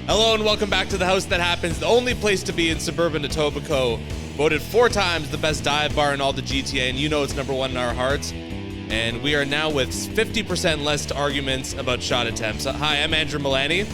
Hello and welcome back to The House That Happens, the only place to be in suburban Etobicoke. Voted 4 times the best dive bar in all the GTA, and you know it's number 1 in our hearts. And we are now with 50% less arguments about shot attempts. Hi, I'm Andrew Milani.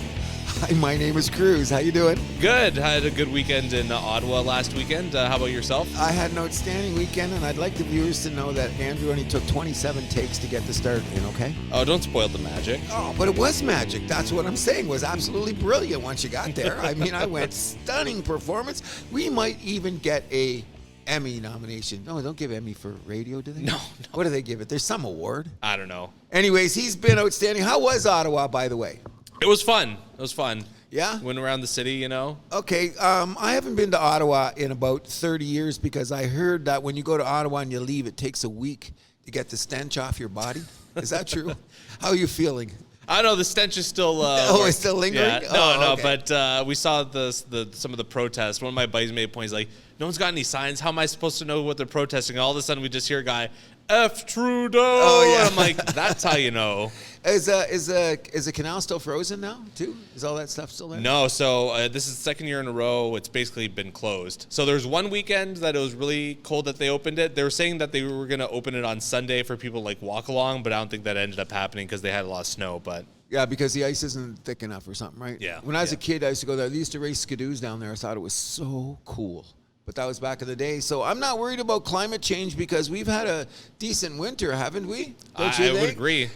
Hi, my name is Cruz. How you doing? Good. I had a good weekend in Ottawa last weekend. How about yourself? I had an outstanding weekend, and I'd like the viewers to know that Andrew only took 27 takes to get the start in, okay? Oh, don't spoil the magic. Oh, but it was magic. That's what I'm saying. It was absolutely brilliant once you got there. I mean, I went stunning performance. We might even get a Emmy nomination. No, don't give Emmy for radio, do they? No. What do they give it? There's some award. I don't know. Anyways, he's been outstanding. How was Ottawa, by the way? It was fun. It was fun. Yeah? Went around the city, you know. Okay, I haven't been to Ottawa in about 30 years because I heard that when you go to Ottawa and you leave, it takes a week to get the stench off your body. Is that true? How are you feeling? I don't know, the stench is still... it's still lingering? Yeah. Okay. But we saw some of the protests. One of my buddies made a point. He's like, no one's got any signs. How am I supposed to know what they're protesting? And all of a sudden, we just hear a guy, F Trudeau. Oh, yeah. I'm like, that's how you know. Is the canal still frozen now, too? Is all that stuff still there? No, so this is the second year in a row it's basically been closed. So there's one weekend that it was really cold that they opened it. They were saying that they were going to open it on Sunday for people to like walk along, but I don't think that ended up happening because they had a lot of snow. But yeah, because the ice isn't thick enough or something, right? Yeah. When I was a kid, I used to go there. They used to race skidoos down there. I thought it was so cool. But that was back in the day. So I'm not worried about climate change because we've had a decent winter, haven't we? Don't you I think? would agree.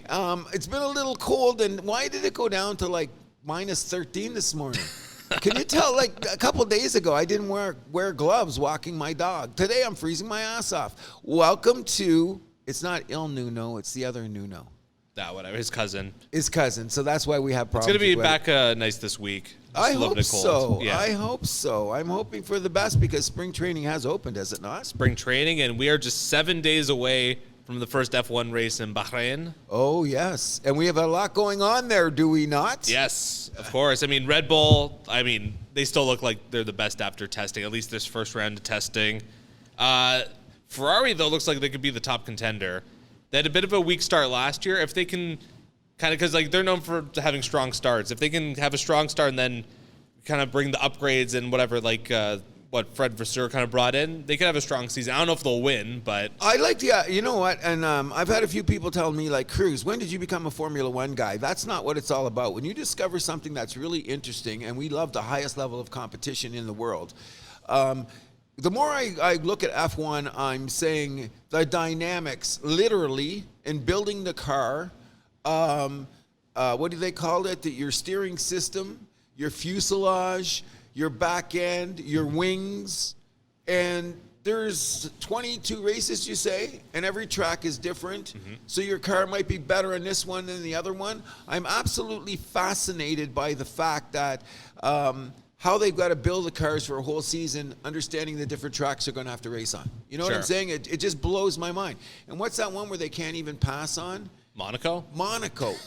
It's been a little cold, and why did it go down to like minus 13 this morning? Can you tell? Like a couple days ago, I didn't wear gloves walking my dog. Today, I'm freezing my ass off. Welcome to, it's not Il Nuno, it's the other Nuno. Whatever, his cousin. His cousin. So that's why we have problems. It's going to be with back nice this week. Just I a little hope bit cold. so. Yeah. I hope so. I'm hoping for the best because spring training has opened, has it not? Spring training, and we are just 7 days away from the first F1 race in Bahrain. Oh, yes. And we have a lot going on there, do we not? Yes, of course. I mean, Red Bull, they still look like they're the best after testing, at least this first round of testing. Ferrari, though, looks like they could be the top contender. They had a bit of a weak start last year. If they can kind of, because like they're known for having strong starts. If they can have a strong start and then kind of bring the upgrades and whatever, like what Fred Vasseur kind of brought in, they could have a strong season. I don't know if they'll win, but I like the, you know what? And I've had a few people tell me, like, Cruz, when did you become a Formula One guy? That's not what it's all about. When you discover something that's really interesting, and we love the highest level of competition in the world, the more I look at F1, I'm saying the dynamics, literally, in building the car. What do they call it? Your steering system, your fuselage, your back end, your wings, and there's 22 races, you say, and every track is different. Mm-hmm. So your car might be better on this one than the other one. I'm absolutely fascinated by the fact that how they've got to build the cars for a whole season, understanding the different tracks they're going to have to race on. You know what I'm saying? It just blows my mind. And what's that one where they can't even pass on? Monaco,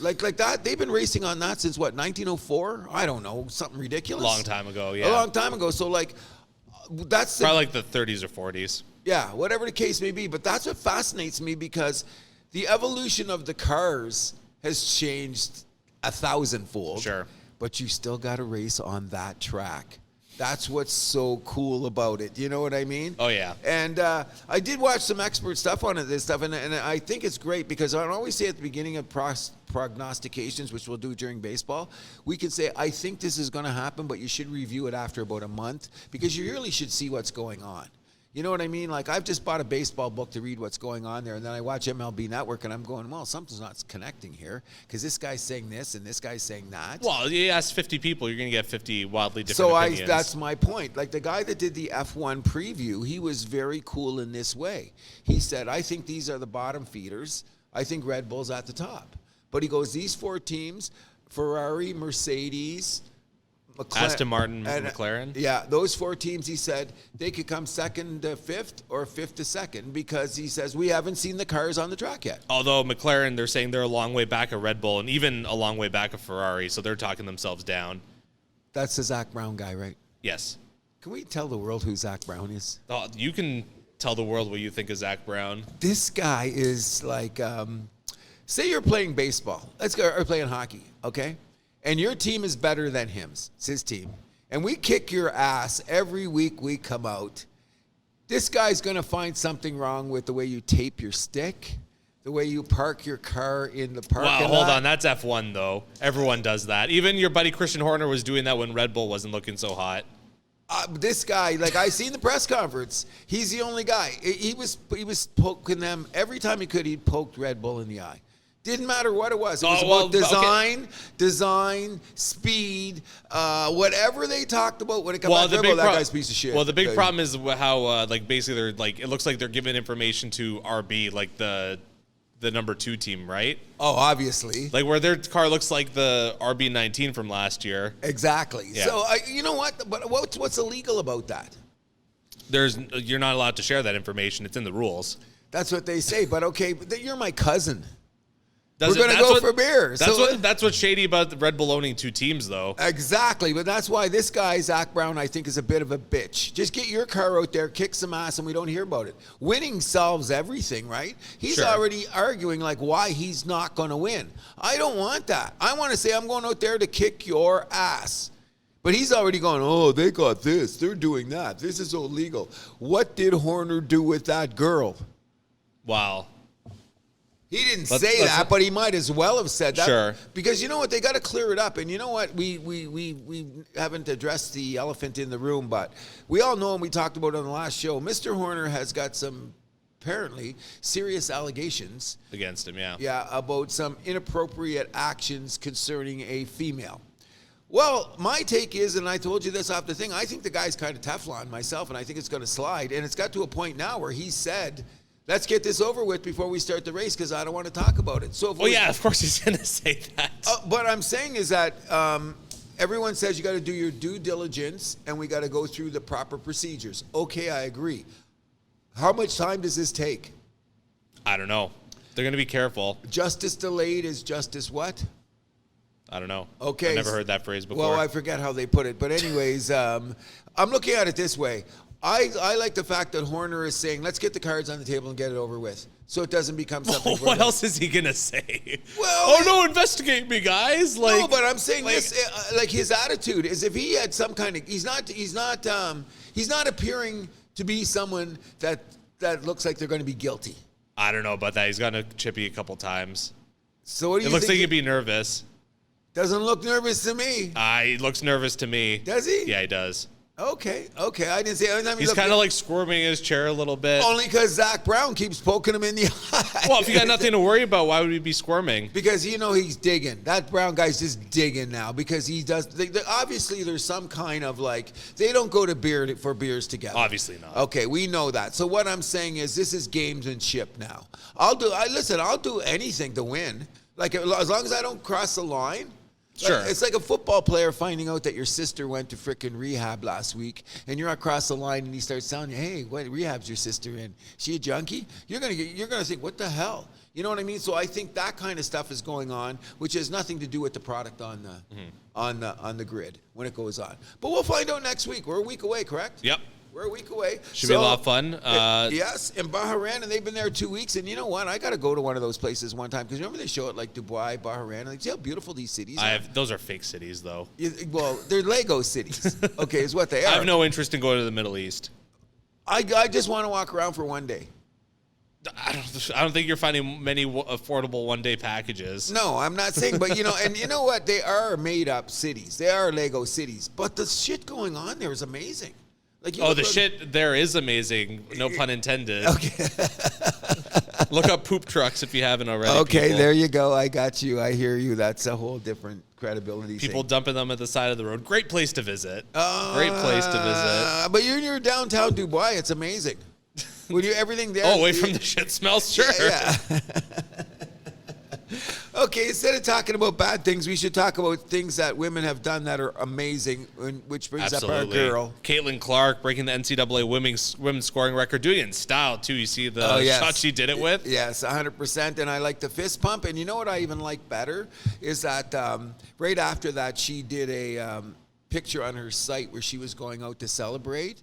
like that. They've been racing on that since what, 1904? I don't know, something ridiculous. A long time ago, yeah. A long time ago. So like, that's probably like the 30s or 40s. Yeah, whatever the case may be. But that's what fascinates me because the evolution of the cars has changed 1,000-fold. Sure. But you still got to race on that track. That's what's so cool about it. You know what I mean? Oh, yeah. And I did watch some expert stuff on this stuff, and I think it's great because I always say at the beginning of prognostications, which we'll do during baseball, we can say, I think this is going to happen, but you should review it after about a month because you really should see what's going on. You know what I mean? Like, I've just bought a baseball book to read what's going on there, and then I watch MLB Network, and I'm going, well, something's not connecting here because this guy's saying this and this guy's saying that. Well, you ask 50 people, you're going to get 50 wildly different opinions. So that's my point. Like, the guy that did the F1 preview, he was very cool in this way. He said, I think these are the bottom feeders. I think Red Bull's at the top. But he goes, these 4 teams, Ferrari, Mercedes, Aston Martin, McLaren. Yeah, those 4 teams, he said, they could come second to fifth or fifth to second because he says we haven't seen the cars on the track yet. Although McLaren, they're saying they're a long way back of Red Bull and even a long way back of Ferrari, so they're talking themselves down. That's the Zach Brown guy, right? Yes. Can we tell the world who Zach Brown is? Oh, you can tell the world what you think of Zach Brown. This guy is like, say you're playing baseball. Let's go, or playing hockey, okay? and your team is better than him's, it's his team, and we kick your ass every week we come out, this guy's going to find something wrong with the way you tape your stick, the way you park your car in the parking lot. Wow, hold on. That's F1, though. Everyone does that. Even your buddy Christian Horner was doing that when Red Bull wasn't looking so hot. This guy, like I seen the press conference, he's the only guy. He was poking them every time he could. He'd poked Red Bull in the eye. Didn't matter what it was. It was about design, speed, whatever they talked about when it comes to Red Bull. That guy's a piece of shit. Well, the big problem is how basically they're it looks like they're giving information to RB, like the number 2 team, right? Oh, obviously. Like where their car looks like the RB19 from last year. Exactly. Yeah. So you know what? But what's illegal about that? You're not allowed to share that information. It's in the rules. That's what they say. But okay, but you're my cousin. We're going to go for beer. That's what's shady about the Red Bull owning 2 teams, though. Exactly, but that's why this guy, Zach Brown, I think is a bit of a bitch. Just get your car out there, kick some ass, and we don't hear about it. Winning solves everything, right? He's already arguing like why he's not going to win. I don't want that. I want to say I'm going out there to kick your ass. But he's already going, oh, they got this. They're doing that. This is illegal. What did Horner do with that girl? Wow. He didn't say that, but he might as well have said that. Sure. Because you know what? They got to clear it up. And you know what? We haven't addressed the elephant in the room, but we all know, and we talked about it on the last show, Mr. Horner has got some apparently serious allegations against him, yeah. Yeah, about some inappropriate actions concerning a female. Well, my take is, and I told you this off the thing, I think the guy's kind of Teflon myself, and I think it's going to slide. And it's got to a point now where he said, let's get this over with before we start the race because I don't want to talk about it. So, yeah, of course he's going to say that. What I'm saying is that everyone says you got to do your due diligence and we got to go through the proper procedures. Okay, I agree. How much time does this take? I don't know. They're going to be careful. Justice delayed is justice what? I don't know. Okay. I've never heard that phrase before. Well, I forget how they put it. But anyways, I'm looking at it this way. I like the fact that Horner is saying, let's get the cards on the table and get it over with. So it doesn't become something. What else is he going to say? Well, no, investigate me, guys. No, but I'm saying this, like his attitude is if he had some kind of, he's not appearing to be someone that looks like they're going to be guilty. I don't know about that. He's gotten chippy a couple times. So what do you think? It looks like he'd be nervous. Doesn't look nervous to me. He looks nervous to me. Does he? Yeah, he does. Okay. I didn't say. He's kind of like squirming in his chair a little bit. Only because Zach Brown keeps poking him in the eye. Well, if you got nothing to worry about, why would he be squirming? Because he's digging. That Brown guy's just digging now because he does. Obviously, there's some kind of like they don't go to beers together. Obviously not. Okay, we know that. So what I'm saying is this is gamesmanship now. I'll do anything to win. Like as long as I don't cross the line. Sure. It's like a football player finding out that your sister went to frickin' rehab last week, and you're across the line, and he starts telling you, "Hey, what rehab's your sister in? She a junkie?" You're gonna think, "What the hell?" You know what I mean? So I think that kind of stuff is going on, which has nothing to do with the product on the grid when it goes on. But we'll find out next week. We're a week away, correct? Yep. We're a week away. Should be a lot of fun. Yes, in Bahrain, and they've been there 2 weeks. And you know what? I got to go to one of those places one time because remember they show it like Dubai, Bahrain. And see how beautiful these cities are. Those are fake cities, though. Well, they're Lego cities. Okay, is what they are. I have no interest in going to the Middle East. I just want to walk around for one day. I don't think you're finding many affordable one-day packages. No, I'm not saying, but and you know what? They are made-up cities. They are Lego cities. But the shit going on there is amazing. Like shit there is amazing. No pun intended. Okay. Look up poop trucks if you haven't already. Okay, people. There you go. I got you. I hear you. That's a whole different credibility. People thing. dumping them at the side of the road. Great place to visit. Great place to visit. But you're downtown Dubai. It's amazing. Would you everything there? Oh, away from the shit smell? Sure. Yeah. Okay, instead of talking about bad things, we should talk about things that women have done that are amazing, which brings up our girl. Caitlin Clark breaking the NCAA women's scoring record, doing it in style, too. You see the shot she did it with? Yes, 100%, and I like the fist pump. And you know what I even like better is that right after that, she did a picture on her site where she was going out to celebrate.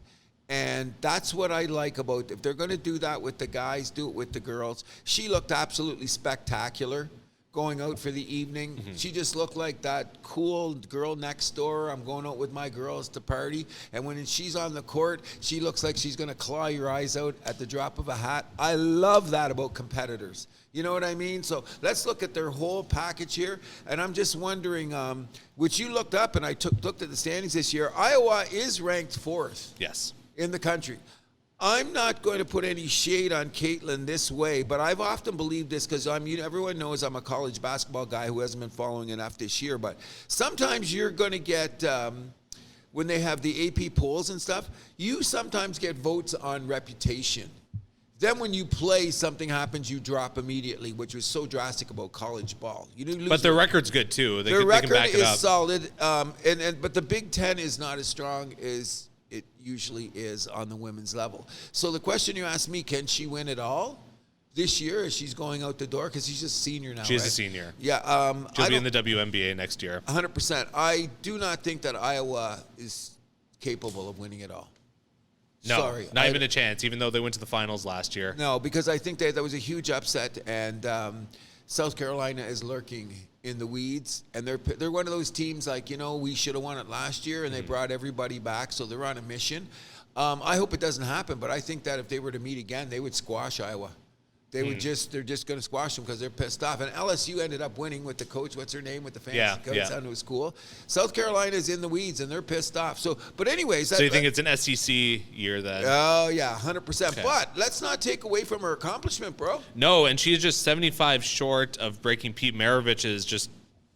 And that's what I like about, if they're going to do that with the guys, do it with the girls. She looked absolutely spectacular going out for the evening. She just looked like that cool girl next door. I'm going out with my girls to party. And when she's on the court, she looks like she's going to claw your eyes out at the drop of a hat. I love that about competitors. You know what I mean? So let's look at their whole package here. And I'm just wondering, which you looked up, and I looked at the standings this year. Iowa is ranked 4th. Yes. In the country. I'm not going to put any shade on Caitlin this way, but I've often believed this because everyone knows I'm a college basketball guy who hasn't been following enough this year. But sometimes you're going to get, when they have the AP polls and stuff, you sometimes get votes on reputation. Then when you play, something happens, you drop immediately, which was so drastic about college ball. But their record's good too. Their record is solid, but the Big Ten is not as strong as it usually is on the women's level. So the question you asked me, can she win it all this year as she's going out the door? Because she's just a senior now, She's a senior. Yeah. She'll be in the WNBA next year. 100%. I do not think that Iowa is capable of winning it all. No, Sorry. not even a chance, even though they went to the finals last year. No, because I think that was a huge upset, and South Carolina is lurking in the weeds, and they're one of those teams like, we should have won it last year, and they brought everybody back, so they're on a mission. I hope it doesn't happen, but I think that if they were to meet again, they would squash Iowa. They're just going to squash them because they're pissed off. And LSU ended up winning with the coach. What's her name? With the fancy coach. Yeah. It was cool. South Carolina's in the weeds and they're pissed off. So, but anyways. So you think it's an SEC year then? Oh yeah, 100%. Okay. But let's not take away from her accomplishment, bro. No, and she's just 75 short of breaking Pete Maravich's just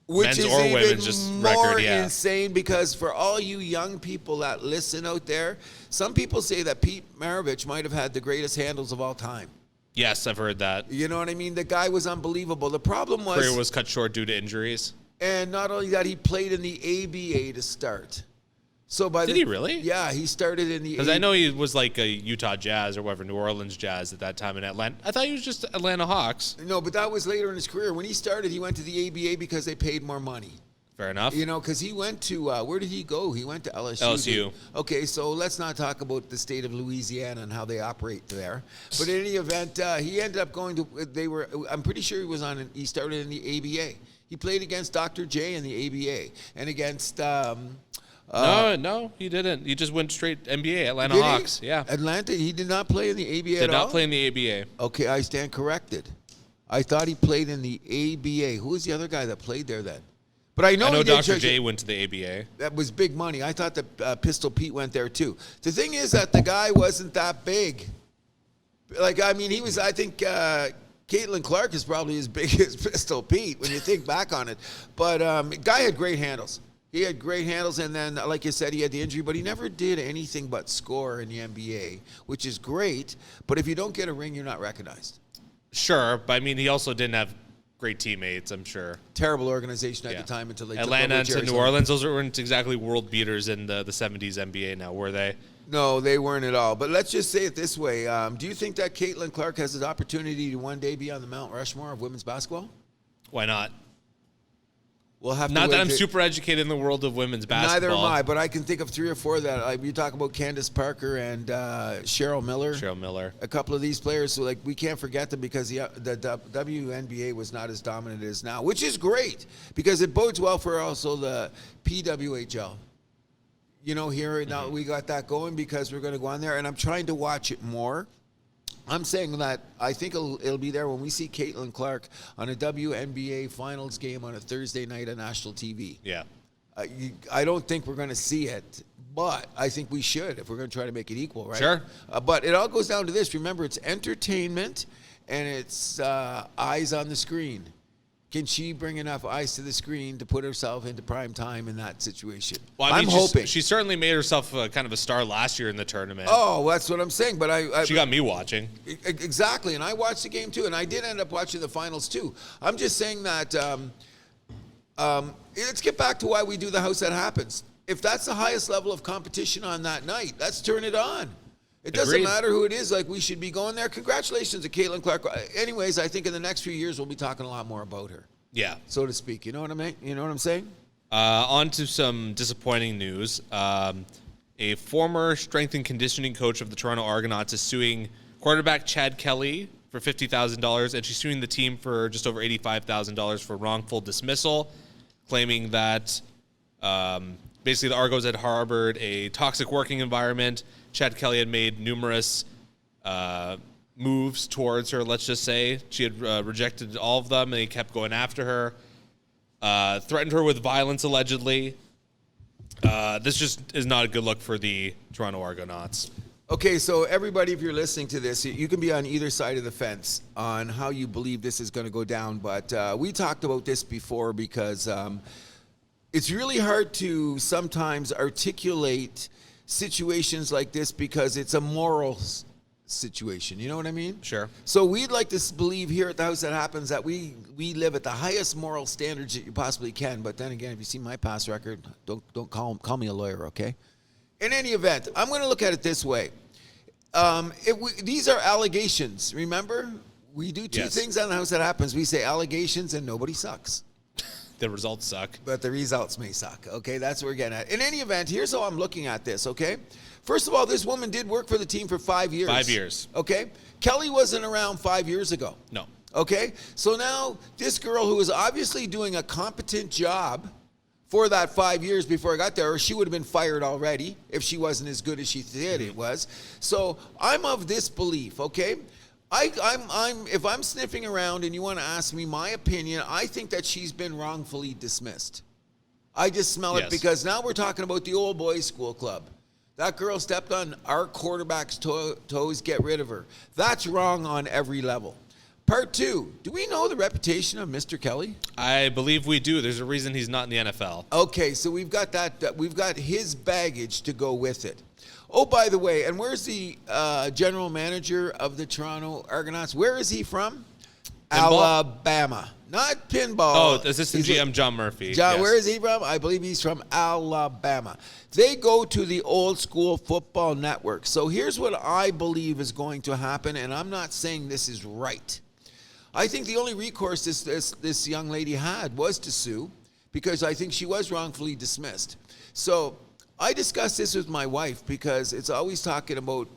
Which men's is or even women's just more record. Yeah. insane because for all you young people that listen out there, some people say that Pete Maravich might have had the greatest handles of all time. Yes, I've heard that. You know what I mean? The guy was unbelievable. The problem was... Career was cut short due to injuries. And not only that, he played in the ABA to start. So Did he really? Yeah, he started in the Because I know he was like a Utah Jazz or whatever, New Orleans Jazz at that time in Atlanta. I thought he was just Atlanta Hawks. No, but that was later in his career. When he started, he went to the ABA because they paid more money. Fair enough. Because he went to, where did he go? He went to LSU. LSU. Okay, so let's not talk about the state of Louisiana and how they operate there. But in any event, he ended up going to, I'm pretty sure he started in the ABA. He played against Dr. J in the ABA and against... no, he didn't. He just went straight NBA, Atlanta Hawks. Yeah. Atlanta, he did not play in the ABA Did at all? not play in the ABA. Okay, I stand corrected. I thought he played in the ABA. Who was the other guy that played there then? But I know Dr. J went to the ABA. That was big money. I thought that Pistol Pete went there too. The thing is that the guy wasn't that big. He was, I think, Caitlin Clark is probably as big as Pistol Pete when you think back on it. But guy had great handles. He had great handles, and then, like you said, he had the injury, but he never did anything but score in the NBA, which is great. But if you don't get a ring, you're not recognized. Sure, but he also didn't have great teammates, I'm sure. Terrible organization at the time until they Atlanta took over to New Orleans, those weren't exactly world beaters in the 70s NBA now, were they? No, they weren't at all. But let's just say it this way. Do you think that Caitlin Clark has the opportunity to one day be on the Mount Rushmore of women's basketball? Why not? We'll have to Not that I'm super educated in the world of women's basketball. Neither am I, but I can think of 3 or 4 that you talk about Candace Parker and Cheryl Miller. A couple of these players, so we can't forget them because the WNBA was not as dominant as now, which is great because it bodes well for also the PWHL. Here now we got that going because we're going to go on there, and I'm trying to watch it more. I'm saying that I think it'll be there when we see Caitlin Clark on a WNBA finals game on a Thursday night on national TV. Yeah. I don't think we're going to see it, but I think we should if we're going to try to make it equal, right? Sure. But it all goes down to this. Remember, it's entertainment and it's eyes on the screen. Can she bring enough eyes to the screen to put herself into prime time in that situation? Well, I'm hoping. She certainly made herself kind of a star last year in the tournament. Oh, that's what I'm saying. But she got me watching. Exactly, and I watched the game too, and I did end up watching the finals too. I'm just saying that let's get back to why we do the House That Happens. If that's the highest level of competition on that night, let's turn it on. It doesn't matter who it is. We should be going there. Congratulations to Caitlin Clark. Anyways, I think in the next few years we'll be talking a lot more about her. Yeah, so to speak. You know what I mean? You know what I'm saying? On to some disappointing news. A former strength and conditioning coach of the Toronto Argonauts is suing quarterback Chad Kelly for for $50,000, and she's suing the team for just over $85,000 for wrongful dismissal, claiming that basically the Argos had harbored a toxic working environment. Chad Kelly had made numerous moves towards her, let's just say. She had rejected all of them, and he kept going after her, threatened her with violence, allegedly. This just is not a good look for the Toronto Argonauts. Okay, so everybody, if you're listening to this, you can be on either side of the fence on how you believe this is going to go down. But we talked about this before because it's really hard to sometimes articulate situations like this because it's a moral situation. You know what I mean? Sure. So we'd like to believe here at the House That Happens that we live at the highest moral standards that you possibly can. But then again, if you see my past record, don't call me a lawyer, okay? In any event, I'm going to look at it this way. These are allegations. Remember, we do two things on the House That Happens. We say allegations and nobody sucks. The results suck. But the results may suck. Okay, that's what we're getting at. In any event, here's how I'm looking at this, okay? First of all, this woman did work for the team for 5 years. 5 years. Okay? Kelly wasn't around 5 years ago. No. Okay? So now this girl who was obviously doing a competent job for that 5 years before I got there, or she would have been fired already if she wasn't as good as she said it was. So I'm of this belief, okay? If I'm sniffing around and you want to ask me my opinion, I think that she's been wrongfully dismissed. I just smell it because now we're talking about the old boys school club. That girl stepped on our quarterback's toes, get rid of her. That's wrong on every level. Part two, do we know the reputation of Mr. Kelly? I believe we do. There's a reason he's not in the NFL. Okay, so we've got that. We've got his baggage to go with it. Oh, by the way, and where's the general manager of the Toronto Argonauts? Where is he from? Pinball? Alabama. Not pinball. Oh, assistant GM John Murphy. John, where is he from? I believe he's from Alabama. They go to the old school football network. So here's what I believe is going to happen, and I'm not saying this is right. I think the only recourse this young lady had was to sue because I think she was wrongfully dismissed. So I discussed this with my wife because it's always talking about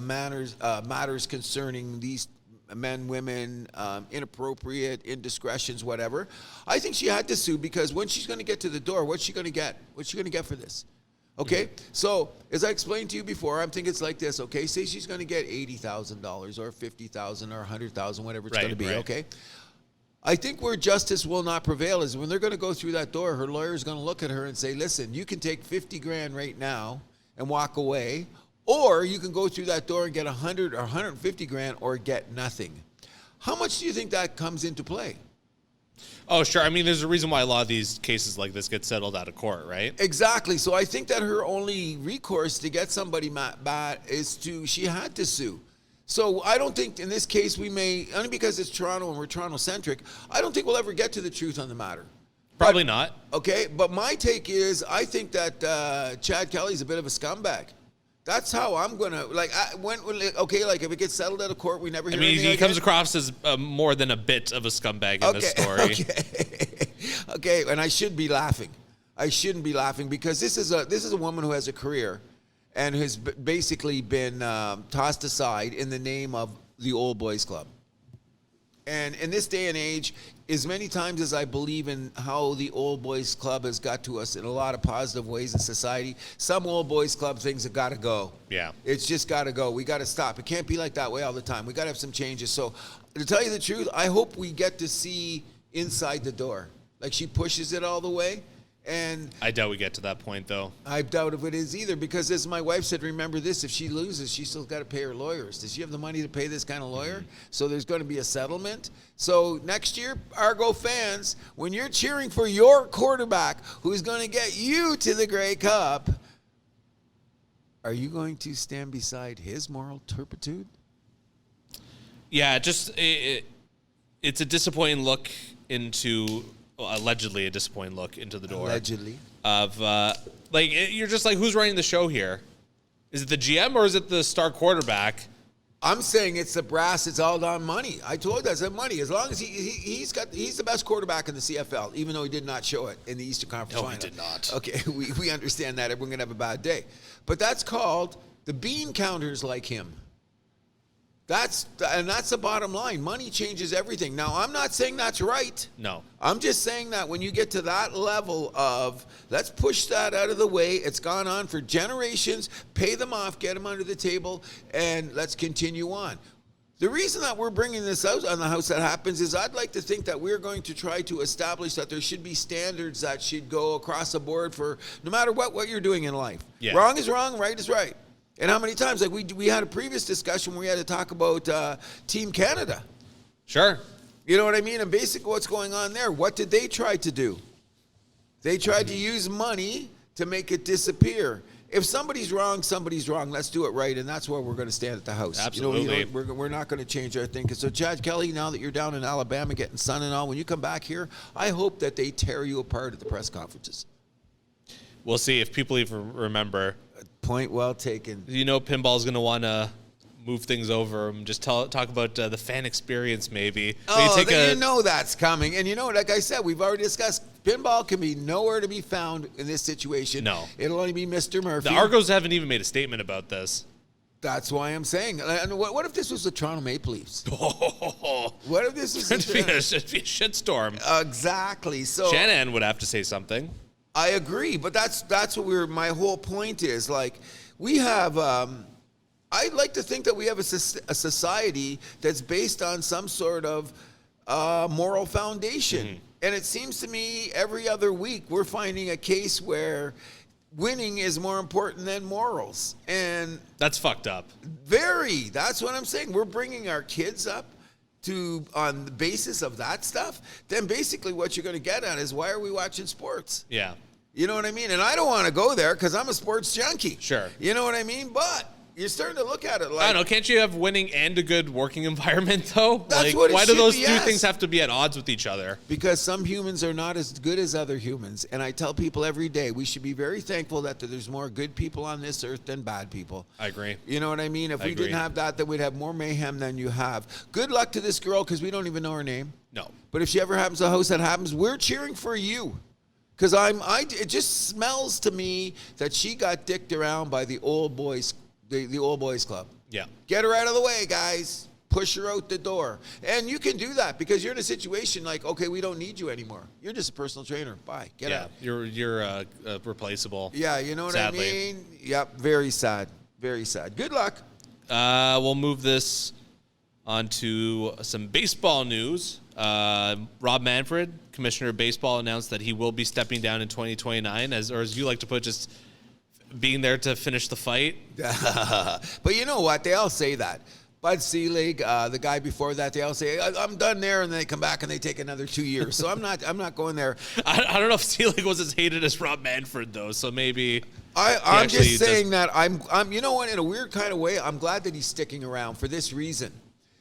matters concerning these men, women, inappropriate, indiscretions, whatever. I think she had to sue because when she's going to get to the door, what's she going to get? What's she going to get for this? Okay, so as I explained to you before, I'm thinking it's like this. Okay, say she's going to get $80,000 or $50,000 or $100,000, whatever it's going to be. Right. Okay, I think where justice will not prevail is when they're going to go through that door. Her lawyer is going to look at her and say, "Listen, you can take $50,000 right now and walk away, or you can go through that door and get $100,000 or $150,000 or get nothing." How much do you think that comes into play? Oh, sure. I mean, there's a reason why a lot of these cases like this get settled out of court, right? Exactly. So I think that her only recourse to get somebody bad is she had to sue. So I don't think in this case we may, only because it's Toronto and we're Toronto-centric, I don't think we'll ever get to the truth on the matter. Probably not. Okay, but my take is I think that Chad Kelly's a bit of a scumbag. That's how I'm going to, like if it gets settled out of court, we never hear anything. He comes across as more than a bit of a scumbag in this story. Okay, and I should be laughing. I shouldn't be laughing because this is a woman who has a career and has basically been tossed aside in the name of the old boys club. And in this day and age, as many times as I believe in how the old boys club has got to us in a lot of positive ways in society, some old boys club things have got to go. Yeah. It's just got to go. We got to stop. It can't be like that way all the time. We got to have some changes. So to tell you the truth, I hope we get to see inside the door. Like she pushes it all the way. And I doubt we get to that point, though. I doubt if it is either, because as my wife said, remember this, if she loses, she still got to pay her lawyers. Does she have the money to pay this kind of lawyer? Mm-hmm. So there's going to be a settlement. So next year, Argo fans, when you're cheering for your quarterback who's going to get you to the Grey Cup, are you going to stand beside his moral turpitude? Yeah, it's a disappointing look into... allegedly a disappointing look into the door. Allegedly. Of, you're just like, who's running the show here? Is it the GM or is it the star quarterback? I'm saying it's the brass. It's all on money. I told you that's money. As long as he's the best quarterback in the CFL, even though he did not show it in the Eastern Conference Final. No, he did not. Okay, we understand that. Everyone's going to have a bad day. But that's called the bean counters like him. That's the bottom line. Money changes everything. Now, I'm not saying that's right. No. I'm just saying that when you get to that level of, let's push that out of the way. It's gone on for generations. Pay them off, get them under the table, and let's continue on. The reason that we're bringing this out on the House That Happens is I'd like to think that we're going to try to establish that there should be standards that should go across the board for no matter what you're doing in life. Yeah. Wrong is wrong, right is right. And how many times, like we had a previous discussion where we had to talk about Team Canada. Sure. You know what I mean? And basically what's going on there, what did they try to do? They tried to use money to make it disappear. If somebody's wrong, somebody's wrong. Let's do it right, and that's where we're going to stand at the House. Absolutely. You know, we're not going to change our thing. So, Chad Kelly, now that you're down in Alabama getting sun and all, when you come back here, I hope that they tear you apart at the press conferences. We'll see if people even remember. Point well taken. You know, pinball's going to want to move things over and just talk about the fan experience maybe. You know that's coming. And you know, like I said, we've already discussed, pinball can be nowhere to be found in this situation. No. It'll only be Mr. Murphy. The Argos haven't even made a statement about this. That's why I'm saying. And what if this was the Toronto Maple Leafs? What if this was It'd be a shitstorm. Exactly. So Shanahan would have to say something. I agree, but that's what my whole point is. Like, we have, I'd like to think that we have a society that's based on some sort of moral foundation. Mm-hmm. And it seems to me every other week we're finding a case where winning is more important than morals. And that's fucked up. Very. That's what I'm saying. We're bringing our kids up on the basis of that stuff. Then basically what you're going to get at is, why are we watching sports? Yeah. You know what I mean? And I don't want to go there because I'm a sports junkie. Sure. You know what I mean? But you're starting to look at it like, I don't know. Can't you have winning and a good working environment, though? That's what it why do should those be, two yes. things have to be at odds with each other? Because some humans are not as good as other humans. And I tell people every day, we should be very thankful that there's more good people on this earth than bad people. I agree. You know what I mean? If we didn't have that, then we'd have more mayhem than you have. Good luck to this girl, because we don't even know her name. No. But if she ever happens to host That Happens, we're cheering for you. Because it just smells to me that she got dicked around by the old boys, the old boys club. Yeah. Get her out of the way, guys. Push her out the door. And you can do that because you're in a situation like, okay, we don't need you anymore. You're just a personal trainer. Bye. Get out. You're replaceable. Yeah, you know what sadly. I mean? Yep, very sad. Very sad. Good luck. We'll move this on to some baseball news. Rob Manfred, Commissioner of Baseball, announced that he will be stepping down in 2029, or as you like to put, just being there to finish the fight. But you know what? They all say that. Bud Selig, the guy before that, they all say, I'm done there, and then they come back and they take another 2 years. So I'm not going there. I don't know if Selig was as hated as Rob Manfred, though, so maybe... I'm just saying that I'm you know what, in a weird kind of way, I'm glad that he's sticking around for this reason.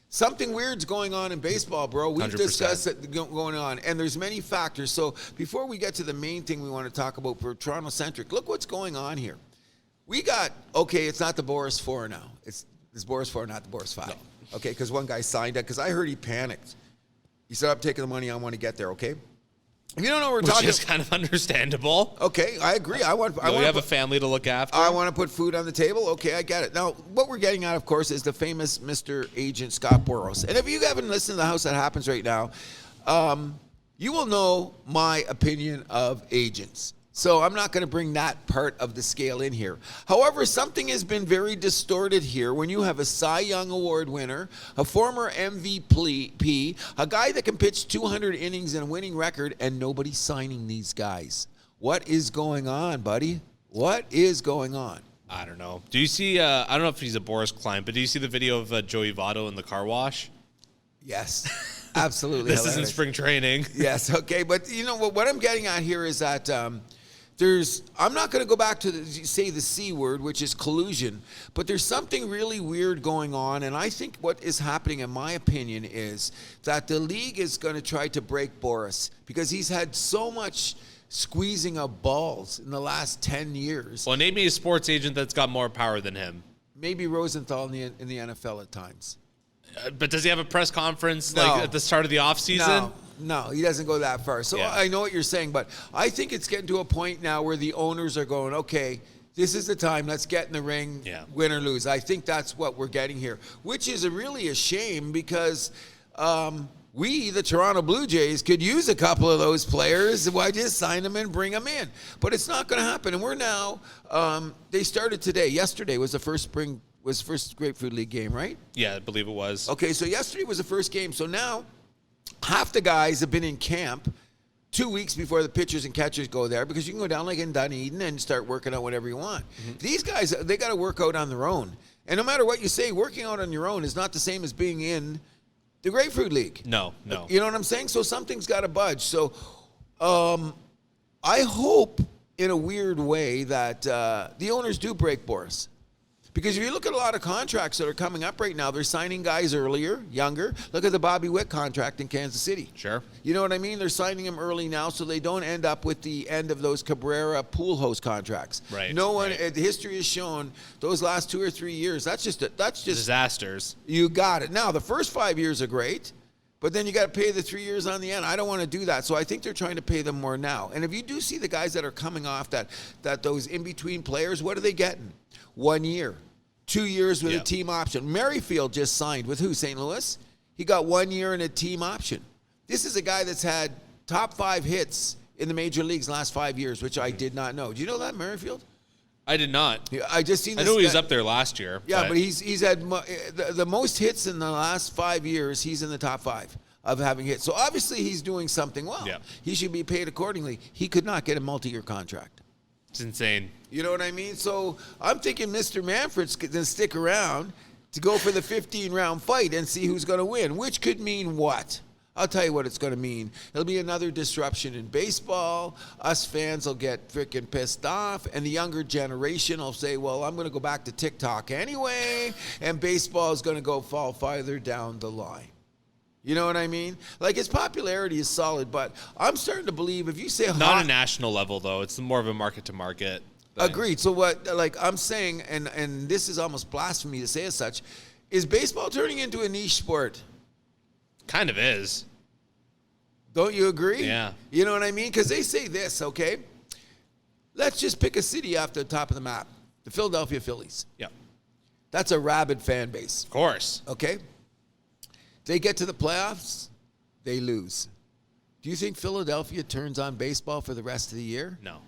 Something weird's going on in baseball, bro. We've 100%. discussed it going on, and there's many factors. So before we get to the main thing we want to talk about for Toronto-centric, look what's going on here. We got, okay, it's not the Boras 4 now. It's Boras 4, not the Boras 5. No. Okay, because one guy signed it, because I heard he panicked. He said, I'm taking the money, I want to get there, okay? If you don't know what we're talking about. Which is kind of understandable. Okay, I agree. I have a family to look after. I want to put food on the table. Okay, I get it. Now, what we're getting at, of course, is the famous Mr. Agent Scott Boras. And if you haven't listened to The House That Happens right now, you will know my opinion of agents. So I'm not going to bring that part of the scale in here. However, something has been very distorted here when you have a Cy Young Award winner, a former MVP, a guy that can pitch 200 innings and a winning record, and nobody's signing these guys. What is going on, buddy? What is going on? I don't know. Do you see, I don't know if he's a Boras client, but do you see the video of Joey Votto in the car wash? Yes, absolutely. This isn't spring training. Yes, okay. But you know what I'm getting at here is that I'm not going to go back to say the C word, which is collusion, but there's something really weird going on, and I think what is happening, in my opinion, is that the league is going to try to break Boras because he's had so much squeezing of balls in the last 10 years. Well, name me a sports agent that's got more power than him. Maybe Rosenthal in the NFL at times. But does he have a press conference like at the start of the offseason? No, he doesn't go that far. So yeah. I know what you're saying, but I think it's getting to a point now where the owners are going, okay, This is the time. Let's get in the ring, win or lose. I think that's what we're getting here, which is really a shame because we, the Toronto Blue Jays, could use a couple of those players. Why just sign them and bring them in? But it's not going to happen. And we're now, they started today. Yesterday was the first Grapefruit League game, right? Yeah, I believe it was. Okay, so yesterday was the first game. So now half the guys have been in camp 2 weeks before the pitchers and catchers go there, because you can go down like in Dunedin and start working out whatever you want. Mm-hmm. These guys, they got to work out on their own. And no matter what you say, working out on your own is not the same as being in the Grapefruit League. No. You know what I'm saying? So something's got to budge. So I hope in a weird way that the owners do break Boras. Because if you look at a lot of contracts that are coming up right now, they're signing guys earlier, younger. Look at the Bobby Witt contract in Kansas City. Sure. You know what I mean? They're signing him early now so they don't end up with the end of those Cabrera pool host contracts. Right. No one, history has shown those last 2 or 3 years, that's just disasters. You got it. Now, the first 5 years are great, but then you got to pay the 3 years on the end. I don't want to do that. So I think they're trying to pay them more now. And if you do see the guys that are coming off that those in-between players, what are they getting? 1 year, 2 years with a team option. Merrifield just signed with who? St. Louis? He got 1 year and a team option. This is a guy that's had top 5 hits in the major leagues last 5 years, which I did not know. Do you know that, Merrifield? I did not. I just seen this. I knew he was up there last year. Yeah, but he's had the most hits in the last 5 years. He's in the top 5 of having hits. So obviously he's doing something well. Yeah. He should be paid accordingly. He could not get a multi-year contract. It's insane. You know what I mean? So I'm thinking Mr. Manfred's going to stick around to go for the 15-round fight and see who's going to win, which could mean what? I'll tell you what it's going to mean. It'll be another disruption in baseball. Us fans will get freaking pissed off, and the younger generation will say, well, I'm going to go back to TikTok anyway, and baseball is going to fall farther down the line. You know what I mean? Like, his popularity is solid, but I'm starting to believe if you say not a national level, though. It's more of a market-to-market thing. Agreed. So what, like I'm saying, and this is almost blasphemy to say as such, is baseball turning into a niche sport? Kind of is. Don't you agree? Yeah. You know what I mean? Because they say this, okay? Let's just pick a city off the top of the map. The Philadelphia Phillies. Yeah. That's a rabid fan base. Of course. Okay? They get to the playoffs, they lose. Do you think Philadelphia turns on baseball for the rest of the year? No.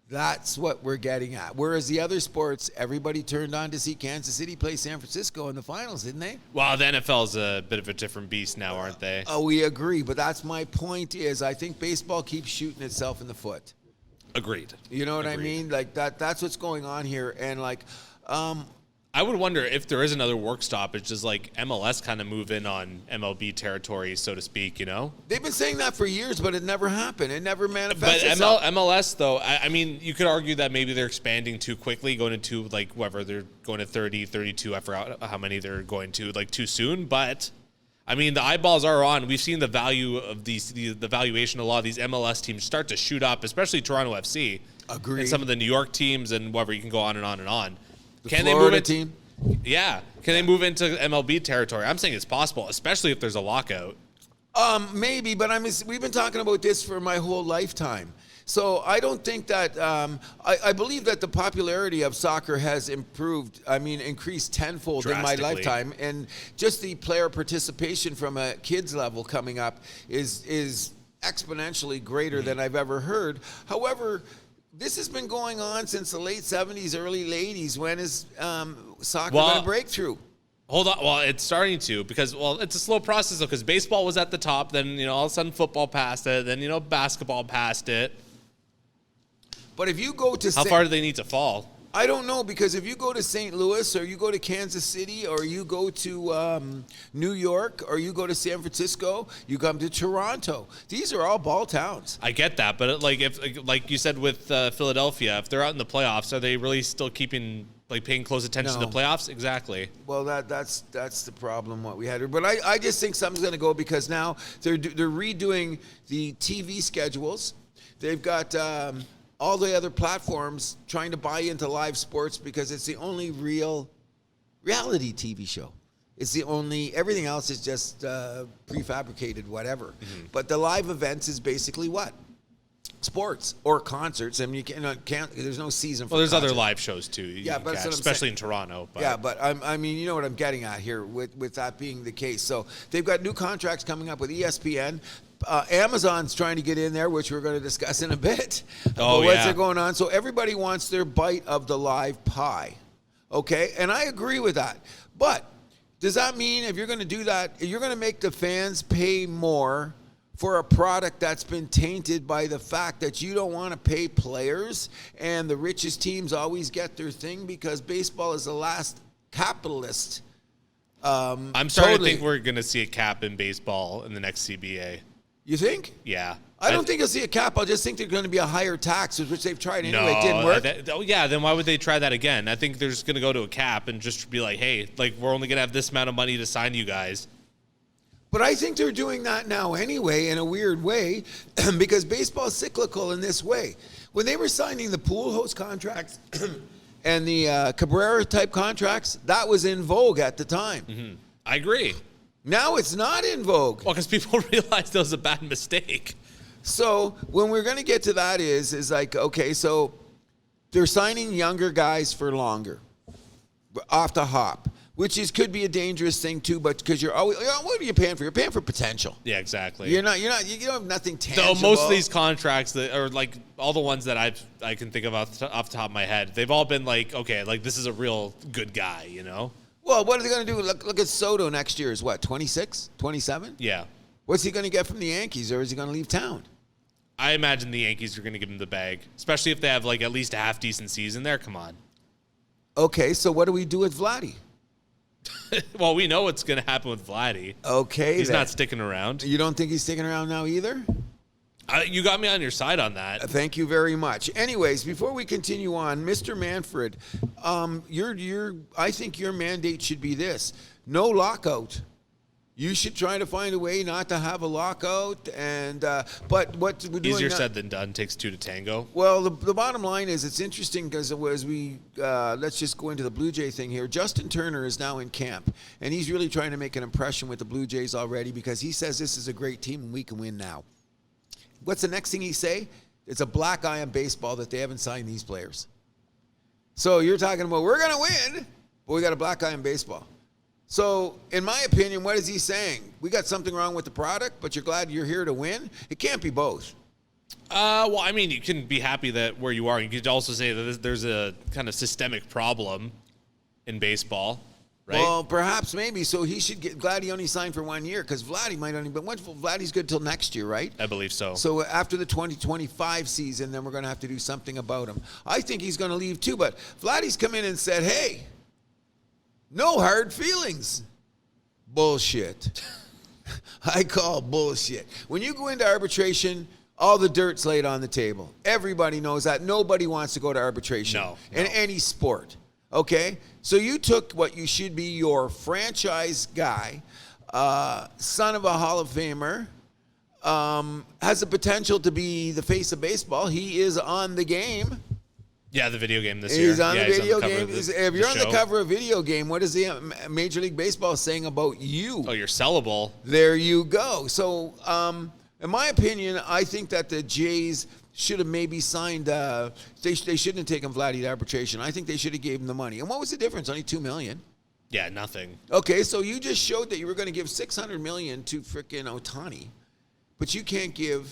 That's what we're getting at. Whereas the other sports, everybody turned on to see Kansas City play San Francisco in the finals, didn't they? Well, the NFL is a bit of a different beast now, aren't they? We agree, but that's my point is I think baseball keeps shooting itself in the foot. Agreed. You know what I mean? Like that's what's going on here. And like, I would wonder if there is another work stoppage, does like MLS kind of move in on MLB territory, so to speak, you know? They've been saying that for years, but it never happened. It never manifested itself. But MLS, though, I mean, you could argue that maybe they're expanding too quickly, going into, like, whatever, they're going to 30, 32, I forgot how many they're going to, like, too soon. But, I mean, the eyeballs are on. We've seen the value of the valuation of a lot of these MLS teams start to shoot up, especially Toronto FC. Agreed. And some of the New York teams and whatever, you can go on and on and on. Can they move team? Yeah. Can they move into MLB territory? I'm saying it's possible, especially if there's a lockout. Maybe, but we've been talking about this for my whole lifetime. So I don't think that, I believe that the popularity of soccer has increased tenfold in my lifetime. And just the player participation from a kid's level coming up is exponentially greater than I've ever heard. However, this has been going on since the late 70s, early 80s. When is soccer going to break through? Hold on. Well, it's starting to because, it's a slow process, though, because baseball was at the top. Then, all of a sudden football passed it. Then, basketball passed it. But if you go to... How far do they need to fall? I don't know, because if you go to St. Louis or you go to Kansas City or you go to New York or you go to San Francisco, you come to Toronto. These are all ball towns. I get that, but if like you said with Philadelphia, if they're out in the playoffs, are they really still paying close attention to the playoffs? Exactly. Well, that's the problem what we had here. But I just think something's going to go because now they're redoing the TV schedules. They've got all the other platforms trying to buy into live sports because it's the only real reality TV show. It's the only, everything else is just prefabricated, whatever. Mm-hmm. But the live events is basically what? sports or concerts. I mean, can't there's no season for Well, there's concerts. other live shows too. Yeah, but that's what I'm especially saying. in Toronto. But. Yeah, but I mean, you know what I'm getting at here with that being the case. So they've got new contracts coming up with ESPN. Amazon's trying to get in there, which we're going to discuss in a bit. Oh, what's yeah. going on? So everybody wants their bite of the live pie. Okay, and I agree with that. But does that mean if you're going to do that, you're going to make the fans pay more for a product that's been tainted by the fact that you don't want to pay players and the richest teams always get their thing because baseball is the last capitalist? I'm starting to think we're going to see a cap in baseball in the next CBA. You think? Yeah. I don't think you'll see a cap. I just think there's going to be a higher tax, which they've tried anyway. No, It didn't work. yeah, then why would they try that again? I think they're just going to go to a cap and just be like, hey, like we're only going to have this amount of money to sign you guys. But I think they're doing that now anyway in a weird way because baseball is cyclical in this way. When they were signing the pool host contracts and the Cabrera type contracts, that was in vogue at the time. Mm-hmm. I agree. Now it's not in vogue. Well, because people realized that was a bad mistake. So when we're going to get to that is like, okay, so they're signing younger guys for longer off the hop, which could be a dangerous thing too, but because you're always, what are you paying for? You're paying for potential. Yeah, exactly. You don't have nothing tangible. So most of these contracts that are like all the ones that I can think of off the top of my head, they've all been like, okay, like this is a real good guy, you know? Well, what are they going to do? Look at Soto next year is what, 26, 27? Yeah. What's he going to get from the Yankees, or is he going to leave town? I imagine the Yankees are going to give him the bag, especially if they have like at least a half decent season there. Come on. Okay, so what do we do with Vladdy? Well, we know what's going to happen with Vladdy. Okay, He's then. not sticking around. You don't think he's sticking around now either? You got me on your side on that. Thank you very much. Anyways, before we continue on, Mr. Manfred, I think your mandate should be this: no lockout. You should try to find a way not to have a lockout. And but what we're doing Easier now, said than done. Takes two to tango. well, the bottom line is it's interesting because as we let's just go into the Blue Jay thing here. Justin Turner is now in camp, and he's really trying to make an impression with the Blue Jays already because he says this is a great team and we can win now. What's the next thing he say? It's a black eye on baseball that they haven't signed these players. So you're talking about we're going to win, but we got a black eye on baseball. So in my opinion, what is he saying? We got something wrong with the product, but you're glad you're here to win? It can't be both. Well, I mean, you can be happy that where you are. You could also say that there's a kind of systemic problem in baseball, right? Well, perhaps maybe. So he should get glad he only signed for 1 year because Vladdy might only. But Vladdy's good till next year, right? I believe so. So after the 2025 season, then we're going to have to do something about him. I think he's going to leave too. But Vladdy's come in and said, "Hey, no hard feelings." Bullshit. I call bullshit. When you go into arbitration, all the dirt's laid on the table. Everybody knows that. Nobody wants to go to arbitration in any sport. Okay? So you took what you should be your franchise guy, son of a Hall of Famer, has the potential to be the face of baseball. He is on the game. Yeah, the video game this year. He's on the video game. If If you're on the cover of a video game, what is the Major League Baseball saying about you? Oh, you're sellable. There you go. So, in my opinion, I think that the Jays should have maybe signed. They shouldn't have taken Vladdy to arbitration. I think they should have gave him the money. And what was the difference? Only $2 million. Yeah, nothing. Okay, so you just showed that you were going to give $600 million to frickin' Ohtani, but you can't give.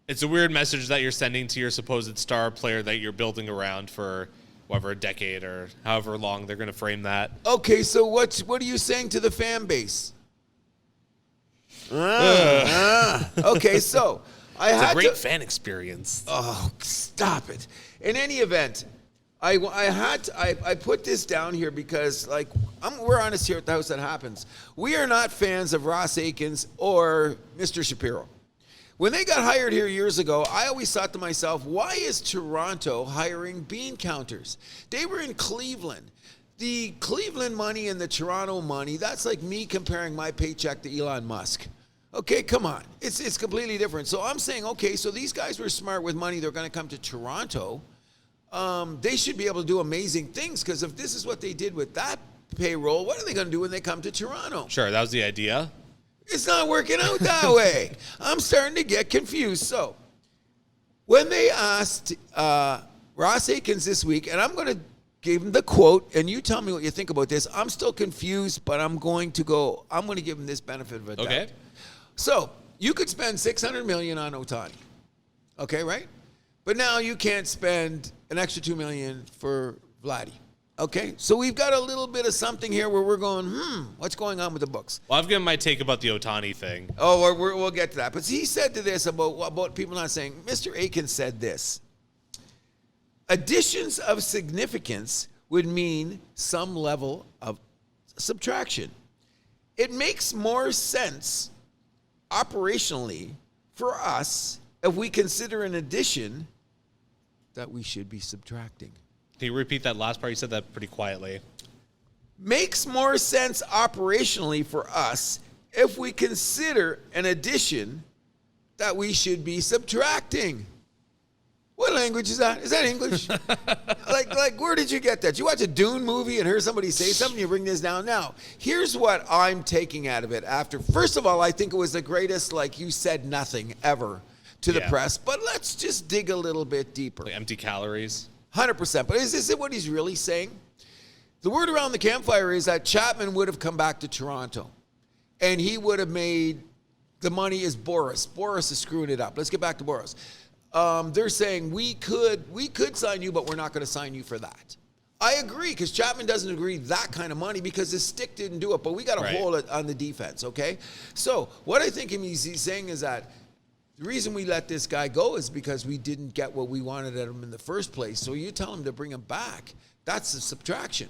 It's a weird message that you're sending to your supposed star player that you're building around for whatever, a decade or however long they're going to frame that. Okay, so what are you saying to the fan base? Okay, so It's a great fan experience. Oh, stop it! In any event, I put this down here because we're honest here at the House That Happens. We are not fans of Ross Aikens or Mr. Shapiro. When they got hired here years ago, I always thought to myself, why is Toronto hiring bean counters? They were in Cleveland. The Cleveland money and the Toronto money, that's like me comparing my paycheck to Elon Musk. Okay, come on. It's completely different. So I'm saying, okay, so these guys were smart with money. They're going to come to Toronto. They should be able to do amazing things because if this is what they did with that payroll, what are they going to do when they come to Toronto? Sure, that was the idea. It's not working out that way. I'm starting to get confused. So When they asked Ross Aikens this week, and I'm going to give him the quote, and you tell me what you think about this. I'm still confused, but I'm going to give him this benefit of a doubt. Okay. So you could spend $600 million on Ohtani. Okay, right? But now you can't spend an extra $2 million for Vladdy. Okay, so we've got a little bit of something here where we're going, what's going on with the books? Well, I've given my take about the Ohtani thing. Oh, we'll get to that. But he said to this about people not saying, Mr. Aikens said this. Additions of significance would mean some level of subtraction. It makes more sense operationally for us if we consider an addition that we should be subtracting. Can you repeat that last part? You said that pretty quietly. Makes more sense operationally for us if we consider an addition that we should be subtracting. What language is that? Is that English? like, where did you get that? You watch a Dune movie and hear somebody say something, you bring this down. Now, here's what I'm taking out of it after. First of all, I think it was the greatest, like you said, nothing ever to the press. But let's just dig a little bit deeper. Like empty calories. 100%. But is this what he's really saying? The word around the campfire is that Chapman would have come back to Toronto. And he would have made the money is Boras. Boras is screwing it up. Let's get back to Boras. They're saying we could sign you, but we're not going to sign you for that. I agree, because Chapman doesn't agree that kind of money because his stick didn't do it, but we got to hold it on the defense, okay? So what I think he's saying is that the reason we let this guy go is because we didn't get what we wanted at him in the first place. So you tell him to bring him back. That's a subtraction.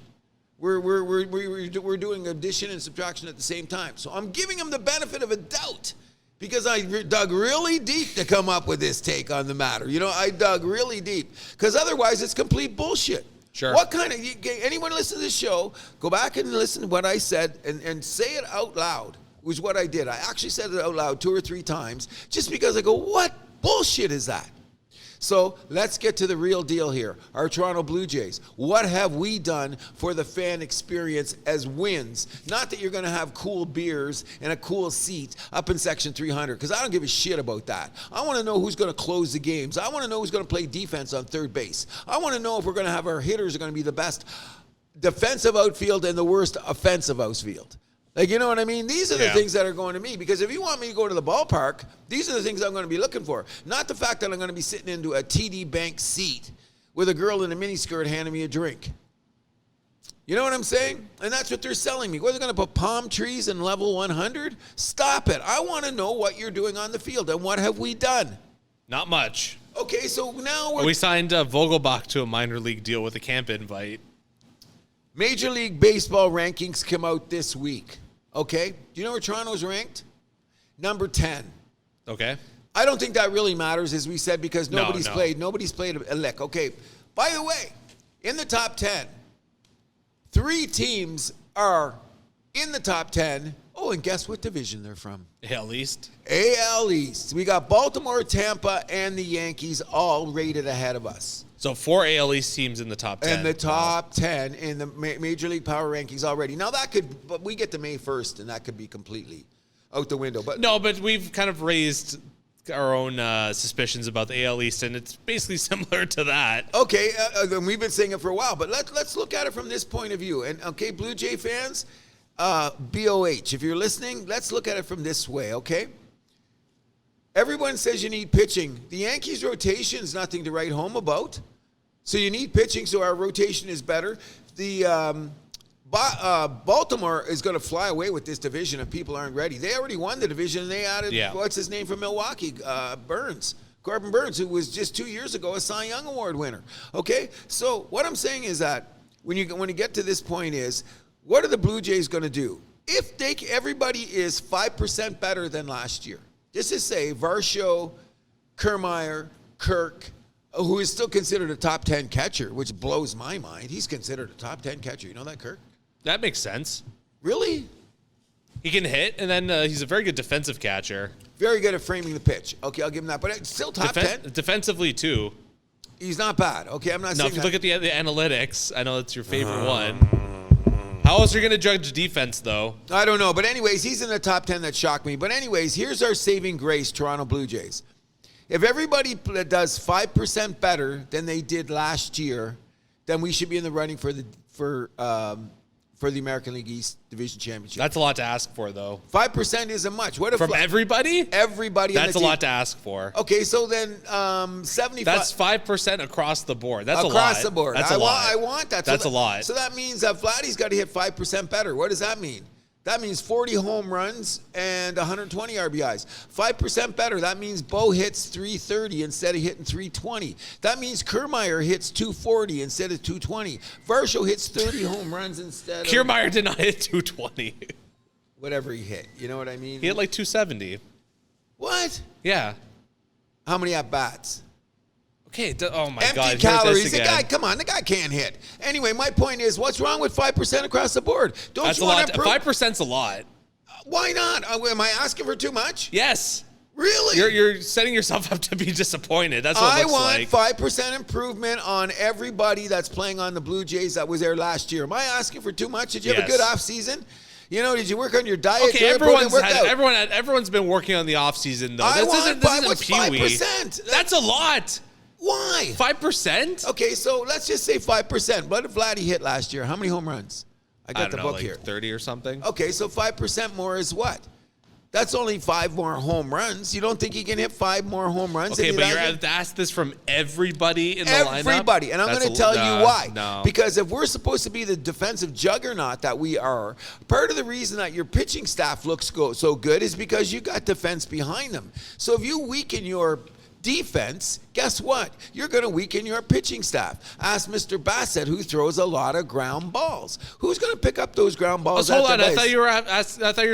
We're doing addition and subtraction at the same time. So I'm giving him the benefit of a doubt. Because I dug really deep to come up with this take on the matter. You know, I dug really deep. Because otherwise, it's complete bullshit. Sure. What kind of... anyone listen to this show, go back and listen to what I said and say it out loud, was what I did. I actually said it out loud 2 or 3 times just because I go, what bullshit is that? So let's get to the real deal here. Our Toronto Blue Jays. What have we done for the fan experience as wins? Not that you're going to have cool beers and a cool seat up in Section 300, because I don't give a shit about that. I want to know who's going to close the games. I want to know who's going to play defense on third base. I want to know if we're going to have our hitters are going to be the best defensive outfield and the worst offensive outfield. Like, you know what I mean? These are the things that are going to me. Because if you want me to go to the ballpark, these are the things I'm going to be looking for. Not the fact that I'm going to be sitting into a TD Bank seat with a girl in a miniskirt handing me a drink. You know what I'm saying? And that's what they're selling me. What, they're going to put palm trees in level 100? Stop it. I want to know what you're doing on the field. And what have we done? Not much. Okay, so now we signed Vogelbach to a minor league deal with a camp invite. Major League Baseball rankings come out this week. Okay? Do you know where Toronto's ranked? Number 10. Okay. I don't think that really matters, as we said, because nobody's played a lick. Okay. By the way, in the top 10, 3 teams are in the top 10. Oh, and guess what division they're from? AL East. AL East. We got Baltimore, Tampa, and the Yankees all rated ahead of us. So 4 AL East teams in the top 10. And the top 10 in the Major League Power rankings already. Now but we get to May 1st, and that could be completely out the window. But we've kind of raised our own suspicions about the AL East, and it's basically similar to that. Okay, we've been saying it for a while, but let's look at it from this point of view. And okay, Blue Jay fans, BOH, if you're listening, let's look at it from this way, okay? Everyone says you need pitching. The Yankees' rotation is nothing to write home about. So you need pitching, so our rotation is better. The Baltimore is going to fly away with this division if people aren't ready. They already won the division, and they added, what's his name from Milwaukee? Corbin Burns, who was just 2 years ago a Cy Young Award winner. Okay? So what I'm saying is that when you get to this point is, what are the Blue Jays going to do? If everybody is 5% better than last year, just to say Varsho, Kiermaier, Kirk, who is still considered a top 10 catcher, which blows my mind. He's considered a top 10 catcher. You know that, Kirk? That makes sense. Really? He can hit, and then he's a very good defensive catcher. Very good at framing the pitch. Okay, I'll give him that. But it's still top 10. Defensively, too. He's not bad. Okay, I'm not saying if you look at the analytics, I know that's your favorite one. How else are you going to judge defense, though? I don't know. But anyways, he's in the top 10. That shocked me. But anyways, here's our saving grace, Toronto Blue Jays. If everybody does 5% better than they did last year, then we should be in the running for the American League East Division Championship. That's a lot to ask for, though. 5% isn't much. What if From everybody? Everybody. That's a lot to ask for. Okay, so then 75. That's 5% across the board. That's a lot. Across the board. That's a lot. I want that. That's a lot. So that means that Vladdy's got to hit 5% better. What does that mean? That means 40 home runs and 120 RBIs. 5% better. That means Bo hits 330 instead of hitting 320. That means Kiermaier hits 240 instead of 220. Varsho hits 30 home runs instead of... Kiermaier did not hit 220. Whatever he hit. You know what I mean? He hit like 270. What? Yeah. How many at-bats? Okay. Oh, my Empty God. calories. The guy, come on, the guy can't hit. Anyway, my point is, what's wrong with 5% across the board? That's a lot. 5%'s a lot. Why not? Am I asking for too much? Yes. Really? You're setting yourself up to be disappointed. That's what it looks like. I want 5% improvement on everybody that's playing on the Blue Jays that was there last year. Am I asking for too much? Did you have a good off season? You know, did you work on your diet? Okay, everyone's been working on the off season though. What's 5%? That's a lot. Why? 5%? Okay, so let's just say 5%. What did Vladdy hit last year? How many home runs? I got the book like here. 30 or something. Okay, so 5% more is what? That's only 5 more home runs. You don't think he can hit 5 more home runs? Okay, but you're asked this from everybody in the lineup? Everybody. And I'm going to tell you why. No. Because if we're supposed to be the defensive juggernaut that we are, part of the reason that your pitching staff looks so good is because you got defense behind them. So if you weaken your defense, guess what? You're going to weaken your pitching staff. Ask Mr. Bassett, who throws a lot of ground balls. Who's going to pick up those ground balls? Hold on. I thought you were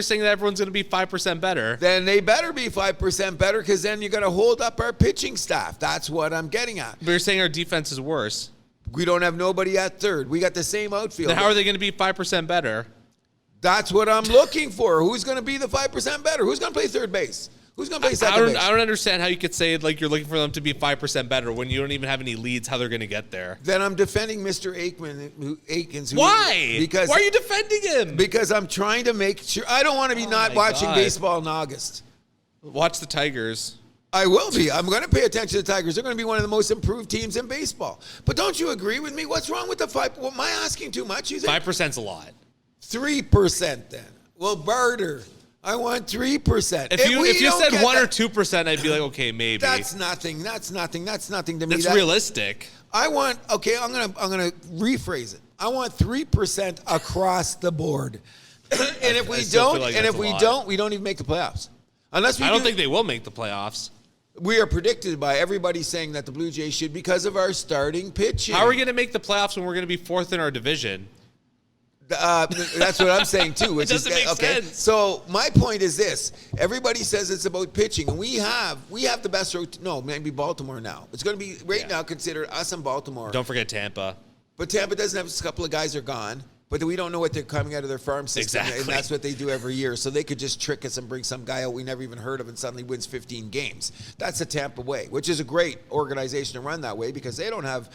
saying that everyone's going to be 5% better. Then they better be 5% better, because then you're going to hold up our pitching staff. That's what I'm getting at. But you're saying our defense is worse. We don't have nobody at third. We got the same outfield. Then how are they going to be 5% better? That's what I'm looking for. Who's going to be the 5% better? Who's going to play third base? Who's going to play second base? I don't understand how you could say like you're looking for them to be 5% better when you don't even have any leads how they're going to get there. Then I'm defending Mr. Aikens. Why? Because, why are you defending him? Because I'm trying to make sure. I don't want to be not watching baseball in August. Watch the Tigers. I will be. I'm going to pay attention to the Tigers. They're going to be one of the most improved teams in baseball. But don't you agree with me? What's wrong with the 5? Well, am I asking too much? You think? 5%'s a lot. 3% then. Well, barter. I want 3%. If you said 1 or 2%, I'd be like, okay, maybe. That's nothing. That's nothing to me. That's realistic. I'm gonna rephrase it. I want 3% across the board. And if we don't, we don't even make the playoffs. Unless I don't think they will make the playoffs. We are predicted by everybody saying that the Blue Jays should because of our starting pitching. How are we going to make the playoffs when we're going to be 4th in our division? That's what I'm saying too. It doesn't make sense. So my point is this: everybody says it's about pitching, and we have the best. No, maybe Baltimore now. It's going to be now considered us and Baltimore. Don't forget Tampa. But Tampa doesn't have a couple of guys are gone. But we don't know what they're coming out of their farm system. Exactly. And that's what they do every year. So they could just trick us and bring some guy out we never even heard of and suddenly wins 15 games. That's the Tampa way, which is a great organization to run that way because they don't have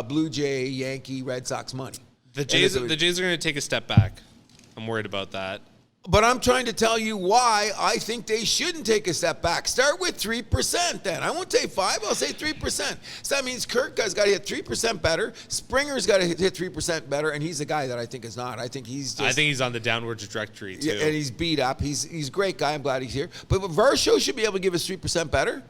Blue Jay, Yankee, Red Sox money. The Jays are going to take a step back. I'm worried about that. But I'm trying to tell you why I think they shouldn't take a step back. Start with 3% then. I won't say 5, I'll say 3%. So that means Kirk has got to hit 3% better. Springer's got to hit 3% better, and he's a guy that I think is not. I think he's on the downward trajectory too. Yeah, and he's beat up. He's a great guy. I'm glad he's here. But Varsho should be able to give us 3% better.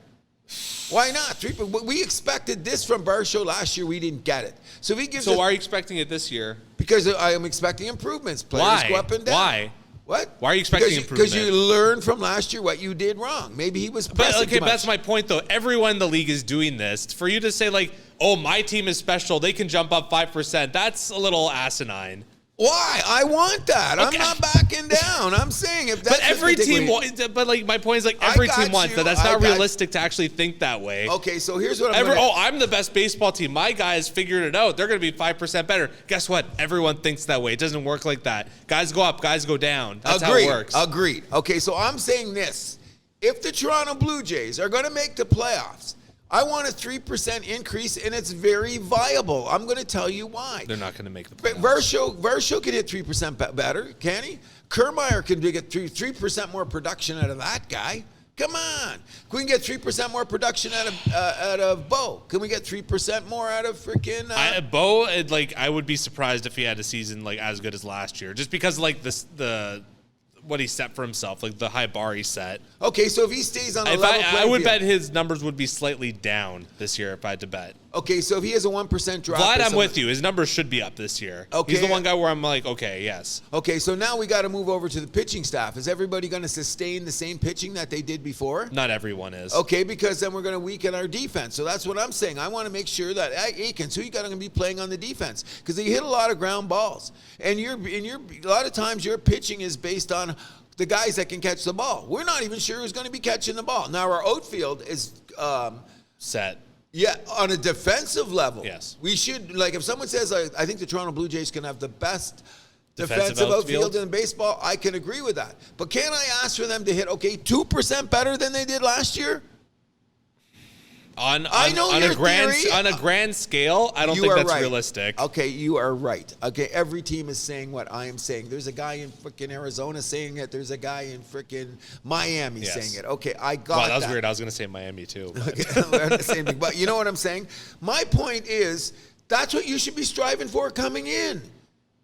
Why not? We expected this from Varsho last year. We didn't get it. So if he gives why are you expecting it this year? Because I am expecting improvements. Players go up and down. Why? What? Why are you expecting improvement? Because you learned from last year what you did wrong. Maybe he was pressing too much. That's my point, though. Everyone in the league is doing this. For you to say, like, oh, my team is special, they can jump up 5%, that's a little asinine. Why? I want that. Okay. I'm not backing down. I'm saying if that's every team my point is every team wants that. That's not realistic to actually think that way. Okay, so here's what I'm the best baseball team. My guys figured it out. They're going to be 5% better. Guess what? Everyone thinks that way. It doesn't work like that. Guys go up, guys go down. That's how it works. Agreed. Okay, so I'm saying this. If the Toronto Blue Jays are going to make the playoffs, I want a 3% increase, and it's very viable. I'm going to tell you why. They're not going to make the playoffs. Varsho can hit 3% better, can he? Kiermaier can get 3% more production out of that guy. Come on. Can we get 3% more production out of Bo? Can we get 3% more out of freaking Bo? I would be surprised if he had a season like as good as last year, just because like the what he set for himself, like the high bar he set. Okay, so if he stays on the level I playing would field, bet his numbers would be slightly down this year if I had to bet. Okay, so if he has a 1% drop. Vlad, I'm with you. His numbers should be up this year. Okay. He's the one guy where I'm like, okay, yes. Okay, so now we got to move over to the pitching staff. Is everybody going to sustain the same pitching that they did before? Not everyone is. Okay, because then we're going to weaken our defense. So that's what I'm saying. I want to make sure that Aikens, who you got going to be playing on the defense, because they hit a lot of ground balls, and a lot of times your pitching is based on the guys that can catch the ball. We're not even sure who's going to be catching the ball. Now our outfield is set. Yeah, on a defensive level. Yes. We should, like, if someone says, I think the Toronto Blue Jays can have the best defensive outfield in baseball, I can agree with that. But can I ask for them to hit, 2% better than they did last year? On a grand scale, I don't think that's realistic. Okay, you are right. Okay, every team is saying what I am saying. There's a guy in freaking Arizona saying it. There's a guy in freaking Miami saying it. Okay, I got that. Wow, that was weird. I was going to say Miami too. Okay, same thing. But you know what I'm saying? My point is, that's what you should be striving for coming in.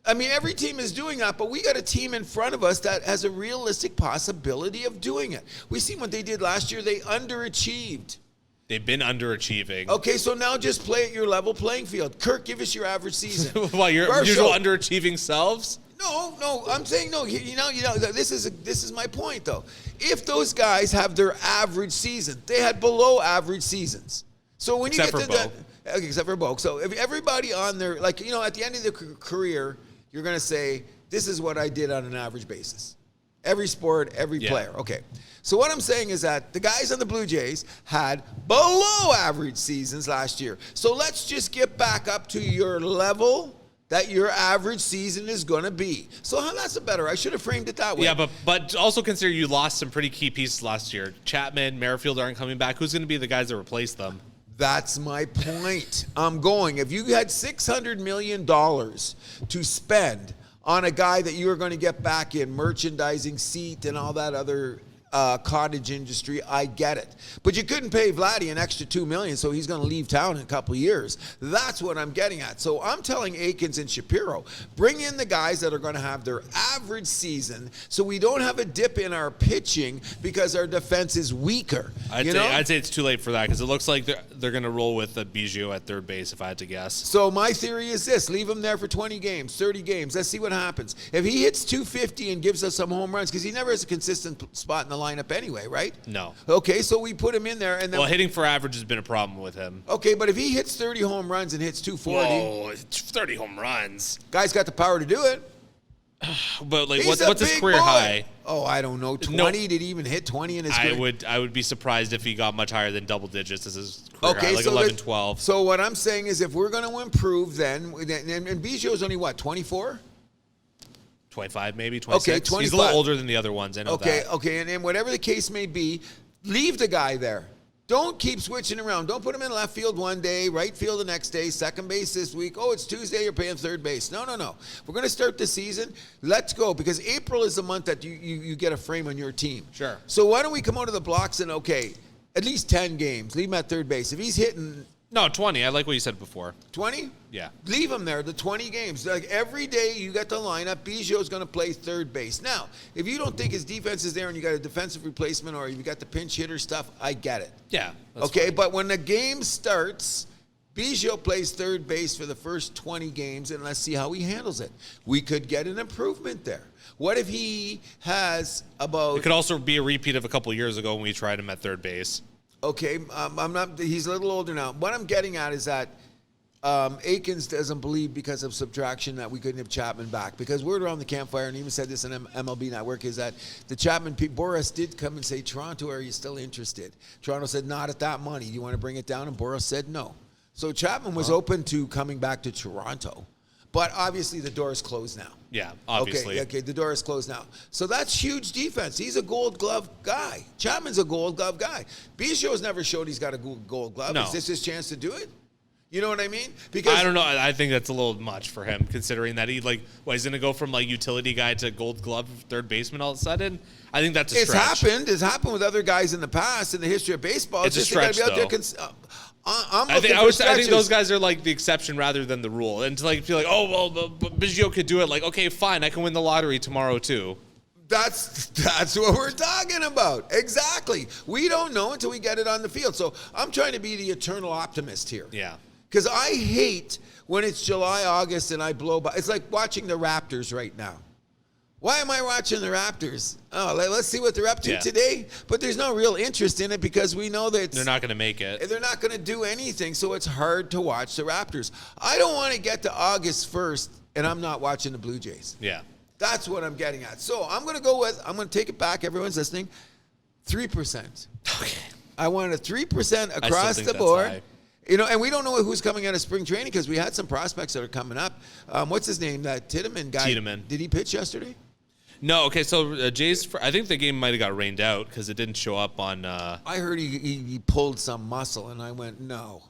I mean, every team is doing that, but we got a team in front of us that has a realistic possibility of doing it. We seen what they did last year. They underachieved. They've been underachieving. Okay, so now just play at your level playing field. Kirk, give us your average season. Well, your usual underachieving selves? No. I'm saying no. You know. This is my point though. If those guys have their average season, they had below average seasons. So when you except for Bo. So if everybody on their at the end of their career, you're going to say this is what I did on an average basis. Every sport, every player. Okay. So what I'm saying is that the guys on the Blue Jays had below average seasons last year. So let's just get back up to your level that your average season is going to be. So that's better. I should have framed it that way. Yeah, but also consider you lost some pretty key pieces last year. Chapman, Merrifield aren't coming back. Who's going to be the guys that replace them? That's my point. If you had $600 million to spend on a guy that you are going to get back in merchandising, seat, and all that other cottage industry, I get it. But you couldn't pay Vladdy an extra $2 million, so he's going to leave town in a couple of years. That's what I'm getting at. So I'm telling Aikens and Shapiro, bring in the guys that are going to have their average season so we don't have a dip in our pitching because our defense is weaker. I'd say it's too late for that because it looks like they're going to roll with Biggio at third base, if I had to guess. So my theory is this. Leave him there for 20 games, 30 games. Let's see what happens. If he hits 250 and gives us some home runs, because he never has a consistent spot in the lineup anyway, right? No. Okay, so we put him in there. And then hitting for average has been a problem with him. Okay, but if he hits 30 home runs and hits 240. Whoa, 30 home runs. Guy's got the power to do it. But what's his career high? Oh, I don't know. 20? Did he even hit 20 in his career? I would be surprised if he got much higher than double digits as his career high, like 11, 12. So what I'm saying is if we're going to improve then, and Biggio's only what, 24? 25 maybe, 26. Okay, 25. He's a little older than the other ones, I know that. Okay, and whatever the case may be, leave the guy there. Don't keep switching around. Don't put him in left field one day, right field the next day, second base this week. Oh, it's Tuesday, you're playing third base. No. We're going to start the season. Let's go, because April is the month that you get a frame on your team. Sure. So why don't we come out of the blocks and, at least 10 games. Leave him at third base. If he's hitting... No, 20. I like what you said before. 20? Yeah. Leave him there, the 20 games. Like every day you got the lineup, Biggio's going to play third base. Now, if you don't think his defense is there and you got a defensive replacement or you got the pinch hitter stuff, I get it. Yeah. Fine. But when the game starts, Biggio plays third base for the first 20 games, and let's see how he handles it. We could get an improvement there. What if he has about... It could also be a repeat of a couple years ago when we tried him at third base. Okay, he's a little older now. What I'm getting at is that Aikens doesn't believe because of subtraction that we couldn't have Chapman back. Because word around the campfire, and even said this on MLB Network, is that the Chapman people, Boras did come and say, Toronto, are you still interested? Toronto said, not at that money. You want to bring it down? And Boras said no. So Chapman was open to coming back to Toronto. But obviously the door is closed now. Yeah, obviously. Okay, the door is closed now. So that's huge defense. He's a gold glove guy. Chapman's a gold glove guy. Biggio's never showed he's got a gold glove. No. Is this his chance to do it? You know what I mean? Because I don't know. I think that's a little much for him, considering that he's going to go from like utility guy to Gold Glove third baseman all of a sudden. I think that's a stretch. It's happened with other guys in the past in the history of baseball. It's a stretch, though. I think those guys are like the exception rather than the rule. And to like feel like, oh well, Biggio could do it. Like, okay, fine, I can win the lottery tomorrow too. That's what we're talking about. Exactly. We don't know until we get it on the field. So I'm trying to be the eternal optimist here. Yeah. Because I hate when it's July, August, and I blow by. It's like watching the Raptors right now. Why am I watching the Raptors? Oh, let's see what they're up to today. But there's no real interest in it because we know that they're not going to make it. They're not going to do anything, so it's hard to watch the Raptors. I don't want to get to August 1st, and I'm not watching the Blue Jays. Yeah. That's what I'm getting at. So I'm going to take it back. Everyone's listening. 3%. Okay. I want a 3% across the board. High. And we don't know who's coming out of spring training because we had some prospects that are coming up. What's his name? That Tiedemann guy. Tiedemann. Did he pitch yesterday? No. Okay. So Jays, I think the game might have got rained out because it didn't show up on. I heard he pulled some muscle, and I went, no.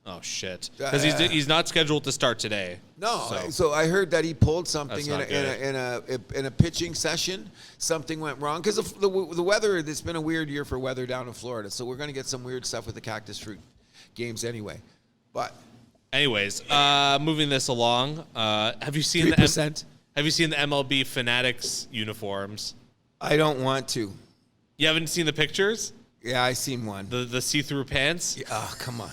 Oh shit! Because he's not scheduled to start today. No. So I heard that he pulled something in a pitching session. Something went wrong because of the weather. It's been a weird year for weather down in Florida. So we're going to get some weird stuff with the cactus fruit games anyway. But anyways, moving this along, have you seen 3%? Have you seen the MLB Fanatics uniforms? I don't want to. You haven't seen the pictures? Yeah, I seen one. The see-through pants? Yeah, oh, come on.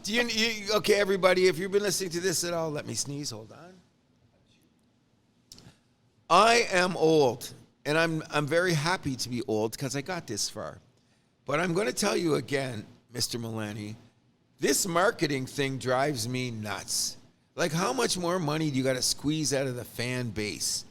Do you okay, everybody, if you've been listening to this at all, let me sneeze. Hold on. I am old, and I'm very happy to be old because I got this far. But I'm going to tell you again, Mr. Milani, this marketing thing drives me nuts. Like, how much more money do you got to squeeze out of the fan base?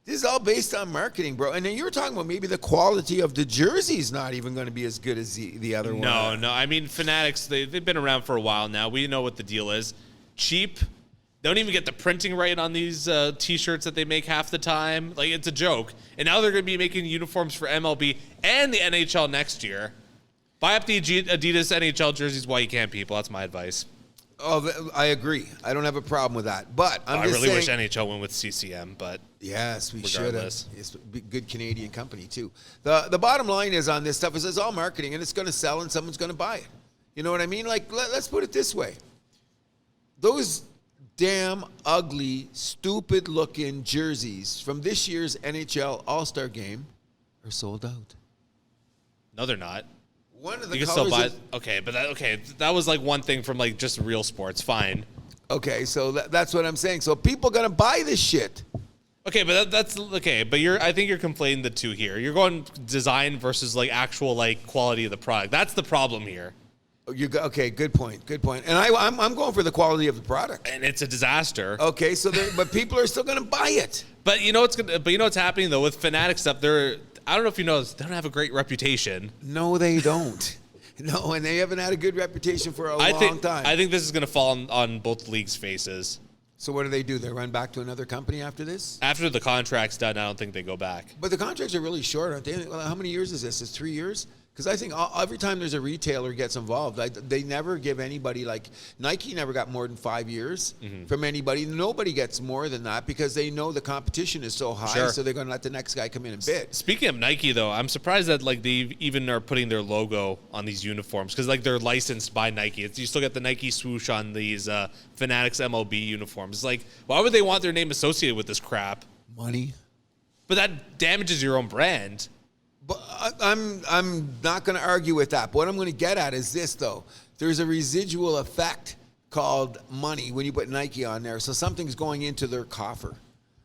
This is all based on marketing, bro. And then you were talking about maybe the quality of the jersey's not even going to be as good as the other one. No. I mean, Fanatics, they've been around for a while now. We know what the deal is. Cheap. They don't even get the printing right on these T-shirts that they make half the time. Like, it's a joke. And now they're going to be making uniforms for MLB and the NHL next year. Buy up the Adidas NHL jerseys while you can, people. That's my advice. Oh, I agree. I don't have a problem with that. But I really wish NHL went with CCM, but yes, we should have. It's a good Canadian company too. The bottom line is on this stuff is it's all marketing, and it's going to sell, and someone's going to buy it. You know what I mean? Like, let's put it this way: those damn ugly, stupid-looking jerseys from this year's NHL All-Star Game are sold out. No, they're not. One of the you can still buy. That was like one thing from like just real sports. Fine. Okay, so that's what I'm saying. So people gonna buy this shit. Okay, but that's okay. But I think you're conflating the two here. You're going design versus like actual like quality of the product. That's the problem here. Okay, good point. And I'm going for the quality of the product. And it's a disaster. Okay, so but people are still gonna buy it. But you know what's happening though with Fanatics stuff. I don't know if you know this, they don't have a great reputation. No, they don't. No, and they haven't had a good reputation for a long time. I think this is going to fall on both leagues' faces. So what do? They run back to another company after this? After the contract's done, I don't think they go back. But the contracts are really short, aren't they? Well, how many years is this? It's 3 years? Because I think every time there's a retailer gets involved, they never give anybody, like Nike never got more than 5 years from anybody. Nobody gets more than that because they know the competition is so high, so they're going to let the next guy come in and bid. Speaking of Nike, though, I'm surprised that like they even are putting their logo on these uniforms because like they're licensed by Nike. You still get the Nike swoosh on these Fanatics MLB uniforms. It's like, why would they want their name associated with this crap? Money. But that damages your own brand. But I'm not going to argue with that. But what I'm going to get at is this, though. There's a residual effect called money when you put Nike on there. So something's going into their coffer,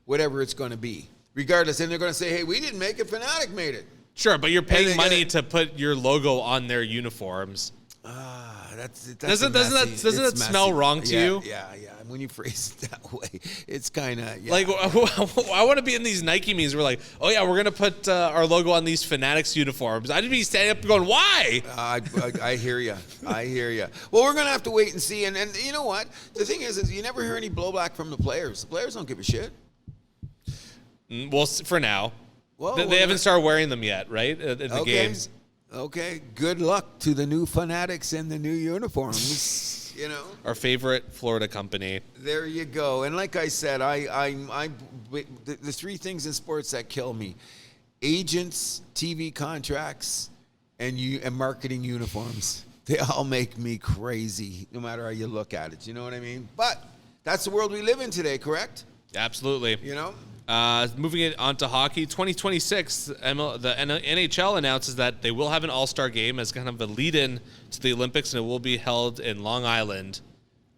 whatever it's going to be, regardless. And they're going to say, hey, we didn't make it. Fanatic made it. Sure, but you're paying money to put your logo on their uniforms. Doesn't that smell wrong to you? Yeah. When you phrase it that way, it's kind of like I want to be in these Nike memes. We're like, oh yeah, we're gonna put our logo on these Fanatics uniforms. I'd be standing up going, why? I hear you. Well, we're gonna have to wait and see. And you know what? The thing is you never hear any blowback from the players. The players don't give a shit. Well, for now, well, they haven't started wearing them yet, right? At the games. Okay, good luck to the new Fanatics and the new uniforms. You know, Our favorite Florida company. there you go. And like I said, the three things in sports that kill me: agents, TV contracts, and marketing uniforms. They all make me crazy, no matter how you look at it. You know what I mean? But that's the world we live in today, correct? Absolutely. You know? Moving it on to hockey, 2026, the NHL announces that they will have an all-star game as kind of a lead-in to the Olympics, and it will be held in Long Island,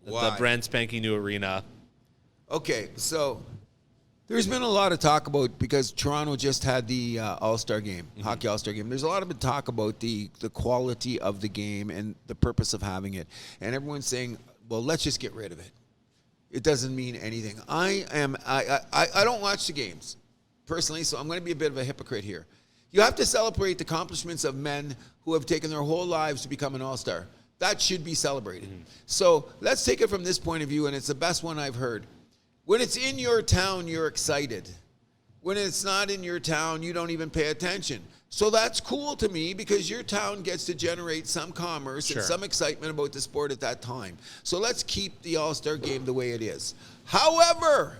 Why? the brand spanking new arena. Okay, so there's been a lot of talk about, because Toronto just had the All-Star game, hockey All-Star game. There's a lot of talk about the quality of the game and the purpose of having it. And everyone's saying, well, let's just get rid of it. It doesn't mean anything. I don't watch the games personally, so I'm going to be a bit of a hypocrite here. You have to celebrate the accomplishments of men who have taken their whole lives to become an all-star. That should be celebrated. So let's take it from this point of view, and it's the best one I've heard. When it's in your town, you're excited. When it's not in your town, you don't even pay attention. So that's cool to me, because your town gets to generate some commerce and some excitement about the sport at that time. So let's keep the All-Star game the way it is. However,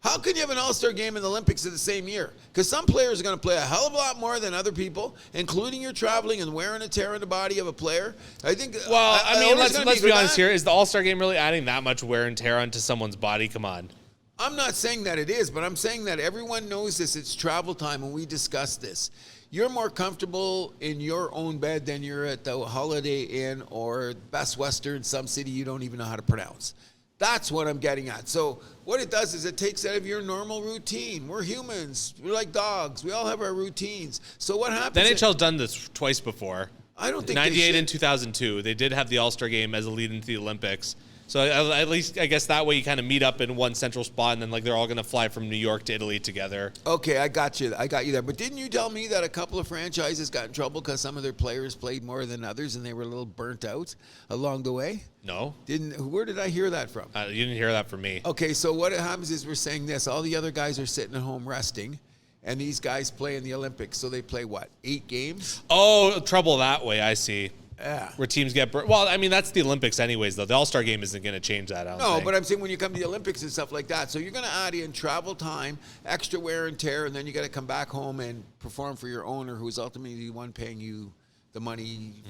how can you have an All-Star game in the Olympics in the same year? Because some players are going to play a hell of a lot more than other people, including your traveling and wearing a tear in the body of a player. I think. Well, I mean, let's be honest here. here. Is the All-Star game really adding that much wear and tear onto someone's body? Come on. I'm not saying that it is, but I'm saying that everyone knows this. It's travel time, and we discussed this. You're more comfortable in your own bed than you're at the Holiday Inn or Best Western, some city you don't even know how to pronounce. That's what I'm getting at. So what it does is it takes out of your normal routine. We're humans. We're like dogs. We all have our routines. So what happens? The NHL's done this twice before. I don't think 98 and 2002. They did have the All-Star game as a lead into the Olympics. So at least, I guess that way you kind of meet up in one central spot, and then like they're all going to fly from New York to Italy together. Okay, I got you there. But didn't you tell me that a couple of franchises got in trouble because some of their players played more than others, and they were a little burnt out along the way? No. Where did I hear that from? You didn't hear that from me. Okay, so what happens is we're saying this. All the other guys are sitting at home resting, and these guys play in the Olympics. So they play, what, 8 games? Oh, trouble that way, I see. Yeah. Where teams get burnt. Well, I mean, that's the Olympics anyways, though. The All-Star game isn't going to change that, I don't think. But I'm saying when you come to the Olympics and stuff like that, so you're going to add in travel time, extra wear and tear, and then you got to come back home and perform for your owner, who's ultimately the one paying you the money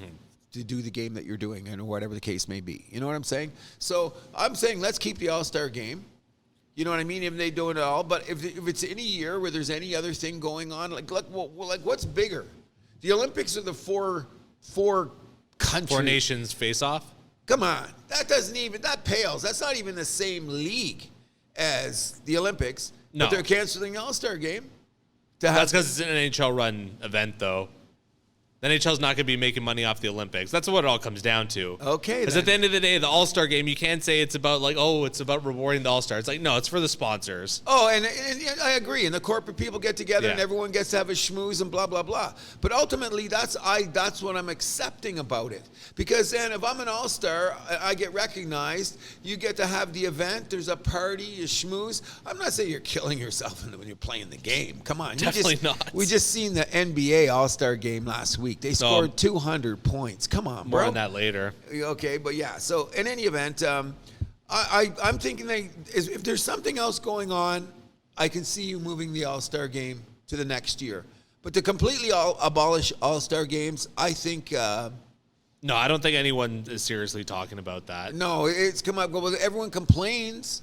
to do the game that you're doing, and whatever the case may be. You know what I'm saying? So I'm saying let's keep the All-Star game. You know what I mean? If they do it all, but if it's in a year where there's any other thing going on, like what's bigger? The Olympics are the four countries. 4 nations face off? Come on. That pales. That's not even the same league as the Olympics. No. But they're canceling the All-Star game. That's because it's an NHL-run event, though. The NHL's not going to be making money off the Olympics. That's what it all comes down to. Okay. Because at the end of the day, the All-Star game, you can't say it's about it's about rewarding the All-Star. It's like, no, it's for the sponsors. Oh, and I agree. And the corporate people get together, and everyone gets to have a schmooze and blah, blah, blah. But ultimately, that's what I'm accepting about it. Because then if I'm an All-Star, I get recognized. You get to have the event. There's a party, you schmooze. I'm not saying you're killing yourself when you're playing the game. Come on. Definitely not. We just seen the NBA All-Star game last week. They scored 200 points. Come on, bro. More on that later. Okay, but yeah. So in any event, I'm thinking if there's something else going on, I can see you moving the All-Star game to the next year. But to completely abolish All-Star games, I think... no, I don't think anyone is seriously talking about that. No, it's come up. Well, everyone complains.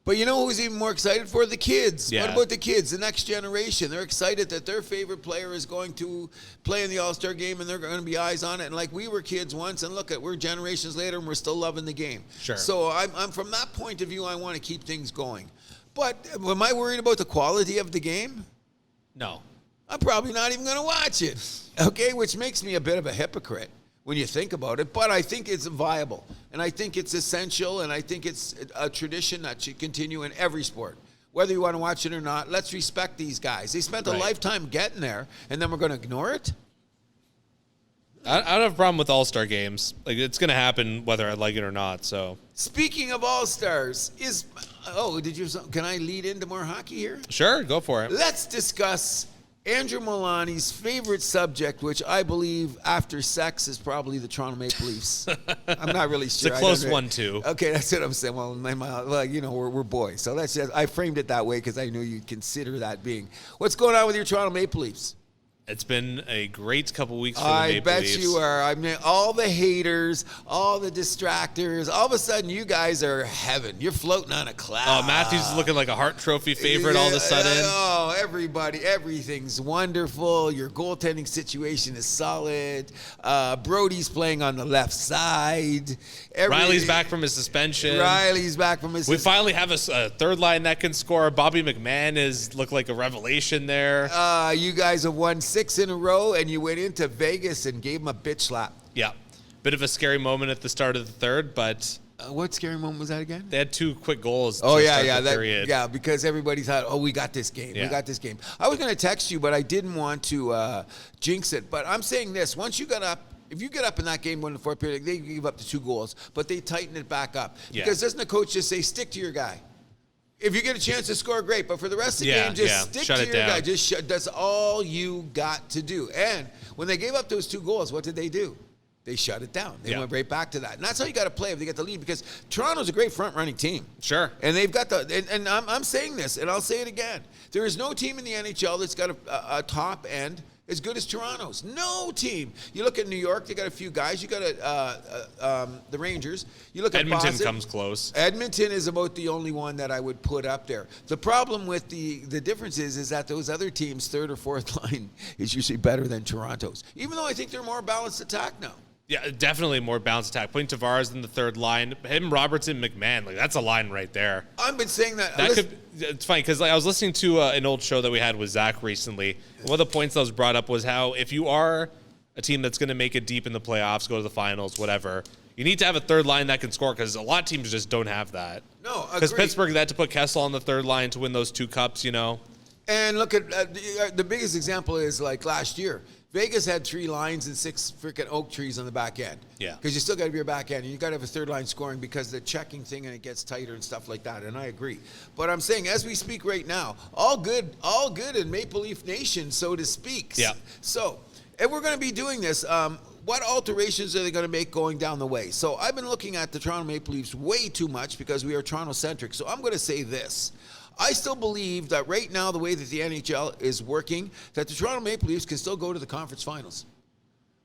But you know who's even more excited for? The kids. Yeah. What about the kids, the next generation? They're excited that their favorite player is going to play in the All-Star game, and they're going to be eyes on it. And like we were kids once, and look, we're generations later, and we're still loving the game. Sure. So I'm from that point of view, I want to keep things going. But am I worried about the quality of the game? No. I'm probably not even going to watch it. Okay, which makes me a bit of a hypocrite when you think about it, but I think it's viable, and I think it's essential, and I think it's a tradition that should continue in every sport. Whether you want to watch it or not, let's respect these guys. They spent a lifetime getting there, and then we're going to ignore it? I don't have a problem with All-Star games. Like, it's going to happen whether I like it or not, so. Speaking of All-Stars, can I lead into more hockey here? Sure, go for it. Let's discuss Andrew Milani's favorite subject, which I believe after sex is probably the Toronto Maple Leafs. I'm not really sure. It's a close one, too. Okay, that's what I'm saying. Well, we're boys. So that's just, I framed it that way because I knew you'd consider that being. What's going on with your Toronto Maple Leafs? It's been a great couple weeks for the Maple Leafs. I bet you are. I mean, all the haters, all the distractors, all of a sudden you guys are heaven. You're floating on a cloud. Oh, Matthews is looking like a Hart Trophy favorite all of a sudden. Oh, everybody, everything's wonderful. Your goaltending situation is solid. Brody's playing on the left side. Rielly's back from his suspension. We finally have a third line that can score. Bobby McMann looked like a revelation there. You guys have won 6 in a row, and you went into Vegas and gave them a bitch slap. Yeah. Bit of a scary moment at the start of the third, but... what scary moment was that again? They had 2 quick goals to start the period. Yeah, because everybody thought, we got this game. Yeah. We got this game. I was going to text you, but I didn't want to jinx it. But I'm saying this. Once you got up, if you get up in that game in the fourth period, they gave up the 2 goals, but they tightened it back up. Yeah. Because doesn't the coach just say, stick to your guy? If you get a chance to score, great. But for the rest of the game, just stick to your guy. That's all you got to do. And when they gave up those 2 goals, what did they do? They shut it down. They went right back to that. And that's how you got to play if they get the lead, because Toronto's a great front-running team. Sure. And they've got and I'm saying this, and I'll say it again. There is no team in the NHL that's got a top end as good as Toronto's. No team. You look at New York, they got a few guys. You got the Rangers. You look at Edmonton Boston. Comes close. Edmonton is about the only one that I would put up there. The problem with the difference is that those other teams' third or fourth line is usually better than Toronto's, even though I think they're more balanced attack now. Yeah, definitely more balanced attack. Putting Tavares in the third line, him, Robertson, McMann, that's a line right there. I've been saying that. It's funny because I was listening to an old show that we had with Zach recently. One of the points that was brought up was how if you are a team that's going to make it deep in the playoffs, go to the finals, whatever, you need to have a third line that can score, because a lot of teams just don't have that. No, because Pittsburgh, they had to put Kessel on the third line to win those 2 cups, And look at the biggest example is like last year. Vegas had 3 lines and 6 freaking oak trees on the back end. Yeah. Because you still got to be your back end, and you got to have a third line scoring because the checking thing and it gets tighter and stuff like that. And I agree. But I'm saying, as we speak right now, all good in Maple Leaf Nation, so to speak. Yeah. So, if we're going to be doing this, what alterations are they going to make going down the way? So I've been looking at the Toronto Maple Leafs way too much because we are Toronto-centric. So I'm going to say this. I still believe that right now, the way that the NHL is working, that the Toronto Maple Leafs can still go to the conference finals.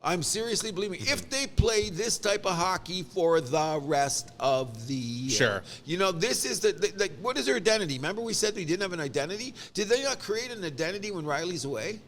I'm seriously believing if they play this type of hockey for the rest of the year. Sure. This is what is their identity? Remember we said they didn't have an identity? Did they not create an identity when Rielly's away?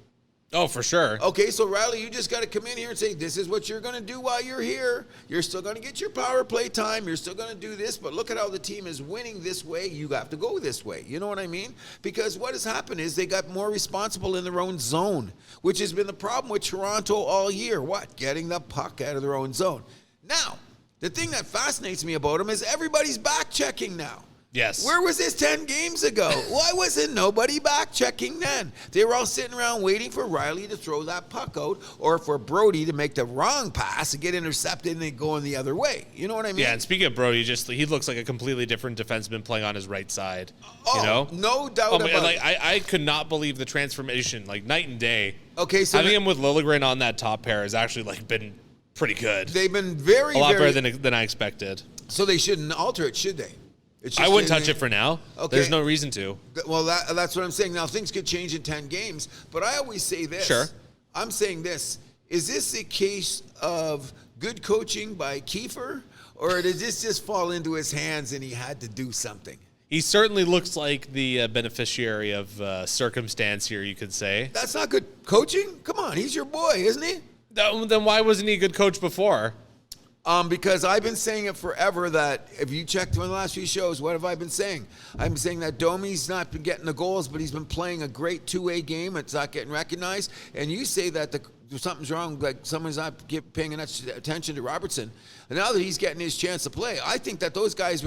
Oh, for sure. Okay, so Rielly, you just got to come in here and say, this is what you're going to do while you're here. You're still going to get your power play time. You're still going to do this, but look at how the team is winning this way. You have to go this way. You know what I mean? Because what has happened is they got more responsible in their own zone, which has been the problem with Toronto all year. What? Getting the puck out of their own zone. Now, the thing that fascinates me about them is everybody's back checking now. Yes. Where was this 10 games ago? Why wasn't nobody back checking then? They were all sitting around waiting for Rielly to throw that puck out, or for Brody to make the wrong pass and get intercepted and then going the other way. You know what I mean? Yeah, and speaking of Brody, he looks like a completely different defenseman playing on his right side. No doubt about it. I could not believe the transformation, night and day. Okay, so having him with Liljegren on that top pair has actually been pretty good. They've been very, a lot better than I expected. So they shouldn't alter it, should they? I wouldn't touch it for now. Okay. There's no reason to. Well, that's what I'm saying. Now, things could change in 10 games, but I always say this. Sure. I'm saying this. Is this a case of good coaching by Keefe, or did this just fall into his hands and he had to do something? He certainly looks like the beneficiary of circumstance here, you could say. That's not good coaching? Come on, he's your boy, isn't he? Then why wasn't he a good coach before? Because I've been saying it forever that if you checked one of the last few shows, what have I been saying? I'm saying that Domi's not been getting the goals, but he's been playing a great two-way game. It's not getting recognized. And you say that something's wrong, like someone's not paying enough attention to Robertson. And now that he's getting his chance to play, I think that those guys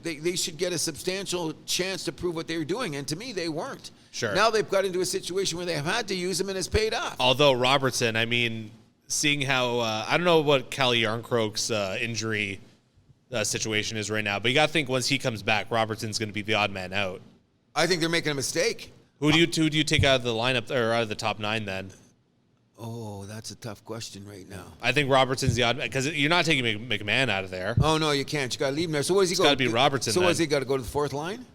they should get a substantial chance to prove what they were doing. And to me, they weren't. Sure. Now they've got into a situation where they have had to use him and it's paid off. Although Robertson, seeing how I don't know what Calle Yarncroke's injury situation is right now, but you got to think once he comes back, Robertson's going to be the odd man out. I think they're making a mistake. Who do you take out of the lineup or out of the top 9 then? Oh, that's a tough question right now. I think Robertson's the odd because you're not taking McMann out of there. Oh no, you can't. You got to leave him there. So what is he going? It's got to be Robertson. So then. what is he got to go to the 4th line?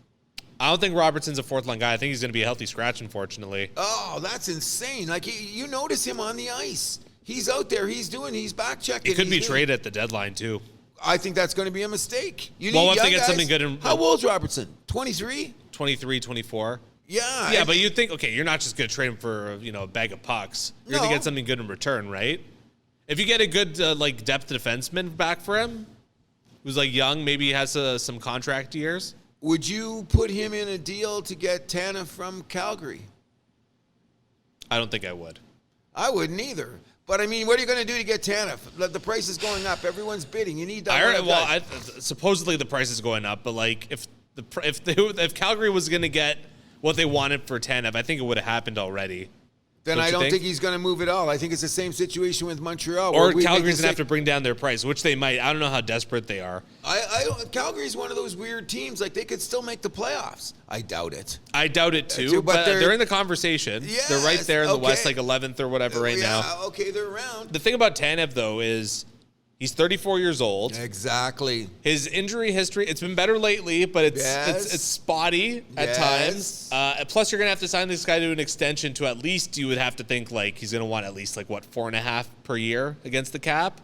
I don't think Robertson's a 4th line guy. I think he's going to be a healthy scratch, unfortunately. Oh, that's insane! Like you notice him on the ice. He's out there. He's back checking. He could be traded at the deadline too. I think that's going to be a mistake. You well, need if young they get guys. something good. How old's Robertson? 23. 23, 24. Yeah. Yeah, but you think, okay, you're not just going to trade him for a bag of pucks. You're going to get something good in return, right? If you get a good depth defenseman back for him, who's young, maybe he has some contract years. Would you put him in a deal to get Tanev from Calgary? I don't think I would. I wouldn't either. But I mean, what are you going to do to get Tanev? The price is going up. Everyone's bidding. You need that. Supposedly the price is going up, but if Calgary was going to get what they wanted for Tanev, I think it would have happened already. Then I don't think he's going to move at all. I think it's the same situation with Montreal. Or Calgary's going to have to bring down their price, which they might. I don't know how desperate they are. Calgary's one of those weird teams. They could still make the playoffs. I doubt it. I doubt it too, but they're in the conversation. Yes, they're right there in the West, 11th or whatever now. Okay, they're around. The thing about Tanev, though, is he's 34 years old. Exactly. His injury history, it's been better lately, but it's spotty at times. Plus, you're going to have to sign this guy to an extension to at least, you would have to think he's going to want at least 4.5 per year against the cap.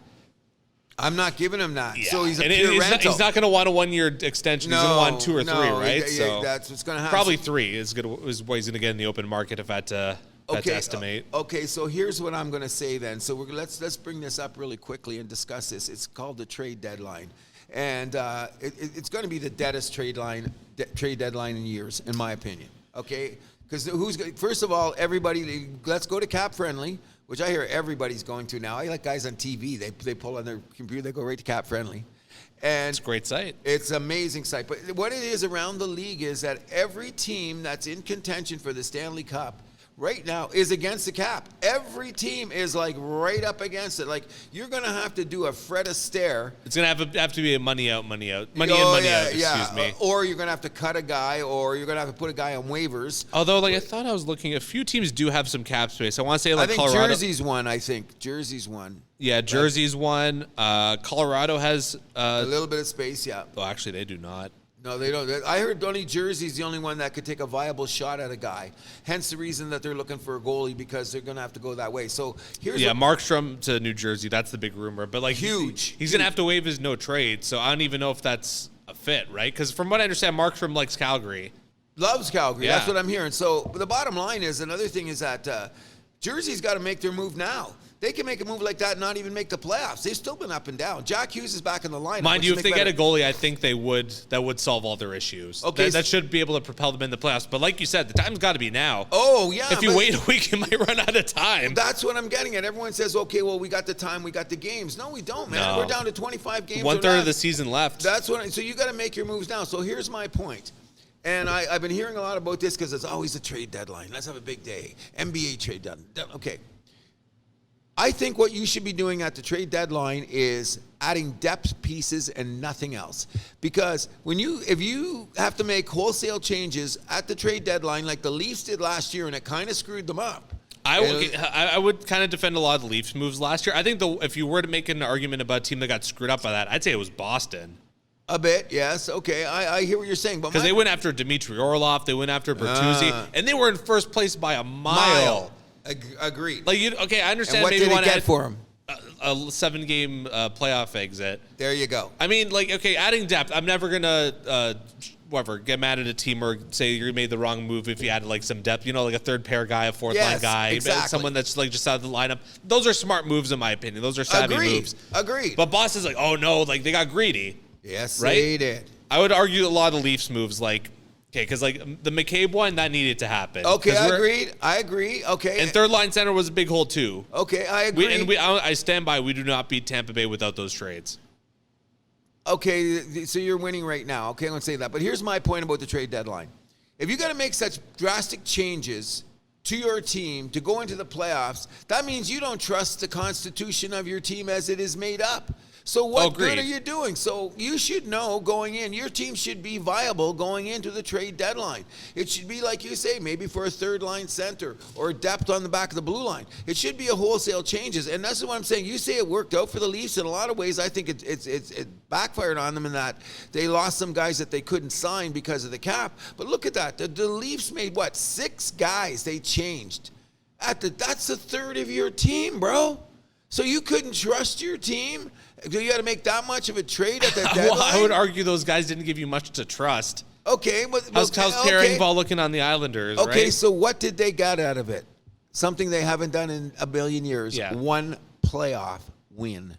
I'm not giving him that. Yeah. So he's a pure rental. He's not going to want a 1-year extension. He's going to want 2 or 3, right? So that's what's going to happen. Probably 3 is what he's going to get in the open market if I had to estimate. Okay, so here's what I'm going to say then. So let's bring this up really quickly and discuss this. It's called the trade deadline, and it's going to be the deadest trade deadline in years, in my opinion. Okay, because first of all, everybody, let's go to cap friendly, which I hear everybody's going to now. I like guys on TV. They pull on their computer, they go right to cap friendly. And it's a great site. It's an amazing site. But what it is around the league is that every team that's in contention for the Stanley Cup right now is against the cap. Every team is right up against it. You're going to have to do a Fred Astaire. It's going to have to be a money out. Money in, money out, excuse me. Or you're going to have to cut a guy, or you're going to have to put a guy on waivers. Although, I thought I was looking, a few teams do have some cap space. I want to say I think Colorado. Jersey's one. Yeah, Jersey's one. Colorado has a little bit of space, yeah. Oh, actually, they do not. No, they don't. I heard only Jersey's the only one that could take a viable shot at a guy. Hence the reason that they're looking for a goalie, because they're going to have to go that way. So here's Markstrom to New Jersey. That's the big rumor. But huge. He's going to have to waive his no trade. So I don't even know if that's a fit, right? Because from what I understand, Markstrom likes Calgary. Loves Calgary. Yeah. That's what I'm hearing. So the bottom line is, another thing is that Jersey's got to make their move now. They can make a move like that and not even make the playoffs. They've still been up and down. Jack Hughes is back in the lineup. Mind you, if they get a goalie, I think that would solve all their issues. Okay, that should be able to propel them in the playoffs. But like you said, the time's got to be now. Oh, yeah. If you wait a week, you might run out of time. That's what I'm getting at. Everyone says, okay, well, we got the time, we got the games. No, we don't, man. No. We're down to 25 games. 1/3 of the season left. That's what. So you got to make your moves now. So here's my point. And I've been hearing a lot about this because it's always a trade deadline. Let's have a big day. NBA trade deadline. Okay. I think what you should be doing at the trade deadline is adding depth pieces and nothing else. Because if you have to make wholesale changes at the trade deadline like the Leafs did last year, and it kind of screwed them up. I would kind of defend a lot of the Leafs moves last year. I think if you were to make an argument about a team that got screwed up by that, I'd say it was Boston. A bit, yes. Okay, I hear what you're saying. Because they went after Dmitry Orlov, they went after Bertuzzi, and they were in first place by a mile. Agreed. I understand. And what maybe did it get for him? A 7-game playoff exit. There you go. I mean, adding depth. I'm never gonna get mad at a team or say you made the wrong move if you added some depth. A third pair guy, a fourth line guy, exactly. Someone that's just out of the lineup. Those are smart moves in my opinion. Those are savvy moves. Agreed. But Boston's oh no, they got greedy. Yes, right? They did. I would argue a lot of Leafs moves because the McCabe one, that needed to happen. Okay, I agree. Okay. And third line center was a big hole too. Okay, I agree. I stand by. We do not beat Tampa Bay without those trades. Okay, so you're winning right now. Okay, I'm going to say that. But here's my point about the trade deadline. If you got to make such drastic changes to your team to go into the playoffs, that means you don't trust the constitution of your team as it is made up. So what good Agreed. are you doing? So you should know going in, your team should be viable going into the trade deadline. It should be like you say, maybe for a third line center or depth on the back of the blue line. It should be a wholesale changes. And that's what I'm saying. You say it worked out for the Leafs in a lot of ways. I think it backfired on them in that they lost some guys that they couldn't sign because of the cap. But look at that. The Leafs made what? 6 guys they changed. That's a third of your team, bro. So you couldn't trust your team? You got to make that much of a trade at the deadline? Well, I would argue those guys didn't give you much to trust. Okay. But, How's Pierre Engvall looking on the Islanders, right? Okay, so what did they get out of it? Something they haven't done in a billion years. Yeah. 1 playoff win.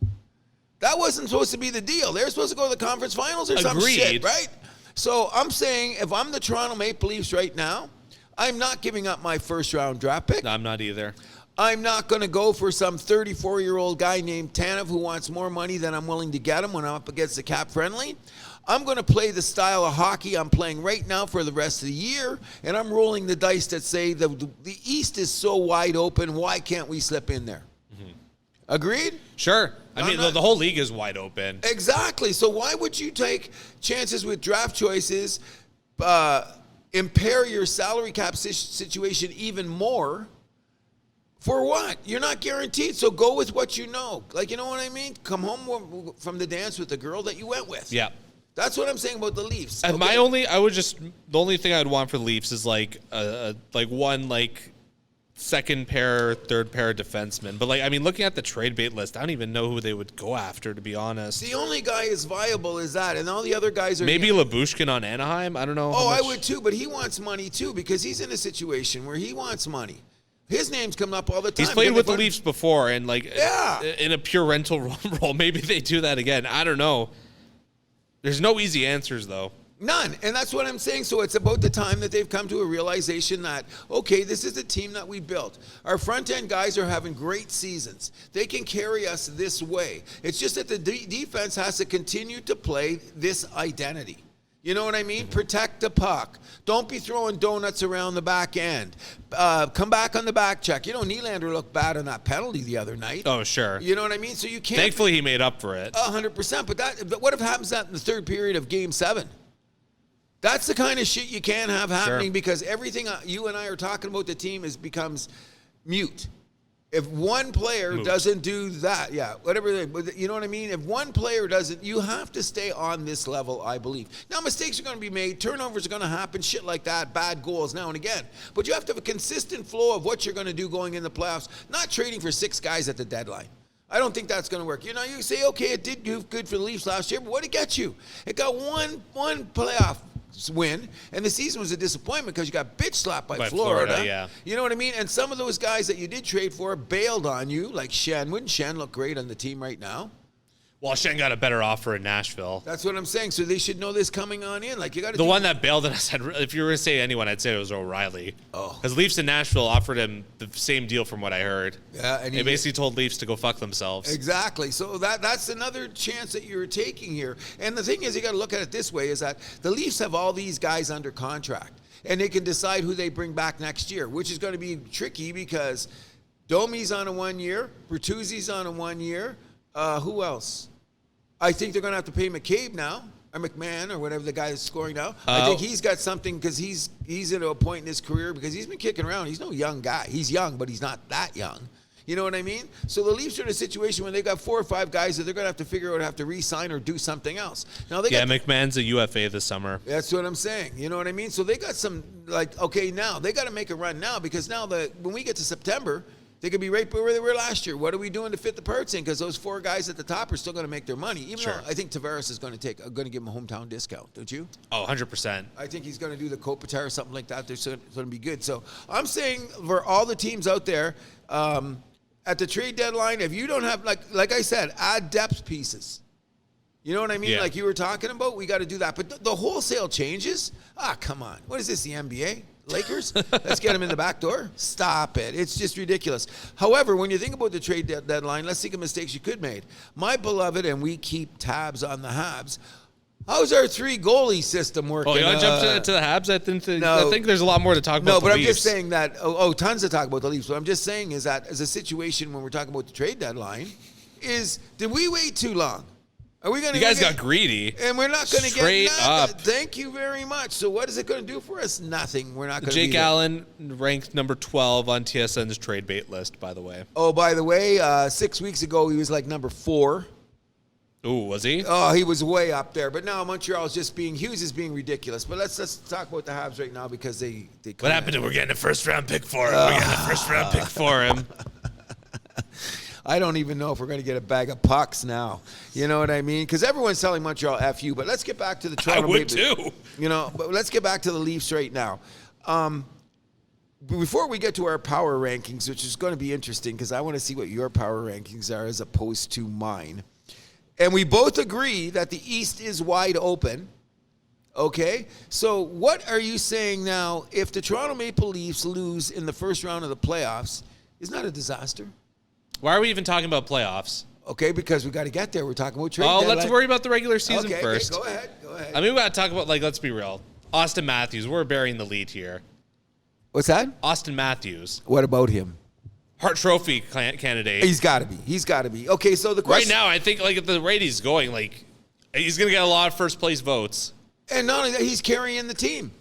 That wasn't supposed to be the deal. They're supposed to go to the conference finals or some shit, Agreed. right? So I'm saying if I'm the Toronto Maple Leafs right now, I'm not giving up my first-round draft pick. No, I'm not either. I'm not going to go for some 34-year-old guy named Tanev who wants more money than I'm willing to get him when I'm up against the cap friendly. I'm going to play the style of hockey I'm playing right now for the rest of the year, and I'm rolling the dice that say the East is so wide open, why can't we slip in there? Mm-hmm. Agreed? Sure. I mean, the whole league is wide open. Exactly. So why would you take chances with draft choices, impair your salary cap situation even more? For what? You're not guaranteed, so go with what you know. Like, you know what I mean? Come home from the dance with the girl that you went with. Yeah. That's what I'm saying about the Leafs. And Okay? the only thing I'd want for the Leafs is like one second pair, third pair of defensemen. But looking at the trade bait list, I don't even know who they would go after, to be honest. The only guy is viable is that, and all the other guys are... Maybe Lyubushkin on Anaheim? I don't know. Oh, I would too, but he wants money too because he's in a situation where he wants money. His name's coming up all the time. He's played with the Leafs before, and Yeah. in a pure rental role, maybe they do that again. I don't know. There's no easy answers, though. None. And that's what I'm saying. So it's about the time that they've come to a realization that, okay, this is the team that we built. Our front end guys are having great seasons. They can carry us this way. It's just that the defense has to continue to play this identity. You know what I mean? Protect the puck. Don't be throwing donuts around the back end. Come back on the back check. You know, Nylander looked bad on that penalty the other night. Oh, sure. You know what I mean? So you can't... Thankfully, he made up for it. 100%. But what if happens that in the third period of Game 7? That's the kind of shit you can't have happening because everything you and I are talking about the team becomes mute. If one player doesn't do that, you know what I mean? If one player doesn't, you have to stay on this level, I believe. Now, mistakes are going to be made. Turnovers are going to happen, shit like that, bad goals now and again. But you have to have a consistent flow of what you're going to do going in the playoffs, not trading for 6 guys at the deadline. I don't think that's going to work. You know, you say, okay, it did do good for the Leafs last year, but what did it get you? It got one playoff win, and the season was a disappointment because you got bitch slapped by Florida. Yeah. You know what I mean? And some of those guys that you did trade for bailed on you, like Shen. Wouldn't Shen look great on the team right now? Well, Shen got a better offer in Nashville. That's what I'm saying. So they should know this coming on in. Like, you got to. The one that bailed on us, if you were to say anyone, I'd say it was O'Reilly. Oh. Because Leafs in Nashville offered him the same deal from what I heard. Yeah, and they basically told Leafs to go fuck themselves. Exactly. So that's another chance that you're taking here. And the thing is, you got to look at it this way: is that the Leafs have all these guys under contract, and they can decide who they bring back next year, which is going to be tricky because Domi's on a 1 year, Bertuzzi's on a 1 year. Who else? I think they're going to have to pay McCabe now, or McMann, or whatever the guy is scoring now. I think he's got something because he's at a point in his career because he's been kicking around. He's no young guy. He's young, but he's not that young. You know what I mean? So the Leafs are in a situation when they got 4 or 5 guys that they're going to have to figure out have to re-sign or do something else. Now McMahon's a UFA this summer. That's what I'm saying. You know what I mean? So they got some now they got to make a run now because now when we get to September, they could be right where they were last year. What are we doing to fit the parts in? Because those 4 guys at the top are still going to make their money. Even though I think Tavares is going to give him a hometown discount, don't you? Oh, 100%. I think he's going to do the Kopitar or something like that. They're going to be good. So I'm saying for all the teams out there, at the trade deadline, if you don't have, like I said, add depth pieces. You know what I mean? Yeah. Like you were talking about, we got to do that. But the wholesale changes? Come on. What is this, the NBA? Lakers? Let's get them in the back door. Stop it. It's just ridiculous. However, when you think about the trade deadline, let's think of mistakes you could make. My beloved, and we keep tabs on the Habs, how's our 3 goalie system working? Oh, you want to jump to the Habs? I think there's a lot more to talk about. No, but I'm Leafs. just saying that, tons to talk about the Leafs. What I'm just saying is that as a situation when we're talking about the trade deadline, did we wait too long? Are we going You guys got greedy. And we're not going to get Straight up. Thank you very much. So what is it going to do for us? Nothing. We're not going to Jake Allen ranked number 12 on TSN's trade bait list, by the way. Oh, by the way, 6 weeks ago, he was like number 4. Ooh, was he? Oh, he was way up there. But now Montreal's just being, Hughes is being ridiculous. But let's talk about the Habs right now because they What happened to we're getting a first-round pick for him? We're getting a first-round pick for him. I don't even know if we're going to get a bag of pucks now. You know what I mean? Because everyone's telling Montreal FU. But let's get back to the Toronto I would too. You know, but let's get back to the Leafs right now. Before we get to our power rankings, which is going to be interesting because I want to see what your power rankings are as opposed to mine. And we both agree that the East is wide open. Okay? So what are you saying now if the Toronto Maple Leafs lose in the first round of the playoffs? Isn't that a disaster? Why are we even talking about playoffs? Okay, because we got to get there. We're talking about trade. Oh, deadline. let's worry about the regular season first. Okay, go ahead. I mean, we got to talk about, let's be real. Austin Matthews, we're burying the lead here. What's that? Austin Matthews. What about him? Hart Trophy candidate. He's got to be. Okay, so the question... Right now, I think, at the rate he's going, he's going to get a lot of first-place votes. And not only that, he's carrying the team.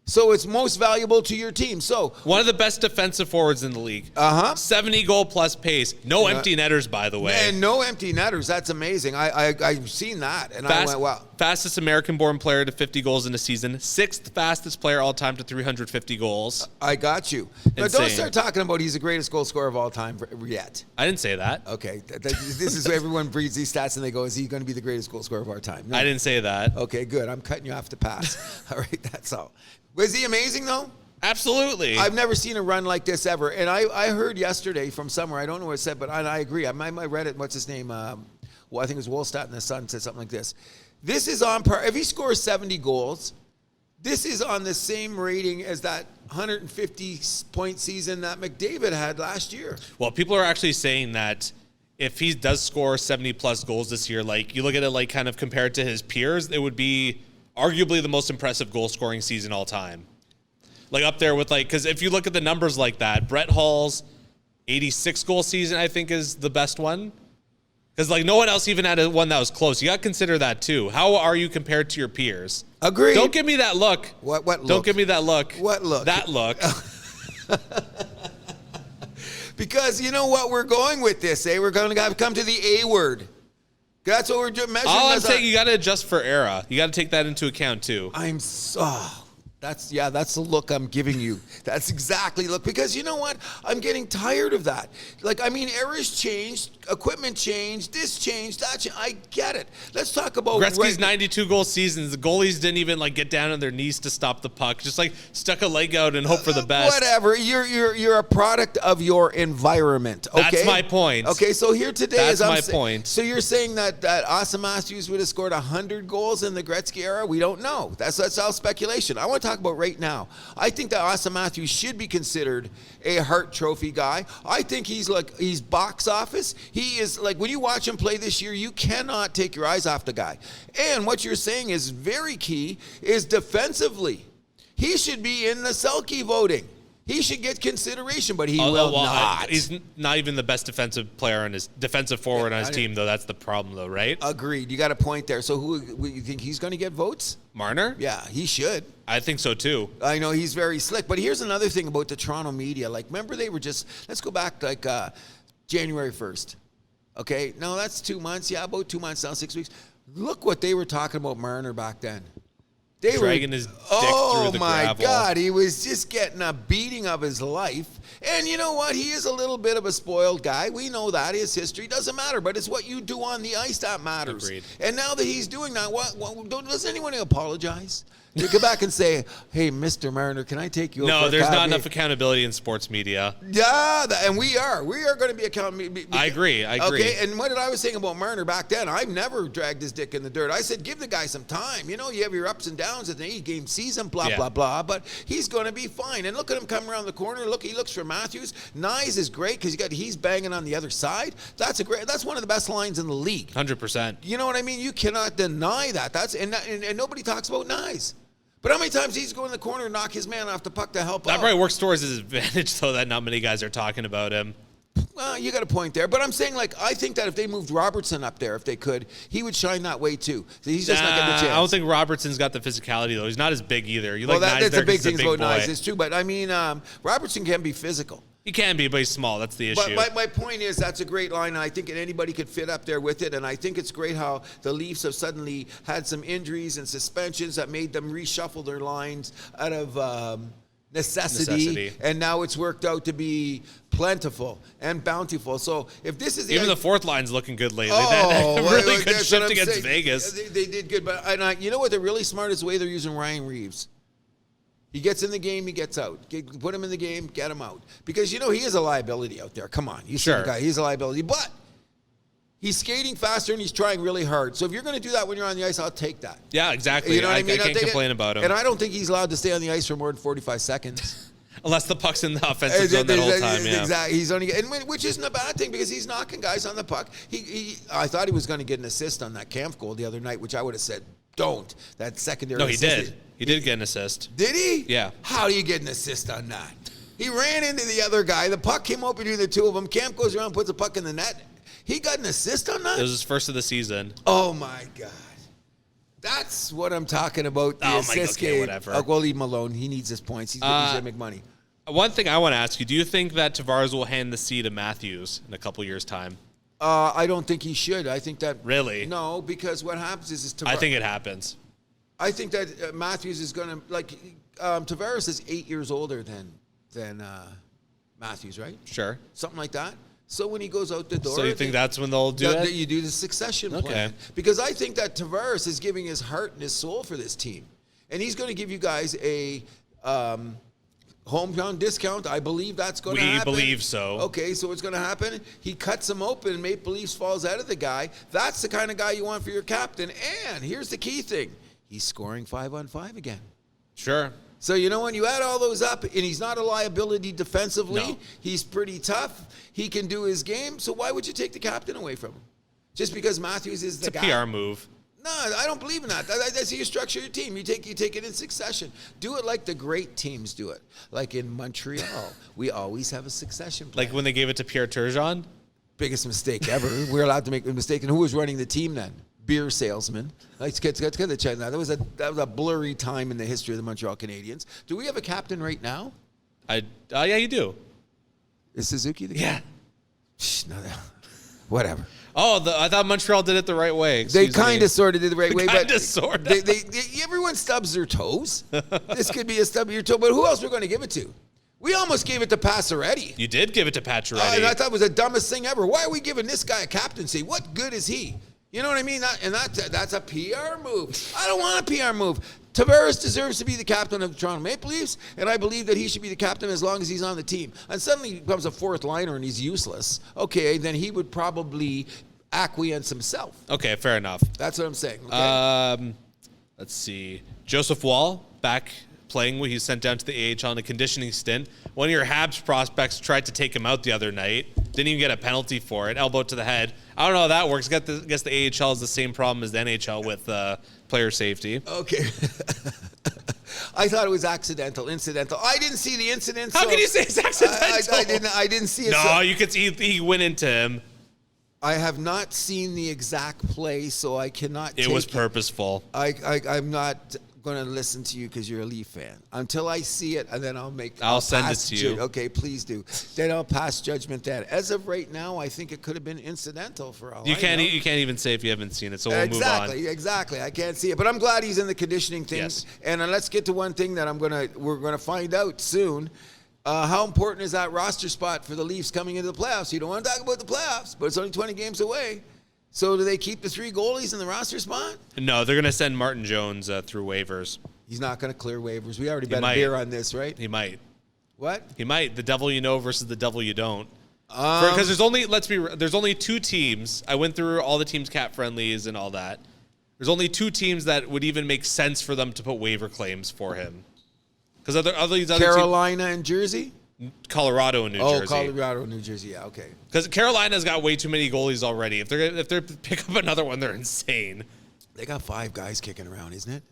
So it's most valuable to your team. So one of the best defensive forwards in the league. 70 goal plus pace. No empty netters, by the way. And no empty netters. That's amazing. I've seen that, and I went, wow. Fastest American-born player to 50 goals in a season. Sixth fastest player all time to 350 goals. I got you. Now, don't start talking about he's the greatest goal scorer of all time yet. I didn't say that. Okay. This is everyone reads these stats and they go, is he going to be the greatest goal scorer of our time? No. I didn't say that. Okay, good. I'm cutting you off to pass. All right, that's all. Was he amazing, though? Absolutely. I've never seen a run like this ever. And I heard yesterday from somewhere, I don't know what it said, but I agree. I read it, what's his name? I think it was Wolstadt in the Sun said something like this. This is on par. If he scores 70 goals, this is on the same rating as that 150-point season that McDavid had last year. Well, people are actually saying that if he does score 70-plus goals this year, you look at it kind of compared to his peers, it would be arguably the most impressive goal-scoring season all time. Up there with, because if you look at the numbers like that, Brett Hull's 86-goal season, I think, is the best one. Because, no one else even had one that was close. You got to consider that, too. How are you compared to your peers? Agreed. Don't give me that look. What look? Don't give me that look. What look? That look. Because you know what we're going with this, eh? We're going to come to the A word. That's what we're measuring. All I'm saying, you got to adjust for era. You got to take that into account, too. That's the look I'm giving you. That's exactly look, because you know what? I'm getting tired of that. Eras changed, equipment changed, this changed, that changed. I get it. Let's talk about Gretzky's 92-goal seasons. The goalies didn't even get down on their knees to stop the puck. Just stuck a leg out and hope for the best. Whatever. You're a product of your environment. Okay? That's my point. Okay, so here today That's my point. So you're saying that Austin Matthews would have scored 100 goals in the Gretzky era? We don't know. That's all speculation. I want to talk about right now. I think that Austin Matthews should be considered a Hart Trophy guy. I think he's box office. He is when you watch him play this year, you cannot take your eyes off the guy. And what you're saying is very key, is defensively. He should be in the Selke voting. He should get consideration, but he will not. He's not even the best defensive player on his defensive forward on his team, though. That's the problem, though, right? Agreed. You got a point there. So who you think he's going to get votes? Marner? Yeah, he should. I think so, too. I know he's very slick. But here's another thing about the Toronto media. Remember they were let's go back January 1st. Okay? No, that's 2 months. Yeah, about 2 months now, 6 weeks. Look what they were talking about Marner back then. They dragging his dick through the gravel. Oh, my God. He was just getting a beating of his life. And you know what? He is a little bit of a spoiled guy. We know that. His history doesn't matter. But it's what you do on the ice that matters. Agreed. And now that he's doing that, does anyone apologize? You go back and say, hey, Mr. Marner, can I take you over? No, there's not enough accountability in sports media. Yeah, and we are. We are going to be accountable. I agree. Okay, and what did I was saying about Marner back then? I've never dragged his dick in the dirt. I said, give the guy some time. You know, you have your ups and downs at the 8-game season, blah, blah, blah. But he's going to be fine. And look at him come around the corner. Look, he looks for Matthews. Nyes is great because he's banging on the other side. That's one of the best lines in the league. 100%. You know what I mean? You cannot deny that. And nobody talks about Nyes. But how many times he's going in the corner and knock his man off the puck to help out? That probably works towards his advantage, though, that not many guys are talking about him. Well, you got a point there, but I'm saying, like, I think that if they moved Robertson up there, if they could, he would shine that way too. So he's just not getting a chance. I don't think Robertson's got the physicality though. He's not as big either. That's a big thing about Nyes. It's true, but I mean, Robertson can be physical. He can be, but he's small. That's the issue. But my point is, that's a great line, and I think anybody could fit up there with it. And I think it's great how the Leafs have suddenly had some injuries and suspensions that made them reshuffle their lines out of necessity, and now it's worked out to be plentiful and bountiful. So if this is even the fourth line's looking good lately. Really good shift against Vegas. They did good, but you know what? They're really smart is the way they're using Ryan Reeves. He gets in the game, he gets out. Put him in the game, get him out. Because, he is a liability out there. Come on. You see the guy. He's a liability. But he's skating faster and he's trying really hard. So if you're going to do that when you're on the ice, I'll take that. Yeah, exactly. You know what I mean? I can't complain about him. And I don't think he's allowed to stay on the ice for more than 45 seconds. Unless the puck's in the offensive zone that whole time, yeah. Exactly. He's only, which isn't a bad thing because he's knocking guys on the puck. I thought he was going to get an assist on that Kampf goal the other night, which I would have said, don't. That secondary assist. No, he did. He did get an assist. Did he? Yeah. How do you get an assist on that? He ran into the other guy. The puck came open between the two of them. Kampf goes around, puts the puck in the net. He got an assist on that? It was his first of the season. Oh, my God. That's what I'm talking about. The assist game. Whatever. We'll leave him alone. He needs his points. He's going to make money. One thing I want to ask you, do you think that Tavares will hand the C to Matthews in a couple years' time? I don't think he should. I think that... Really? No, because what happens is Tavares... I think it happens. I think that Matthews is going to... Tavares is 8 years older than Matthews, right? Sure. Something like that. So when he goes out the door... So you think that's when they'll do it? You do the succession plan. Because I think that Tavares is giving his heart and his soul for this team. And he's going to give you guys a... hometown discount. I believe that's going to happen. We believe so. Okay, so what's going to happen? He cuts him open and Maple Leafs falls out of the guy. That's the kind of guy you want for your captain. And here's the key thing. He's scoring 5-on-5 again. Sure. So, when you add all those up, and he's not a liability defensively, no. He's pretty tough. He can do his game. So why would you take the captain away from him? Just because Matthews is the guy? It's a PR move. No, I don't believe in that. That's how you structure your team. You take it in succession. Do it like the great teams do it. Like in Montreal, we always have a succession plan. Like when they gave it to Pierre Turgeon? Biggest mistake ever. We're allowed to make a mistake. And who was running the team then? Beer salesman. Let's get to check that. That was a blurry time in the history of the Montreal Canadiens. Do we have a captain right now? Yeah, you do. Is Suzuki the guy? No, whatever. Oh, I thought Montreal did it the right way. They kind of sort of did the right way. Kind of sort of. Everyone stubs their toes. This could be a stub of your toe. But who else we're going to give it to? We almost gave it to Pacioretty. You did give it to Pacioretty. I thought it was the dumbest thing ever. Why are we giving this guy a captaincy? What good is he? You know what I mean? That's a PR move. I don't want a PR move. Tavares deserves to be the captain of the Toronto Maple Leafs, and I believe that he should be the captain as long as he's on the team. And suddenly he becomes a fourth liner and he's useless. Okay, then he would probably acquiesce himself. Okay, fair enough. That's what I'm saying. Okay? Let's see. Joseph Wall back playing. He's sent down to the AHL on a conditioning stint. One of your Habs prospects tried to take him out the other night. Didn't even get a penalty for it. Elbow to the head. I don't know how that works. I guess the AHL is the same problem as the NHL with player safety. Okay. I thought it was incidental. I didn't see the incident. How can you say it's accidental? I didn't see it. No, you could see he went into him. I have not seen the exact play, so I cannot. It was purposeful. I'm not going to listen to you because you're a Leaf fan. Until I see it, and then I'll send it to you. Okay, please do. Then I'll pass judgment then. As of right now, I think it could have been incidental for all you can't even say if you haven't seen it, so we'll move on. Exactly. I can't see it, but I'm glad he's in the conditioning thing. Yes. And let's get to one thing that we're gonna find out soon. How important is that roster spot for the Leafs coming into the playoffs? You don't want to talk about the playoffs, but it's only 20 games away. So do they keep the 3 goalies in the roster spot? No, they're going to send Martin Jones through waivers. He's not going to clear waivers. We already bet a beer on this, right? He might. What? He might. The devil you know versus the devil you don't. Because there's only 2 teams. I went through all the teams' cap friendlies and all that. There's only 2 teams that would even make sense for them to put waiver claims for him. Because other Carolina and Jersey? Colorado and New Jersey. Oh, Colorado and New Jersey. Yeah, okay. Because Carolina's got way too many goalies already. If they pick up another one, they're insane. They got 5 guys kicking around, isn't it?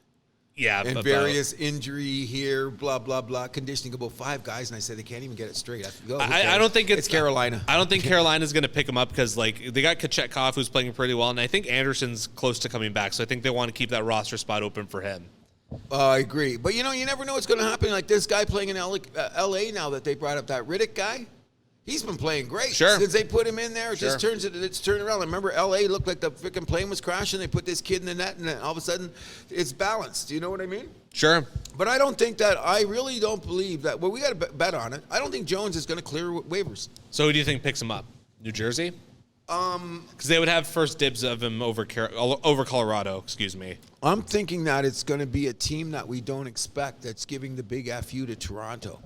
Yeah, and various injury here, blah blah blah, conditioning about 5 guys, and I said they can't even get it straight. I don't think it's Carolina. I don't think Carolina's going to pick him up because like they got Kochetkov who's playing pretty well, and I think Anderson's close to coming back, so I think they want to keep that roster spot open for him. I agree, but you never know what's going to happen. Like this guy playing in L.A. now that they brought up, that Riddick guy. He's been playing great. Sure. Since they put him in there, it just it's turned around. I remember L.A. looked like the freaking plane was crashing. They put this kid in the net, and then all of a sudden, it's balanced. You know what I mean? Sure. But I don't think that, I really don't believe that, well, we got to bet on it. I don't think Jones is going to clear waivers. So who do you think picks him up? New Jersey? Because they would have first dibs of him over Colorado, excuse me. I'm thinking that it's going to be a team that we don't expect that's giving the big FU to Toronto.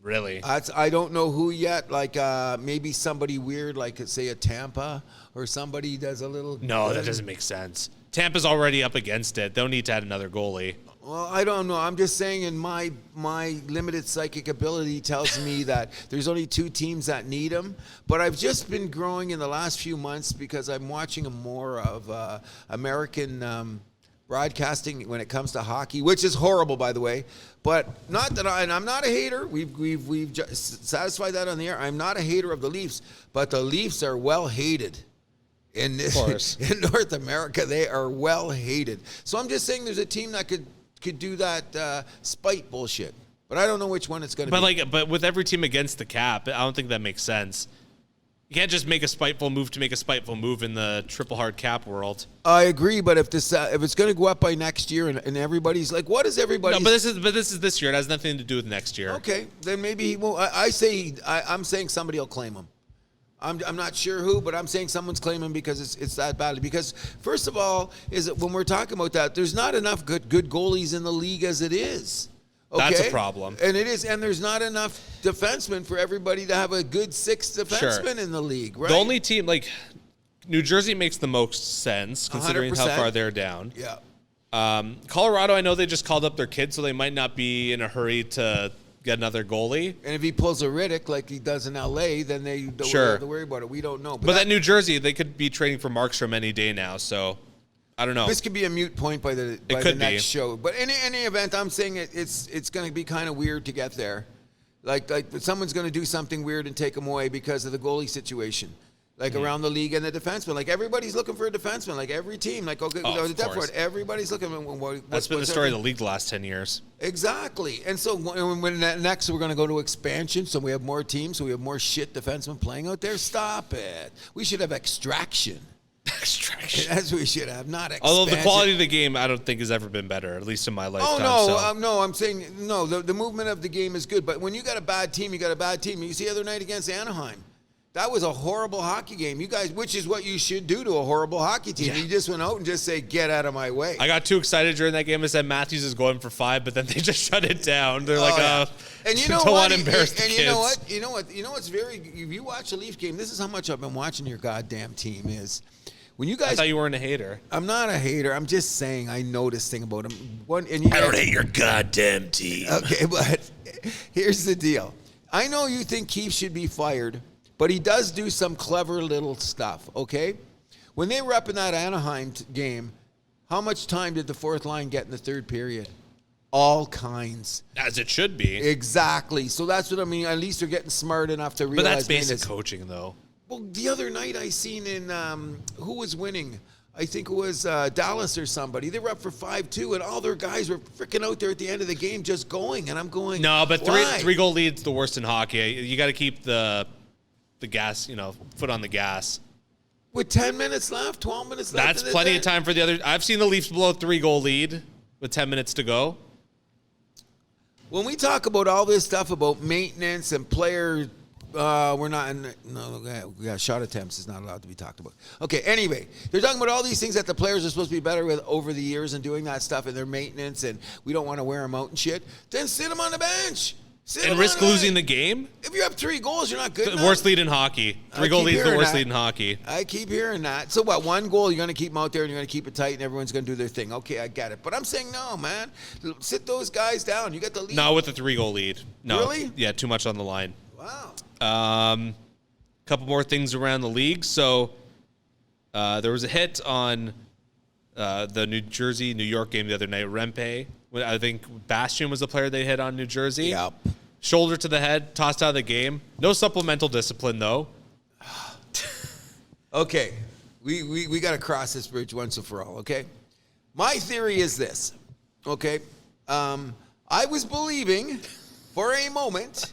Really? I don't know who yet. Like maybe somebody weird, like say a Tampa or somebody does a little. No, that doesn't make sense. Tampa's already up against it. They'll need to add another goalie. Well, I don't know. I'm just saying, in my limited psychic ability tells me that there's only 2 teams that need him. But I've just been growing in the last few months because I'm watching more of American broadcasting when it comes to hockey, which is horrible, by the way. But not that I'm not a hater. We've just satisfied that on the air. I'm not a hater of the Leafs, but the Leafs are well hated. In North America, they are well hated. So I'm just saying there's a team that could do that spite bullshit. But I don't know which one it's going to be. But with every team against the cap, I don't think that makes sense. You can't just make a spiteful move to make a spiteful move in the triple hard cap world. I agree, but if it's going to go up by next year and everybody's like, what is everybody? No, but this is this year. It has nothing to do with next year. Okay, then maybe he won't. I'm saying somebody will claim him. I'm not sure who, but I'm saying someone's claiming because it's that bad. Because first of all, is that when we're talking about that, there's not enough good goalies in the league as it is. Okay? That's a problem. And it is, and there's not enough defensemen for everybody to have a good 6 defensemen in the league, right? The only team, like, New Jersey makes the most sense, considering 100%. How far they're down. Yeah. Colorado, I know they just called up their kid, so they might not be in a hurry to get another goalie. And if he pulls a Riddick like he does in L.A., then they don't have to worry about it. We don't know. But that New Jersey, they could be trading for Markstrom any day now, so I don't know. This could be a moot point by the next show. But in any event, I'm saying it's going to be kind of weird to get there. Like someone's going to do something weird and take him away because of the goalie situation. Like around the league and the defenseman. Like everybody's looking for a defenseman. Like every team. Like the depth chart. Everybody's looking. That's been the story of the league the last 10 years. Exactly. And so when next we're going to go to expansion, so we have more teams, so we have more shit defensemen playing out there. Stop it. We should have extraction. Extraction. That's what we should have, not expansion. Although the quality of the game, I don't think has ever been better, at least in my lifetime. Oh, no. No, I'm saying, no, the movement of the game is good. But when you got a bad team, you got a bad team. You see the other night against Anaheim. That was a horrible hockey game. You guys, which is what you should do to a horrible hockey team. Yeah. You just went out and just say, get out of my way. I got too excited during that game. I said Matthews is going for 5, but then they just shut it down. They're and you know don't what? want to embarrass the kids. You know what's very, if you watch a Leaf game, this is how much I've been watching your goddamn team is. When you guys, I thought you weren't a hater. I'm not a hater. I'm just saying I know this thing about him. I don't hate your goddamn team. Okay, but here's the deal. I know you think Keefe should be fired, but he does do some clever little stuff, okay? When they were up in that Anaheim game, how much time did the fourth line get in the third period? All kinds. As it should be. Exactly. So that's what I mean. At least they're getting smart enough to realize. But that's basic coaching, though. Well, the other night I seen in, who was winning? I think it was Dallas or somebody. They were up for 5-2, and all their guys were freaking out there at the end of the game just going. And I'm going, no, but why? three-goal lead's the worst in hockey. You got to keep the gas, foot on the gas. With 10 minutes left, 12 minutes left. That's plenty of time for the other. I've seen the Leafs blow a 3-goal lead with 10 minutes to go. When we talk about all this stuff about maintenance and player, we're not in, no, we got shot attempts. It's not allowed to be talked about. Okay, anyway, they're talking about all these things that the players are supposed to be better with over the years and doing that stuff and their maintenance, and we don't want to wear them out and shit. Then sit them on the bench. And risk losing the game? If you have 3 goals, you're not good enough. Worst lead in hockey. 3-goal lead is the worst lead in hockey. I keep hearing that. So what, 1 goal, you're going to keep them out there and you're going to keep it tight and everyone's going to do their thing. Okay, I get it. But I'm saying, no, man. Sit those guys down. You got the lead. No, with the 3-goal lead. No. Really? Yeah, too much on the line. Wow. Couple more things around the league. So there was a hit on the New Jersey-New York game the other night. Rempe, I think Bastian was the player they hit on New Jersey. Yep. Shoulder to the head, tossed out of the game. No supplemental discipline, though. Okay, we got to cross this bridge once and for all, okay? My theory is this, okay? I was believing for a moment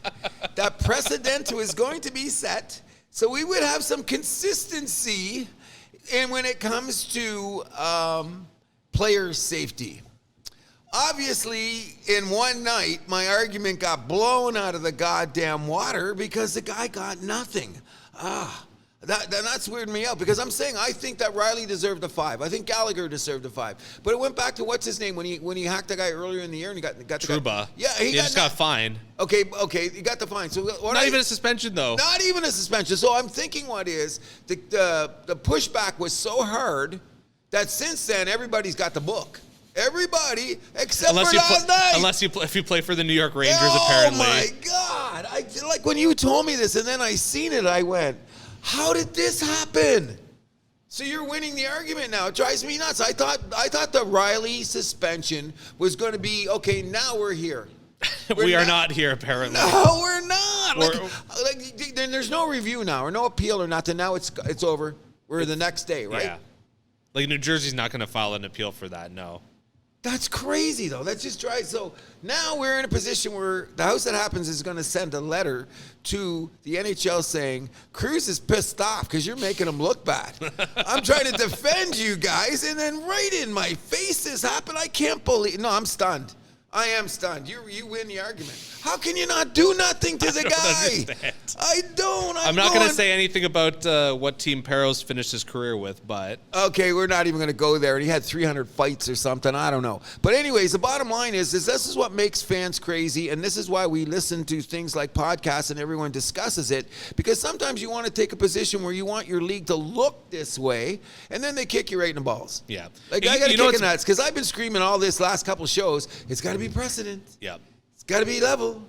that precedent was going to be set so we would have some consistency in when it comes to player safety. Obviously, in one night, my argument got blown out of the goddamn water because the guy got nothing. That's weirding me out because I'm saying I think that Rielly deserved a 5. I think Gallagher deserved a 5. But it went back to what's his name when he hacked the guy earlier in the year and he got the Truba. Guy. Yeah, he just got fined. Okay, he got the fine. So not even a suspension though. Not even a suspension. So I'm thinking what is the pushback was so hard that since then everybody's got the book. Everybody except for last night. If you play for the New York Rangers, apparently. Oh my God! I like when you told me this, and then I seen it. I went, "How did this happen?" So you're winning the argument now. It drives me nuts. I thought the Rielly suspension was going to be okay. Now we're here. We are not here, apparently. No, we're not. Then there's no review now, or no appeal, or nothing. Now it's over. We're the next day, right? Yeah. Like New Jersey's not going to file an appeal for that. No. That's crazy, though. That's just right. So now we're in a position where the House That Happens is going to send a letter to the NHL saying, Cruz is pissed off because you're making him look bad. I'm trying to defend you guys, and then right in my face this happened. I can't believe. No, I'm stunned. I am stunned. You win the argument. How can you not do nothing to the guy? Understand. I don't. I'm not going to say anything about what team Perros finished his career with, but... Okay, we're not even going to go there. And he had 300 fights or something. I don't know. But anyways, the bottom line is this is what makes fans crazy, and this is why we listen to things like podcasts and everyone discusses it, because sometimes you want to take a position where you want your league to look this way, and then they kick you right in the balls. Yeah. Like, I got to kick in nuts, because I've been screaming all this last couple shows, it's got to be precedent. Yeah. It's got to be level.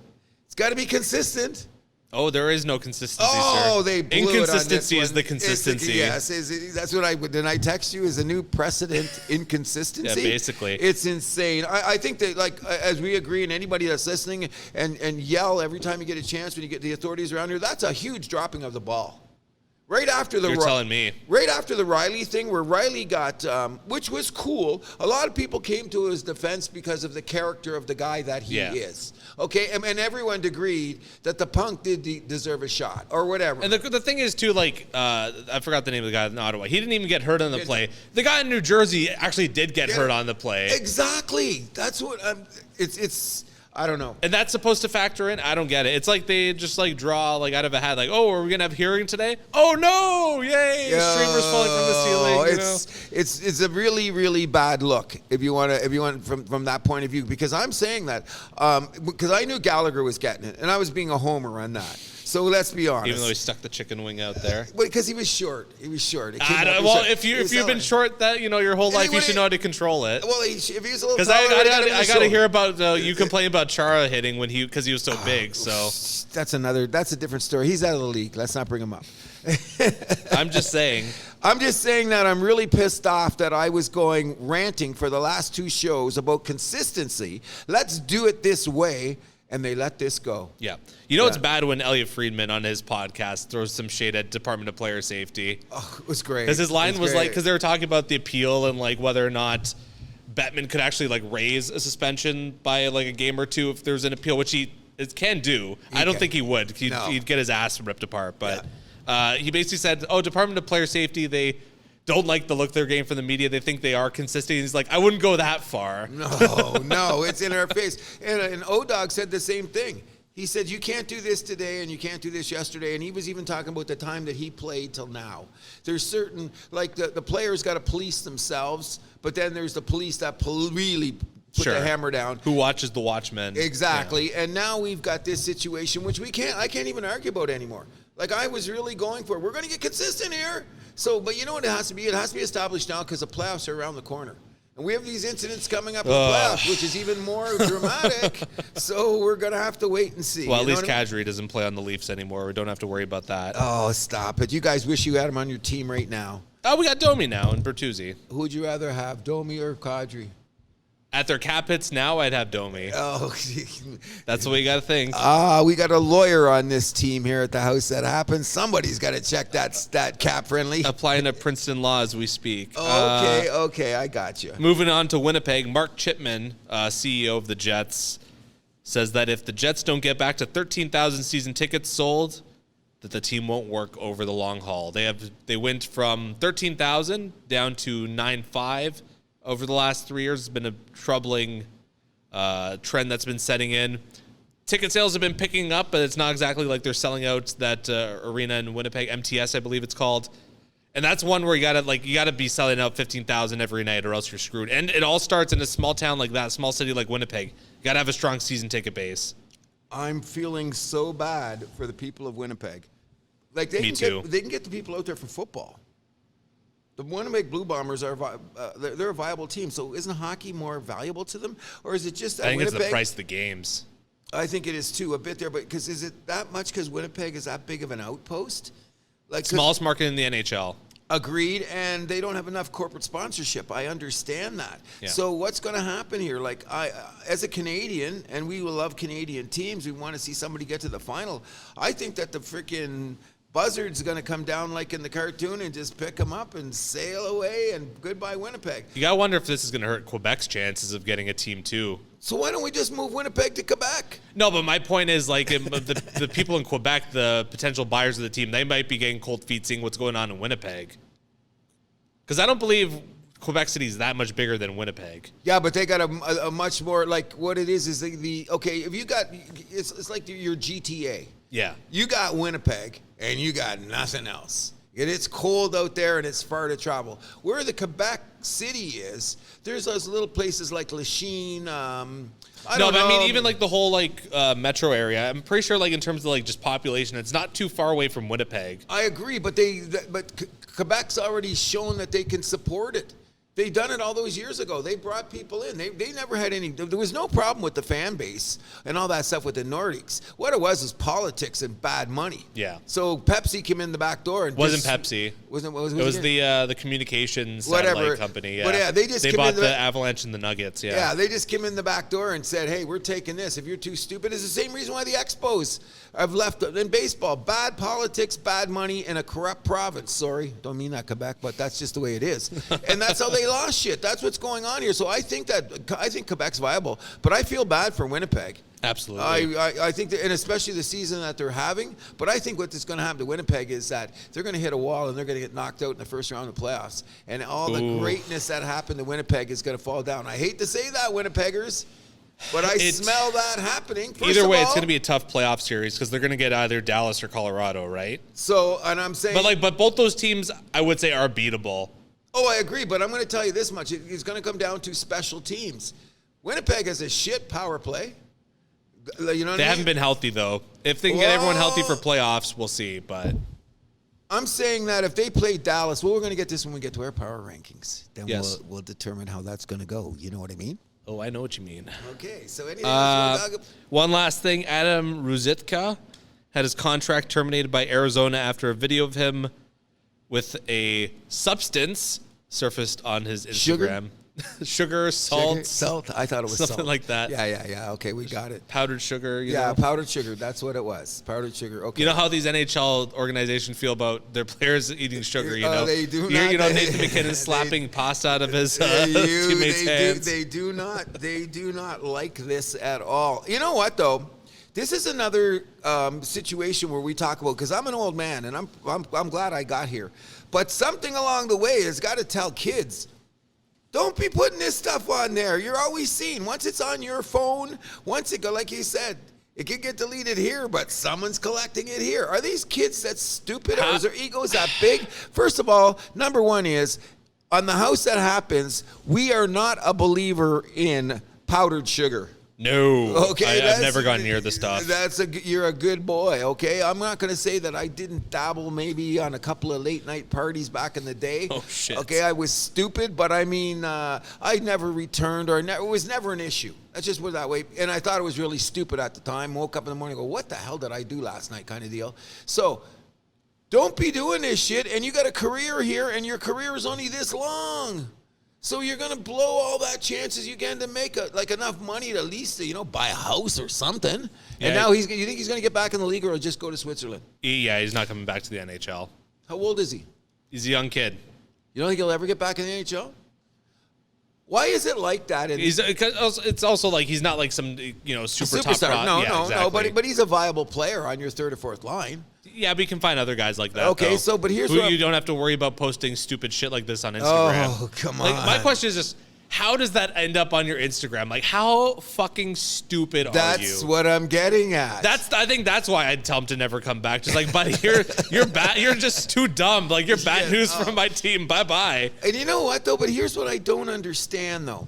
It's got to be consistent. Oh, there is no consistency, sir. They blew inconsistency is the consistency. Yes, that's what did I text you? Is a new precedent inconsistency? Yeah, basically. It's insane. I think that, like, as we agree, and anybody that's listening and yell every time you get a chance when you get the authorities around here, that's a huge dropping of the ball. Right after the You're telling me. Right after the Rielly thing, where Rielly got, which was cool. A lot of people came to his defense because of the character of the guy that he is. Okay, and everyone agreed that the punk did deserve a shot or whatever. And the thing is too, like, I forgot the name of the guy in Ottawa. He didn't even get hurt on the play. The guy in New Jersey actually did get hurt on the play. Exactly. That's what it's. I don't know. And that's supposed to factor in? I don't get it. It's like they just like draw like out of a hat, like, oh, are we gonna have hearing today? Oh no! Yay! Streamers falling from the ceiling. It's a really, really bad look if you want from that point of view, because I'm saying that because I knew Gallagher was getting it, and I was being a homer on that. So let's be honest. Even though he stuck the chicken wing out there. Because he was short. He was short. If you've been short that your whole life, you should know how to control it. Well, if he was a little. Because I got to hear about you complain about Chara hitting because he was so big. So that's a different story. He's out of the league. Let's not bring him up. I'm just saying. I'm just saying that I'm really pissed off that I was ranting for the last 2 shows about consistency. Let's do it this way. And they let this go. Yeah. It's bad when Elliot Friedman on his podcast throws some shade at Department of Player Safety. Oh, it was great. Because his line was like, because they were talking about the appeal and like whether or not Bettman could actually like raise a suspension by like a game or 2 if there's an appeal, which he can do. I don't think he would. He'd get his ass ripped apart. But he basically said, Department of Player Safety, they don't like the look they're getting from the media. They think they are consistent. He's like, I wouldn't go that far. No, it's in our face. And O-Dog said the same thing. He said, you can't do this today and you can't do this yesterday. And he was even talking about the time that he played till now. There's certain, like the players got to police themselves, but then there's the police that really put the hammer down. Who watches the Watchmen. Exactly. Yeah. And now we've got this situation, which I can't even argue about anymore. Like, I was really going for it. We're going to get consistent here. So, but you know what it has to be? It has to be established now because the playoffs are around the corner. And we have these incidents coming up in the playoffs, which is even more dramatic. So we're going to have to wait and see. Well, at least Kadri doesn't play on the Leafs anymore. We don't have to worry about that. Oh, stop it. You guys wish you had him on your team right now. Oh, we got Domi now and Bertuzzi. Who would you rather have, Domi or Kadri? At their cap hits now, I'd have Domi. Oh, That's what we got to think. we got a lawyer on this team here at the House That Happens. Somebody's got to check that cap friendly. Applying to Princeton law as we speak. Okay, I got you. Moving on to Winnipeg, Mark Chipman, CEO of the Jets, says that if the Jets don't get back to 13,000 season tickets sold, that the team won't work over the long haul. They went from 13,000 down to 9,500 over the last 3 years. It's been a troubling trend that's been setting in. Ticket sales have been picking up, but it's not exactly like they're selling out that arena in Winnipeg, MTS, I believe it's called. And that's one where you gotta be selling out 15,000 every night, or else you're screwed. And it all starts in a small town like that, small city like Winnipeg. You gotta have a strong season ticket base. I'm feeling so bad for the people of Winnipeg. Like they Me can too. They can get the people out there for football. The Winnipeg Blue Bombers are they're a viable team. So isn't hockey more valuable to them, or is it just that I think Winnipeg? it's the price of the games. I think it is too, a bit there. But because is it that much? Because Winnipeg is that big of an outpost? Like Smallest market in the NHL. Agreed, and they don't have enough corporate sponsorship. I understand that. Yeah. So what's going to happen here? Like as a Canadian, and we will love Canadian teams, we want to see somebody get to the final. I think that the freaking Buzzard's going to come down like in the cartoon and just pick them up and sail away, and goodbye Winnipeg. You gotta wonder if this is gonna hurt Quebec's chances of getting a team too. So why don't we just move Winnipeg to Quebec? No, but my point is, like, the people in Quebec, the potential buyers of the team, they might be getting cold feet seeing what's going on in Winnipeg. Because I don't believe Quebec City is that much bigger than Winnipeg. Yeah, but they got a much more, like, what it is the okay, if you got, it's like your GTA. Yeah. You got Winnipeg, and you got nothing else. And it's cold out there, and it's far to travel. Where the Quebec City is, there's those little places like Lachine. I mean, even like the whole metro area. I'm pretty sure, like, in terms of like just population, it's not too far away from Winnipeg. I agree, but Quebec's already shown that they can support it. They done it all those years ago. They brought people in. They never had any. There was no problem with the fan base and all that stuff with the Nordics. What it was politics and bad money. Yeah. So Pepsi came in the back door and Wasn't Pepsi? Wasn't It was the communications satellite company. Yeah. But yeah, they bought the Avalanche and the Nuggets. Yeah. Yeah, they just came in the back door and said, "Hey, we're taking this. If you're too stupid," it's the same reason why the Expos have left in baseball. Bad politics, bad money, in a corrupt province. Sorry, don't mean that Quebec, but that's just the way it is. And that's how they lost shit. That's what's going on here. So I think Quebec's viable, but I feel bad for Winnipeg. Absolutely. I think that, and especially the season that they're having. But I think what's going to happen to Winnipeg is that they're going to hit a wall and they're going to get knocked out in the first round of the playoffs. And all the greatness that happened to Winnipeg is going to fall down. I hate to say that, Winnipeggers, but I smell that happening. Either way, it's going to be a tough playoff series because they're going to get either Dallas or Colorado, right? So, and I'm saying, but both those teams, I would say, are beatable. Oh, I agree, but I'm going to tell you this much: it's going to come down to special teams. Winnipeg has a shit power play. You know what they haven't been healthy, though. If they can get everyone healthy for playoffs, we'll see. But I'm saying that if they play Dallas, we're going to get this when we get to our power rankings. Then we'll determine how that's going to go. You know what I mean? Oh, I know what you mean. Okay, so anything else? One last thing. Adam Ruzitka had his contract terminated by Arizona after a video of him with a substance surfaced on his Instagram. Sugar, salt. Salt. I thought it was something salt. like that. Yeah. Okay, we got it. Powdered sugar. You know? Powdered sugar. That's what it was. Powdered sugar. Okay. You know how these NHL organizations feel about their players eating sugar, you know? They do not. Nathan McKinnon slapping pasta out of his teammates' hands. They do not. They do not like this at all. You know what, though? This is another situation where we talk about, because I'm an old man, and I'm glad I got here. But something along the way has got to tell kids, don't be putting this stuff on there. You're always seen. Once it's on your phone, once it go, like you said, it can get deleted here, but someone's collecting it here. Are these kids that stupid, or is their egos that big? First of all, number one is, on the House That Happens, we are not a believer in powdered sugar. No. Okay, I've never gone near the stuff. You're a good boy, okay? I'm not going to say that I didn't dabble maybe on a couple of late night parties back in the day. Oh, shit. Okay, I was stupid, but I mean, I never returned, it was never an issue. That's just was that way. And I thought it was really stupid at the time. Woke up in the morning and go, what the hell did I do last night kind of deal. So Don't be doing this shit, and you got a career here, and your career is only this long. So you're going to blow all that chances you can to make enough money to at least, buy a house or something. Yeah. And now you think he's going to get back in the league or just go to Switzerland? Yeah, he's not coming back to the NHL. How old is he? He's a young kid. You don't think he'll ever get back in the NHL? Why is it like that? It's also like he's not like some super top superstar. pro. Exactly. But he's a viable player on your third or fourth line. Yeah, but you can find other guys like that. Okay, though, but here's who what you don't have to worry about posting stupid shit like this on Instagram. Oh, come on. My question is just, how does that end up on your Instagram? Like, how fucking stupid are you? That's what I'm getting at. I think that's why I'd tell him to never come back. Just like, buddy, you're just too dumb. Like, you're bad news from my team. Bye-bye. And you know what, though? But here's what I don't understand, though.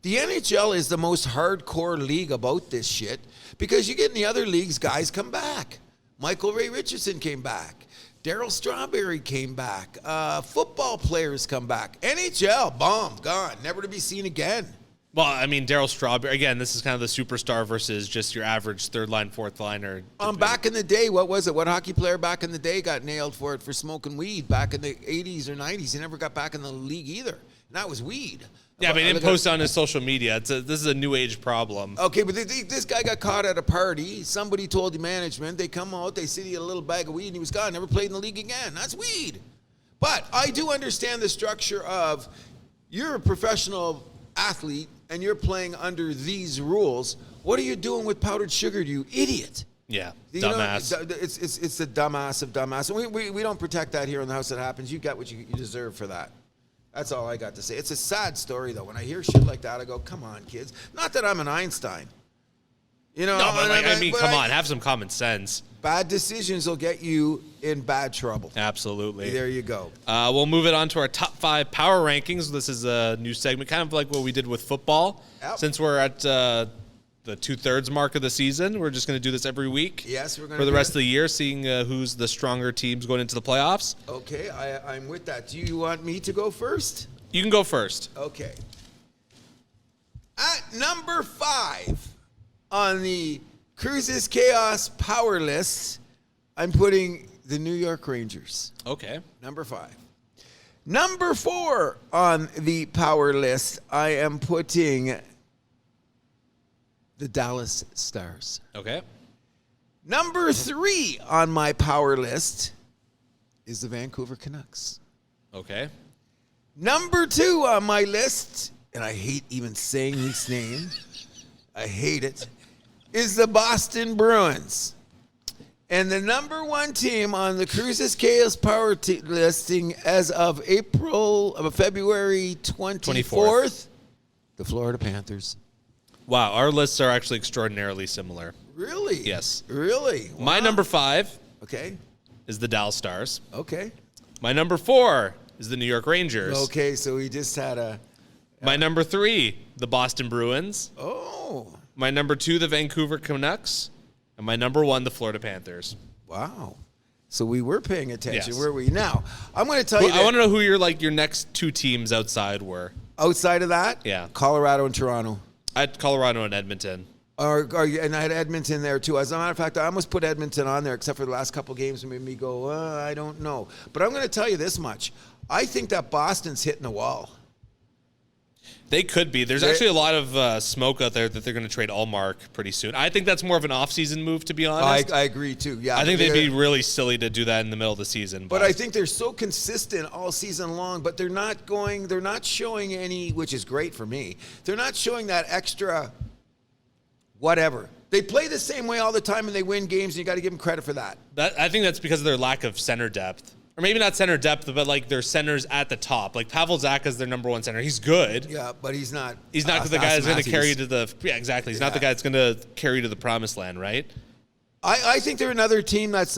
The NHL is the most hardcore league about this shit because you get in the other leagues, guys come back. Michael Ray Richardson came back. Daryl Strawberry came back. Football players come back. NHL, bomb, gone, never to be seen again. Well, I mean, Daryl Strawberry, again, this is kind of the superstar versus just your average third line, fourth liner. Back in the day, what was it? What hockey player back in the day got nailed for smoking weed back in the 80s or 90s? He never got back in the league either. And that was weed. Yeah, but he didn't post on his social media. This is a new age problem. Okay, but this guy got caught at a party. Somebody told the management. They come out, they see a little bag of weed, and he was gone. Never played in the league again. That's weed. But I do understand the structure of you're a professional athlete, and you're playing under these rules. What are you doing with powdered sugar, you idiot? Yeah, dumbass. It's the dumbass of dumbass. And we don't protect that here in the house. That happens. You got what you deserve for that. That's all I got to say. It's a sad story, though. When I hear shit like that, I go, come on, kids. Not that I'm an Einstein. No, but come on. Have some common sense. Bad decisions will get you in bad trouble. Absolutely. There you go. We'll move it on to our top 5 power rankings. This is a new segment, kind of like what we did with football. Yep. Since we're at the 2/3 mark of the season, we're just going to do this every week. Yes, we're going to for the rest of the year, seeing who's the stronger teams going into the playoffs. Okay, I'm with that. Do you want me to go first? You can go first. Okay. At number 5 on the Cruz's Chaos Power List, I'm putting the New York Rangers. Okay. Number 5. Number 4 on the Power List, I am putting the Dallas Stars. Okay. Number 3 on my power list is the Vancouver Canucks. Okay. Number 2 on my list, and I hate even saying this name, I hate it, is the Boston Bruins. And the number 1 team on the Cruz's Chaos Power listing as of February 24th, the Florida Panthers. Wow, our lists are actually extraordinarily similar. Really? Yes. Really? Wow. My number 5 is the Dallas Stars. Okay. My number 4 is the New York Rangers. Okay, so we just had a... My number 3, the Boston Bruins. Oh. My number 2, the Vancouver Canucks. And my number 1, the Florida Panthers. Wow. So we were paying attention, Yes. were we? Now, I'm going to tell you I want to know who your next 2 teams outside were. Outside of that? Yeah. Colorado and Toronto. I had Colorado and Edmonton. And I had Edmonton there, too. As a matter of fact, I almost put Edmonton on there, except for the last couple games made me go, I don't know. But I'm going to tell you this much. I think that Boston's hitting the wall. They could be. There's actually a lot of smoke out there that they're going to trade Allmark pretty soon. I think that's more of an off-season move, to be honest. I agree, too. Yeah, I think they'd be really silly to do that in the middle of the season. But I think they're so consistent all season long, but they're not showing any, which is great for me. They're not showing that extra whatever. They play the same way all the time and they win games, and you got to give them credit for that. I think that's because of their lack of center depth. Or maybe not center depth, but like their centers at the top. Like Pavel Zacha's their number 1 center. He's good. Yeah, but he's not. He's not the guy that's going to carry you to the. Yeah, exactly. He's not the guy that's going to carry you to the promised land, right? I think they're another team that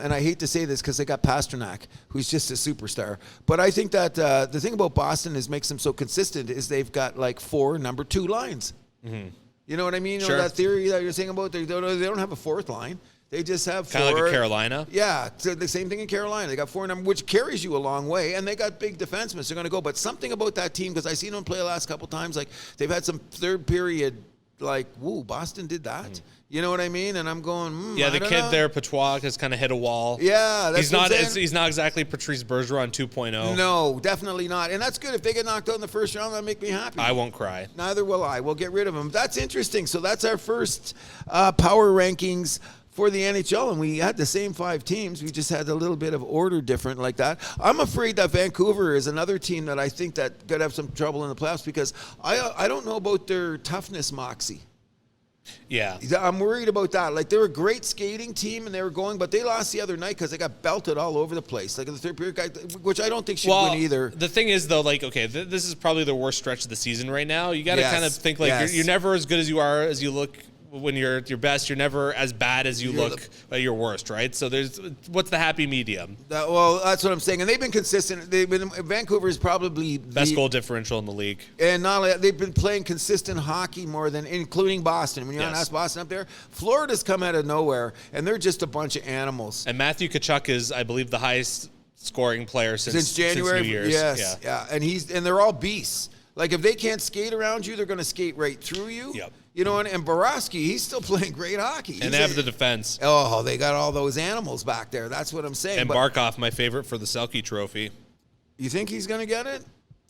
and I hate to say this because they got Pasternak, who's just a superstar. But I think that the thing about Boston makes them so consistent is they've got like 4 number 2 lines. Mm-hmm. You know what I mean? Sure. That theory that you're saying about they don't have a 4th line. They just have 4. Kind of like a Carolina. Yeah, so the same thing in Carolina. They got 4 number, which carries you a long way, and they got big defensemen. They're going to go. But something about that team, because I seen them play the last couple times, like they've had some third period like, whoa, Boston did that. You know what I mean? And I'm going, Yeah, I the don't kid know. there, Patois, has kind of hit a wall. Yeah, that's he's what not I'm saying. he's not exactly Patrice Bergeron 2.0. No, definitely not. And that's good. If they get knocked out in the first round, that'll make me happy. I won't cry. Neither will I. We'll get rid of him. That's interesting. So that's our first power rankings for the NHL, and we had the same 5 teams. We just had a little bit of order different like that. I'm afraid that Vancouver is another team that I think that could have some trouble in the playoffs because I don't know about their toughness moxie. Yeah. I'm worried about that. Like, they're a great skating team, and they were going, but they lost the other night because they got belted all over the place. Like, in the third period, guy, which I don't think should win either. The thing is, though, like, okay, this is probably the worst stretch of the season right now. You got to kind of think, like, you're never as good as you are as you look when you're at your best. You're never as bad as you look at your worst, right? So what's the happy medium? Well, that's what I'm saying. And they've been consistent. Vancouver is probably best goal differential in the league. And not only that, they've been playing consistent hockey more than, including Boston. When you're on Boston up there, Florida's come out of nowhere, and they're just a bunch of animals. And Matthew Tkachuk is, I believe, the highest scoring player since January. Since New Year's. Yes, yeah. And they're all beasts. Like, if they can't skate around you, they're going to skate right through you. Yep. You know, and Boraski, he's still playing great hockey. And they have the defense. Oh, they got all those animals back there. That's what I'm saying. And Barkov, my favorite for the Selke Trophy. You think he's going to get it?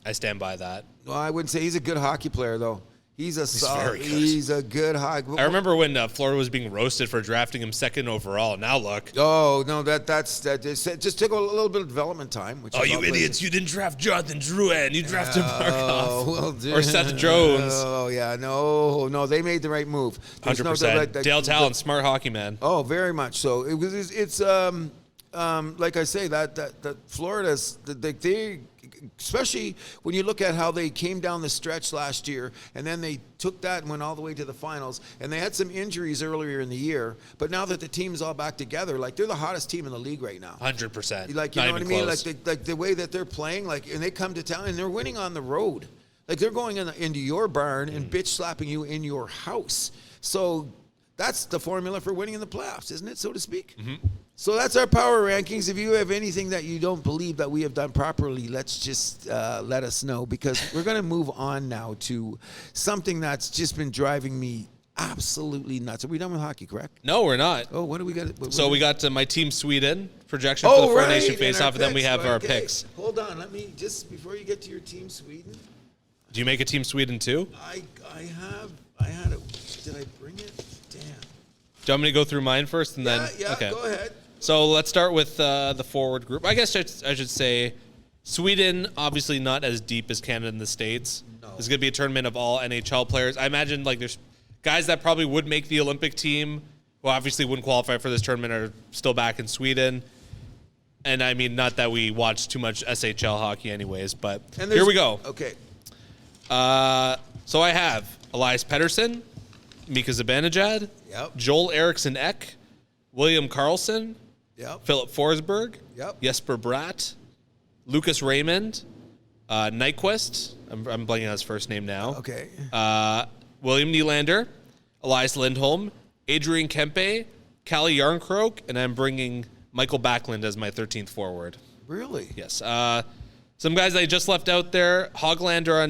I stand by that. Well, I wouldn't say he's a good hockey player, though. He's very good. He's a good hockey. I remember when Florida was being roasted for drafting him second overall. Now look. Oh no, that just took a little bit of development time. Which you idiots! You didn't draft Jonathan Drouin. You drafted Barkov well, or Seth Jones. Oh yeah, no, they made the right move. 100%. Dale Talon, smart hockey man. Oh, very much so. It's like I say that Florida's they especially when you look at how they came down the stretch last year, and then they took that and went all the way to the finals, and they had some injuries earlier in the year, but now that the team's all back together, like, they're the hottest team in the league right now. 100%. Like, you know what I mean? Like the way that they're playing, like, and they come to town and they're winning on the road. Like, they're going into your barn and bitch slapping you in your house. So that's the formula for winning in the playoffs, isn't it, so to speak? Mm-hmm. So that's our power rankings. If you have anything that you don't believe that we have done properly, let's just let us know, because we're going to move on now to something that's just been driving me absolutely nuts. Are we done with hockey, correct? No, we're not. Oh, what do we got? So we got my team Sweden projection for the Four Nation face-off, and then we have our picks. Hold on. Let me, just before you get to your team Sweden. Do you make a team Sweden too? I had it. Did I bring it? Damn. Do you want me to go through mine first and then? Yeah, okay. Go ahead. So let's start with the forward group. I guess I should say Sweden, obviously not as deep as Canada and the States. No. There's going to be a tournament of all NHL players. I imagine, like, there's guys that probably would make the Olympic team who obviously wouldn't qualify for this tournament are still back in Sweden. And I mean, not that we watch too much SHL hockey anyways, but here we go. Okay. So I have Elias Pettersson, Mika Zibanejad, Joel Eriksson Ek, William Karlsson, Philip Forsberg, Jesper Bratt, Lucas Raymond, Nyquist, I'm blanking on his first name now. Okay. William Nylander, Elias Lindholm, Adrian Kempe, Kalle Jarnkrok, and I'm bringing Michael Backlund as my 13th forward. Really? Yes. Some guys I just left out there, Hoglander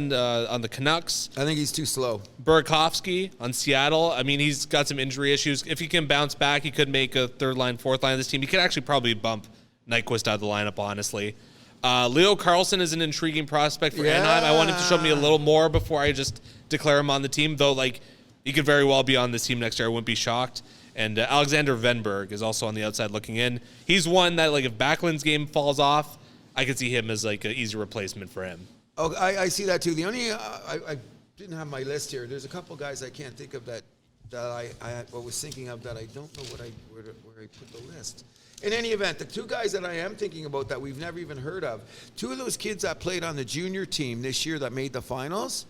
on the Canucks. I think he's too slow. Burakovsky on Seattle. I mean, he's got some injury issues. If he can bounce back, he could make a third line, fourth line of this team. He could actually probably bump Nyquist out of the lineup, honestly. Leo Carlsson is an intriguing prospect for Anaheim. I want him to show me a little more before I just declare him on the team, though, like, he could very well be on this team next year. I wouldn't be shocked. And Alexander Venberg is also on the outside looking in. He's one that, like, if Backlund's game falls off, I could see him as, like, an easy replacement for him. Oh, I see that, too. The only I didn't have my list here. There's a couple guys I can't think of that I was thinking of that I don't know where I put the list. In any event, the two guys that I am thinking about that we've never even heard of, two of those kids that played on the junior team this year that made the finals,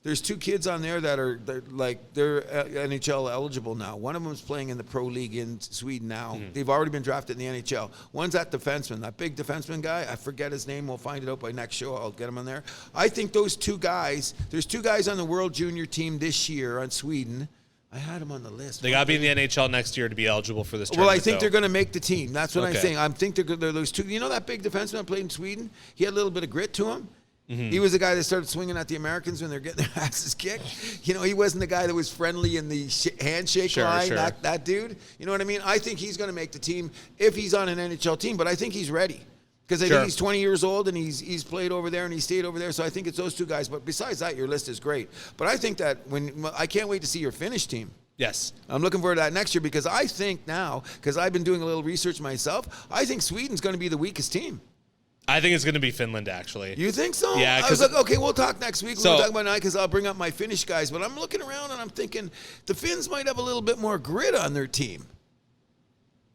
there's two kids on there they're NHL eligible now. One of them is playing in the pro league in Sweden now. They've already been drafted in the NHL. One's that defenseman, that big defenseman guy. I forget his name. We'll find it out by next show. I'll get him on there. I think those two guys, there's two guys on the world junior team this year on Sweden. I had them on the list. They got to be in the NHL next year to be eligible for this tournament. Well, I think they're going to make the team. That's what I'm saying. I think they're those two. You know that big defenseman that played in Sweden? He had a little bit of grit to him. He was the guy that started swinging at the Americans when they're getting their asses kicked. You know, he wasn't the guy that was friendly in the handshake line, that dude. You know what I mean? I think he's going to make the team if he's on an NHL team, but I think he's ready. Because I think he's 20 years old and he's played over there and he stayed over there. So I think it's those two guys. But besides that, your list is great. But I think that I can't wait to see your Finnish team. Yes. I'm looking forward to that next year because I think now, because I've been doing a little research myself, I think Sweden's going to be the weakest team. I think it's going to be Finland, actually. You think so? Yeah. I was like, okay, we'll talk next week. So, we'll talk about it because I'll bring up my Finnish guys. But I'm looking around and I'm thinking the Finns might have a little bit more grit on their team.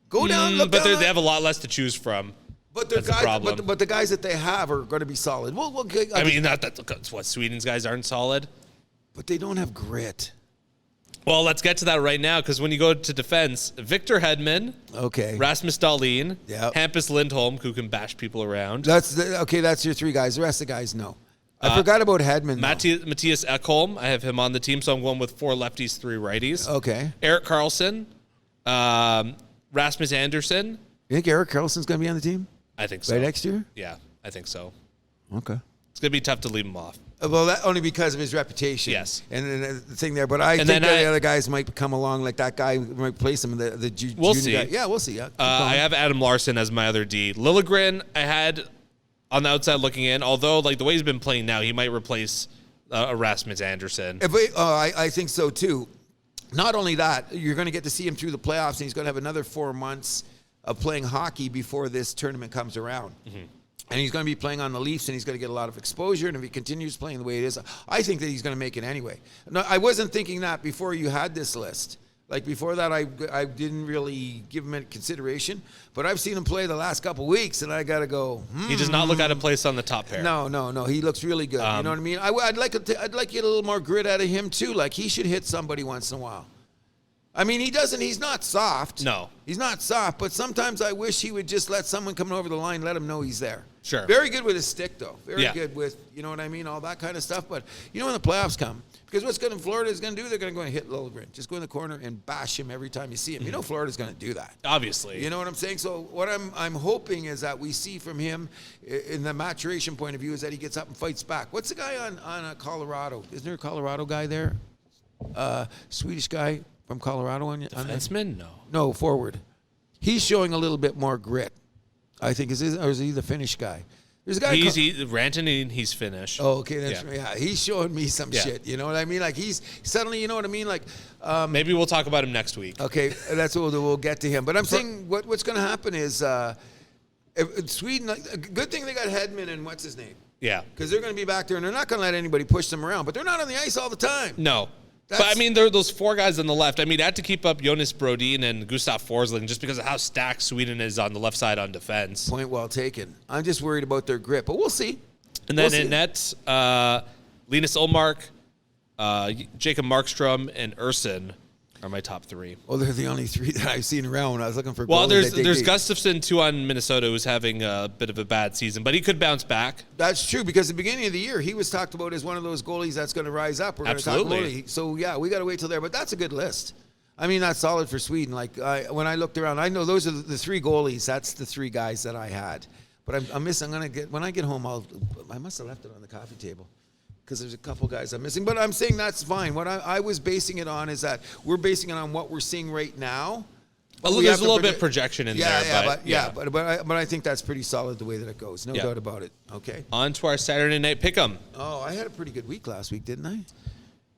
Go down, look but down. they have a lot less to choose from. But the guys, but the guys that they have are going to be solid. I mean, that's what Sweden's guys aren't solid. But they don't have grit. Well, let's get to that right now because when you go to defense, Victor Hedman, Rasmus Dahlin, Hampus Lindholm, who can bash people around. That's your three guys. The rest of the guys, no. I forgot about Hedman. Matthias Ekholm, I have him on the team, so I'm going with 4 lefties, 3 righties. Okay. Erik Karlsson, Rasmus Andersson. You think Erik Karlsson's going to be on the team? I think so. Right next year? Yeah, I think so. Okay. It's going to be tough to leave him off. Well, that only because of his reputation. Yes. And the thing there. But I think that the other guys might come along, like that guy might replace him, the we'll junior see. guy. Yeah, we'll see. Yeah. I have Adam Larson as my other D. Liljegren, I had on the outside looking in, although like the way he's been playing now, he might replace Rasmus Andersson. I think so, too. Not only that, you're going to get to see him through the playoffs, and he's going to have another 4 months of playing hockey before this tournament comes around. Mm-hmm. And he's going to be playing on the Leafs, and he's going to get a lot of exposure. And if he continues playing the way it is, I think that he's going to make it anyway. No, I wasn't thinking that before you had this list. Like before that, I didn't really give him any consideration. But I've seen him play the last couple of weeks, and I got to go. He does not look out of place on the top pair. No. He looks really good. You know what I mean? I'd like to get a little more grit out of him too. Like he should hit somebody once in a while. I mean, he doesn't. He's not soft. No. He's not soft, but sometimes I wish he would just let someone coming over the line, let him know he's there. Sure. Very good with his stick, though. Very good with, you know what I mean, all that kind of stuff. But you know when the playoffs come, because what's good in Florida is going to do, they're going to go and hit Liljegren. Just go in the corner and bash him every time you see him. You know Florida's going to do that. Obviously. You know what I'm saying? So what I'm hoping is that we see from him in the maturation point of view is that he gets up and fights back. What's the guy on Colorado? Isn't there a Colorado guy there? Swedish guy from Colorado on defenseman? No, forward. He's showing a little bit more grit, I think. Is he the Finnish guy? There's a guy. Rantanen, he's Finnish. Oh, okay, that's right. Yeah, he's showing me some shit. You know what I mean? Like he's suddenly, you know what I mean? Like maybe we'll talk about him next week. Okay, that's what we'll get to him. But I'm saying what's going to happen is Sweden. A good thing they got Hedman and what's his name? Yeah, because they're going to be back there and they're not going to let anybody push them around. But they're not on the ice all the time. No. But, I mean, there are those 4 guys on the left. I mean, I had to keep up Jonas Brodin and Gustav Forsling just because of how stacked Sweden is on the left side on defense. Point well taken. I'm just worried about their grip, but we'll see. And then in net, Linus Ullmark, Jacob Markstrom, and Urson are my top 3. Well, they're the only 3 that I've seen around when I was looking for goalies. Well, there's Gustafsson, too, on Minnesota, who's having a bit of a bad season, but he could bounce back. That's true, because at the beginning of the year, he was talked about as one of those goalies that's going to rise up. We're going to talk goalie. So, yeah, we got to wait till there. But that's a good list. I mean, that's solid for Sweden. Like, when I looked around, I know those are the 3 goalies. That's the 3 guys that I had. But I'm missing. When I get home, I must have left it on the coffee table, because there's a couple guys I'm missing. But I'm saying that's fine. What I was basing it on is that we're basing it on what we're seeing right now. There's a little bit of projection in there. But I think that's pretty solid the way that it goes. No doubt about it. Okay. On to our Saturday night pick'em. Oh, I had a pretty good week last week, didn't I?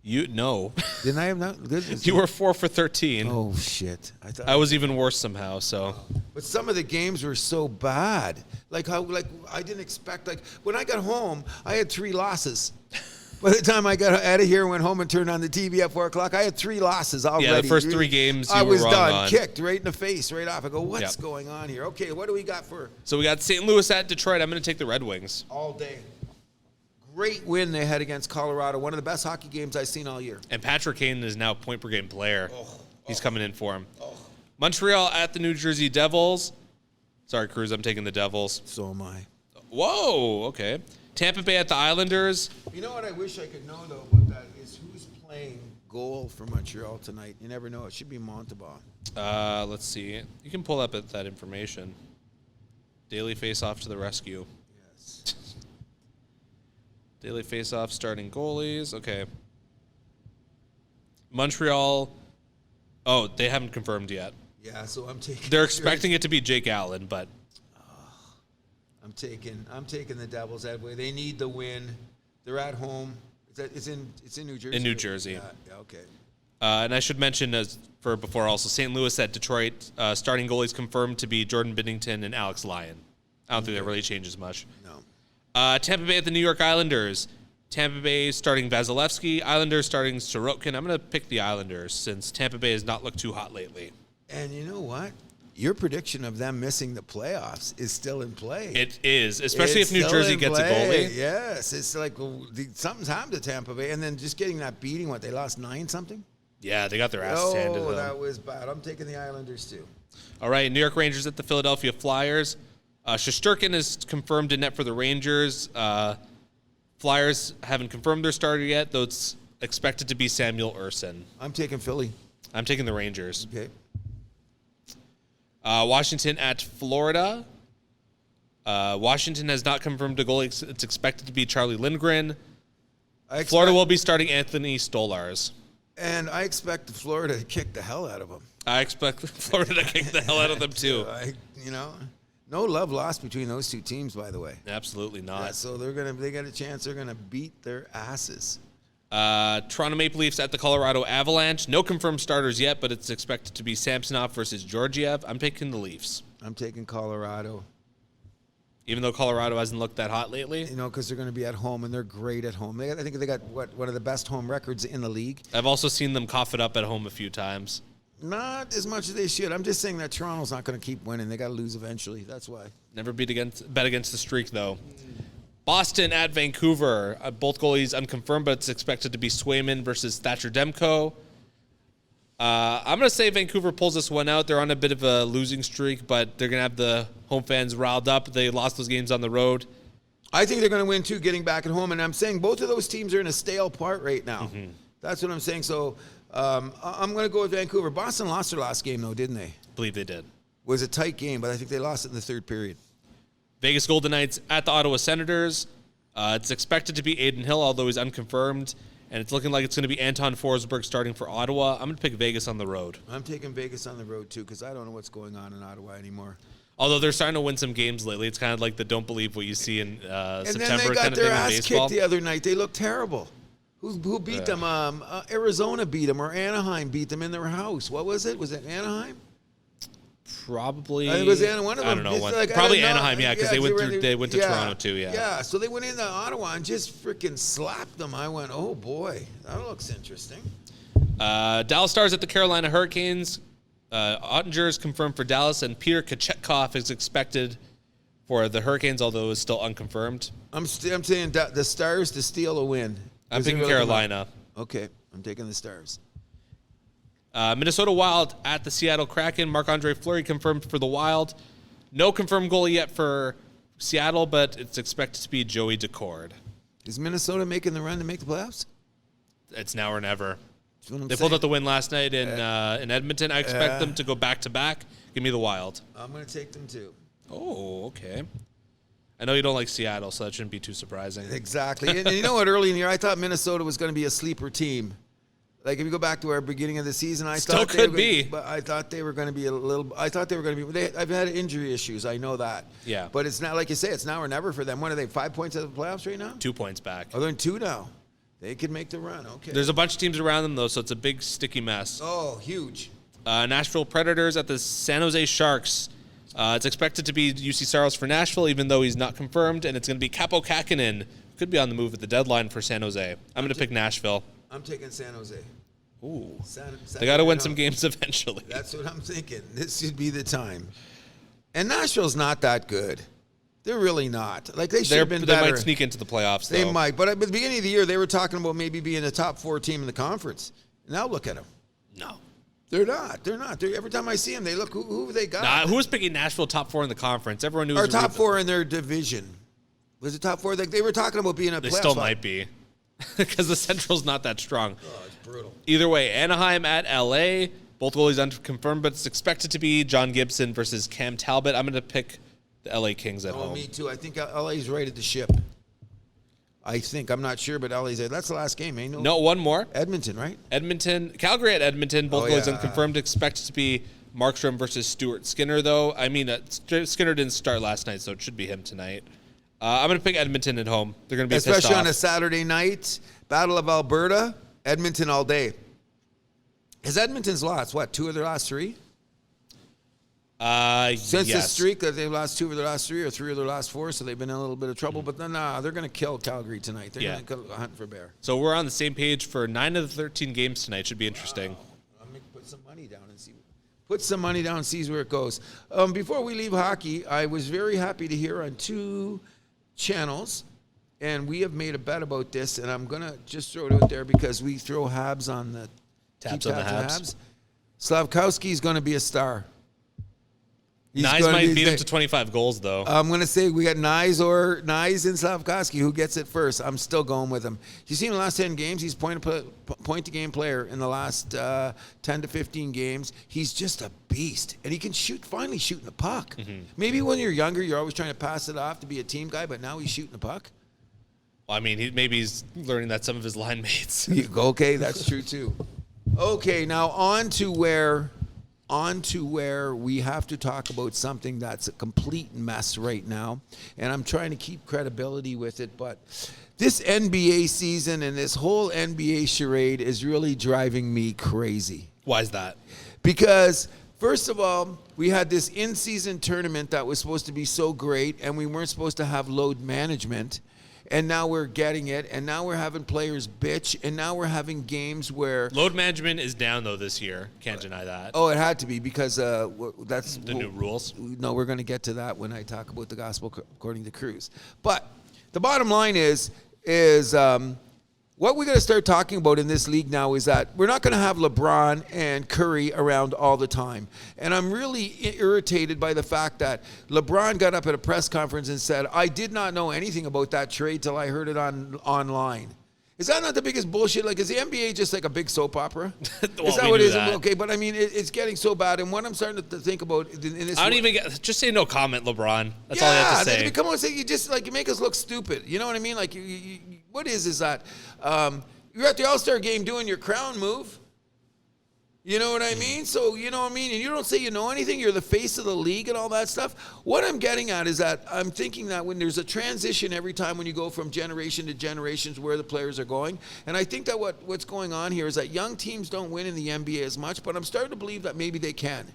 No. Didn't I have not good? You were 4 for 13. Oh shit! I was even worse somehow. So. But some of the games were so bad. Like I didn't expect. Like when I got home, I had 3 losses. By the time I got out of here and went home and turned on the TV at 4 o'clock, I had 3 losses already. Yeah, the first 3 games I was done, on. Kicked right in the face, right off. I go, what's going on here? Okay, what do we got for? So we got St. Louis at Detroit. I'm going to take the Red Wings. All day. Great win they had against Colorado. One of the best hockey games I've seen all year. And Patrick Kane is now point per game player. He's coming in for him. Montreal at the New Jersey Devils. Sorry, Cruz, I'm taking the Devils. So am I. Whoa, okay. Tampa Bay at the Islanders. You know what I wish I could know, though, about that is who's playing goal for Montreal tonight. You never know. It should be Montalban. Let's see. You can pull up that information. Daily face-off to the rescue. Yes. Daily face-off, starting goalies. Okay. Montreal. Oh, they haven't confirmed yet. Yeah, so I'm taking. They're expecting it to be Jake Allen, but I'm taking the Devils that way. They need the win. They're at home. It's in New Jersey. in New Jersey. Yeah, okay. And I should mention before also St. Louis at Detroit, starting goalies confirmed to be Jordan Binnington and Alex Lyon. I don't think that really changes much. No. Tampa Bay at the New York Islanders. Tampa Bay starting Vasilevsky. Islanders starting Sorokin. I'm going to pick the Islanders since Tampa Bay has not looked too hot lately. And you know what? Your prediction of them missing the playoffs is still in play. It is, especially It's if New still Jersey in gets a play. goalie. Yes, it's like something's happened to Tampa Bay, and then just getting that beating. What, they lost 9-something? Yeah, they got their asses handed to Oh, them. that was bad. I'm taking the Islanders too. All right, New York Rangers at the Philadelphia Flyers. Shesterkin is confirmed in net for the Rangers. Flyers haven't confirmed their starter yet, though it's expected to be Samuel Urson. I'm taking Philly. I'm taking the Rangers. Okay. Washington at Florida. Washington has not confirmed a goalie. It's expected to be Charlie Lindgren. Florida will be starting Anthony Stolars. And I expect Florida to kick the hell out of them. I expect Florida to kick the hell out of them, too. No love lost between those two teams, by the way. Absolutely not. Yeah, so they got a chance. They're gonna beat their asses. Toronto Maple Leafs at the Colorado Avalanche. No confirmed starters yet, but it's expected to be Samsonov versus Georgiev. I'm picking the Leafs. I'm taking Colorado. Even though Colorado hasn't looked that hot lately. Because they're going to be at home, and they're great at home. I think they got one of the best home records in the league. I've also seen them cough it up at home a few times. Not as much as they should. I'm just saying that Toronto's not going to keep winning. They got to lose eventually. That's why. Never bet against the streak, though. Boston at Vancouver. Both goalies unconfirmed, but it's expected to be Swayman versus Thatcher Demko. I'm going to say Vancouver pulls this one out. They're on a bit of a losing streak, but they're going to have the home fans riled up. They lost those games on the road. I think they're going to win, too, getting back at home. And I'm saying both of those teams are in a stale part right now. Mm-hmm. That's what I'm saying. So I'm going to go with Vancouver. Boston lost their last game, though, didn't they? I believe they did. It was a tight game, but I think they lost it in the third period. Vegas Golden Knights at the Ottawa Senators. It's expected to be Aiden Hill, although he's unconfirmed. And it's looking like it's going to be Anton Forsberg starting for Ottawa. I'm going to pick Vegas on the road. I'm taking Vegas on the road, too, because I don't know what's going on in Ottawa anymore. Although they're starting to win some games lately. It's kind of like the don't believe what you see in September And then they got kind of their thing in ass baseball. kicked the other night. They looked terrible. Who beat them? Arizona beat them, or Anaheim beat them in their house. What was it? Was it Anaheim? Probably. I think it was Anaheim. One of them. I don't know. Like, Probably I don't know. Anaheim, yeah, because they went to Toronto too, yeah. Yeah, so they went into Ottawa and just freaking slapped them. I went, oh boy, that looks interesting. Dallas Stars at the Carolina Hurricanes. Ottinger is confirmed for Dallas, and Peter Kochetkov is expected for the Hurricanes, although is still unconfirmed. I'm saying the Stars to steal a win. I'm picking Carolina. Okay, I'm taking the Stars. Minnesota Wild at the Seattle Kraken. Marc-Andre Fleury confirmed for the Wild. No confirmed goalie yet for Seattle, but it's expected to be Joey Decord. Is Minnesota making the run to make the playoffs? It's now or never. That's what I'm They saying. pulled out the win last night in Edmonton. I expect them to go back-to-back. Give me the Wild. I'm going to take them too. Oh, okay. I know you don't like Seattle, so that shouldn't be too surprising. Exactly. And you know what? Early in the year, I thought Minnesota was going to be a sleeper team. Like, if you go back to our beginning of the season, I Still thought could be. But I thought they were going to be a little. I thought they were going to be. I've had injury issues. I know that. Yeah. But it's not like you say. It's now or never for them. What are they? 5 points out of the playoffs right now? 2 points back. Oh, they're in 2 now. They could make the run. Okay. There's a bunch of teams around them, though, so it's a big, sticky mess. Oh, huge. Nashville Predators at the San Jose Sharks. It's expected to be UC Saros for Nashville, even though he's not confirmed, and it's going to be Capo Kakinen. Could be on the move at the deadline for San Jose. I'm going to pick Nashville. I'm taking San Jose. Ooh. San They got to win some games eventually. That's what I'm thinking. This should be the time. And Nashville's not that good. They're really not. Like, they should have been better. They might sneak into the playoffs, though. They might. But at the beginning of the year, they were talking about maybe being a top 4 team in the conference. Now look at them. No. They're not. Every time I see them, they look, who have they got? Nah, who was picking Nashville top 4 in the conference? Everyone knew it Or was top 4 in their division. Was it top 4? They were talking about being a playoff. They still spot. might be. Because the Central's not that strong. Oh, it's brutal. Either way, Anaheim at L.A. Both goalies unconfirmed, but it's expected to be John Gibson versus Cam Talbot. I'm going to pick the L.A. Kings at home. Me too. I think LA's rated the ship. I think. I'm not sure, but Ali said that's the last game, eh? No, one more. Edmonton, right? Calgary at Edmonton. Both goals yeah. unconfirmed. Expected to be Markstrom versus Stuart Skinner, though. I mean, Skinner didn't start last night, so it should be him tonight. I'm going to pick Edmonton at home. They're going to be especially pissed off. on a Saturday night. Battle of Alberta, Edmonton all day. Has Edmonton's lost, 2 of their last 3? Since yes. this streak, that they've lost 2 of their last 3 or 3 of their last 4, so they've been in a little bit of trouble. But then, they're going to kill Calgary tonight. They're going to hunt for bear. So we're on the same page for 9 of the 13 games tonight. Should be interesting. I'm going to put some money down and see. Put some money down and see where it goes. Before we leave hockey, I was very happy to hear on 2 channels, and we have made a bet about this, and I'm going to just throw it out there because we throw Habs on the Tabs on the Habs. Slavkowski's going to be a star. Nyes might beat him to 25 goals, though. I'm going to say we got Nyes and Slavkowski. Who gets it first? I'm still going with him. You see in the last 10 games, he's point-to-game player in the last 10 to 15 games. He's just a beast. And he can finally shooting the puck. Mm-hmm. Maybe when you're younger, you're always trying to pass it off to be a team guy, but now he's shooting the puck. Well, I mean, maybe he's learning that some of his line mates. Okay, that's true, too. Okay, now on to where we have to talk about something that's a complete mess right now. And I'm trying to keep credibility with it, but this NBA season and this whole NBA charade is really driving me crazy. Why is that? Because, first of all, we had this in-season tournament that was supposed to be so great, and we weren't supposed to have load management. And now we're getting it, and now we're having players bitch, and now we're having games where... Load management is down, though, this year. Can't deny that. Oh, it had to be, because that's... The new rules? No, we're going to get to that when I talk about the gospel according to Cruz. But the bottom line is what we got to start talking about in this league now is that we're not going to have LeBron and Curry around all the time. And I'm really irritated by the fact that LeBron got up at a press conference and said, I did not know anything about that trade till I heard it online. Is that not the biggest bullshit? Like, is the NBA just like a big soap opera? Well, is that what it is? Okay, but I mean, it's getting so bad. And what I'm starting to think about in this... I don't even get... Just say no comment, LeBron. That's all you have to say. Come on, say you just like you make us look stupid. You know what I mean? Like, what is that? You're at the All-Star game doing your crown move. You know what I mean? So, you know what I mean? And you don't say you know anything. You're the face of the league and all that stuff. What I'm getting at is that I'm thinking that when there's a transition every time when you go from generation to generations where the players are going. And I think that what's going on here is that young teams don't win in the NBA as much, but I'm starting to believe that maybe they can.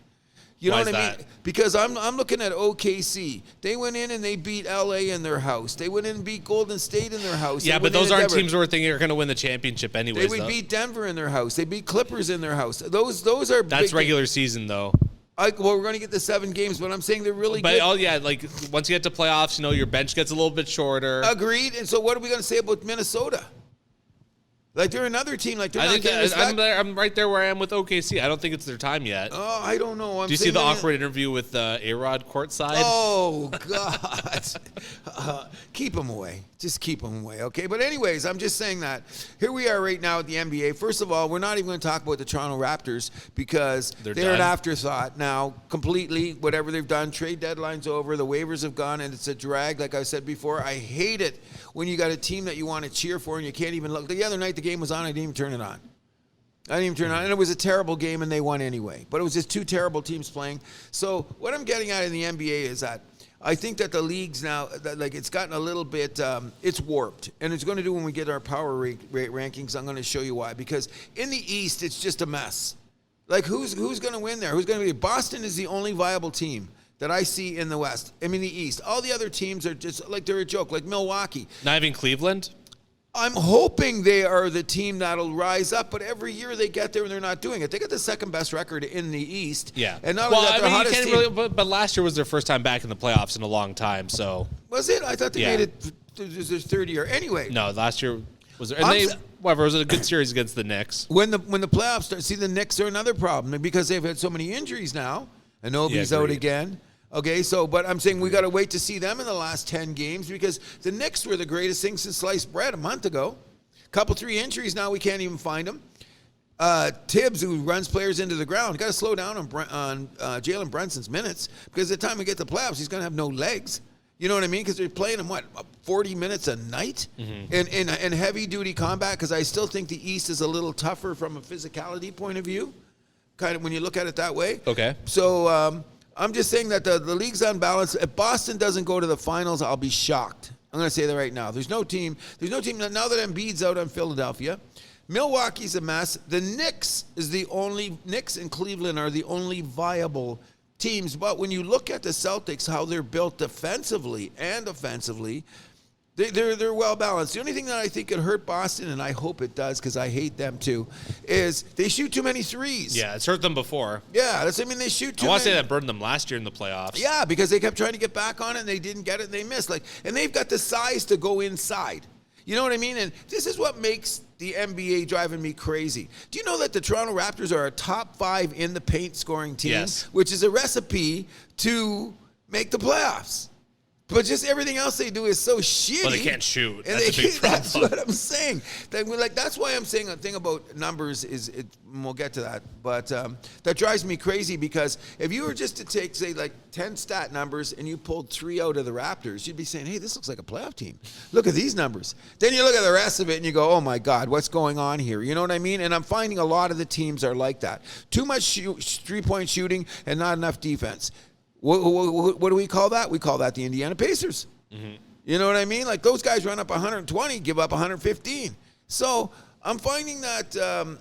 You know Why what is I mean? that? Because I'm looking at OKC. They went in and they beat LA in their house. They went in and beat Golden State in their house. Yeah, but those aren't teams we're thinking are going to win the championship anyways. They would beat Denver in their house. They beat Clippers in their house. Those are That's big regular season, though. well, we're going to get the 7 games, but I'm saying they're really good. But, like, once you get to playoffs, your bench gets a little bit shorter. Agreed. And so what are we going to say about Minnesota? Like, they're another team. Like, they're I not think getting respect. I'm right there where I am with OKC. I don't think it's their time yet. Oh, I don't know. Do you see the awkward interview with A-Rod courtside? Oh, God. Keep him away. Just keep him away, okay? But anyways, I'm just saying that here we are right now at the NBA. First of all, we're not even going to talk about the Toronto Raptors because they're an afterthought now completely. Whatever they've done, trade deadline's over, the waivers have gone, and it's a drag. Like I said before, I hate it when you got a team that you want to cheer for and you can't even look. The other night the game was on, I didn't even turn it on. And it was a terrible game, and they won anyway. But it was just 2 terrible teams playing. So what I'm getting at in the NBA is that I think that the leagues now, it's gotten a little bit, it's warped. And it's going to do when we get our power rankings. I'm going to show you why. Because in the East, it's just a mess. Like, who's going to win there? Who's going to be? Boston is the only viable team that I see in the West. I mean, the East. All the other teams are just like they're a joke, like Milwaukee. Not even Cleveland? I'm hoping they are the team that'll rise up, but every year they get there and they're not doing it. They got the second best record in the East. Yeah. And not only that, they're hottest team. Really, but last year was their first time back in the playoffs in a long time, so. Was it? I thought they made it their third year. Anyway. No, last year was there. And however, it was a good series against the Knicks. When the playoffs start, see, the Knicks are another problem because they've had so many injuries now. Anobi's out again. Okay, but I'm saying we got to wait to see them in the last 10 games because the Knicks were the greatest thing since sliced bread a month ago. Couple 3 injuries now, we can't even find them. Tibbs, who runs players into the ground, got to slow down on Jalen Brunson's minutes because at the time we get to playoffs, he's going to have no legs. You know what I mean? Because they're playing them, 40 minutes a night in heavy-duty combat? Because I still think the East is a little tougher from a physicality point of view, kind of when you look at it that way. Okay. So I'm just saying that the league's unbalanced. If Boston doesn't go to the finals, I'll be shocked. I'm going to say that right now. There's no team now that Embiid's out on Philadelphia. Milwaukee's a mess. The Knicks and Cleveland are the only viable teams. But when you look at the Celtics, how they're built defensively and offensively, they're well balanced. The only thing that I think could hurt Boston, and I hope it does because I hate them too, is they shoot too many threes. Yeah, it's hurt them before. Yeah, they shoot too many. I want to say that burned them last year in the playoffs. Yeah, because they kept trying to get back on it and they didn't get it and they missed. And they've got the size to go inside. You know what I mean? And this is what makes the NBA driving me crazy. Do you know that the Toronto Raptors are a top 5 in the paint scoring team? Yes. Which is a recipe to make the playoffs. But just everything else they do is so shitty. Well, they can't shoot. And That's a big problem. That's what I'm saying. That's why I'm saying a thing about numbers is, and we'll get to that, but that drives me crazy because if you were just to take, say, 10 stat numbers and you pulled 3 out of the Raptors, you'd be saying, hey, this looks like a playoff team. Look at these numbers. Then you look at the rest of it and you go, oh, my God, what's going on here? You know what I mean? And I'm finding a lot of the teams are like that. Too much three-point shooting and not enough defense. What do we call that? We call that the Indiana Pacers. Mm-hmm. You know what I mean? Those guys run up 120, give up 115. So I'm finding that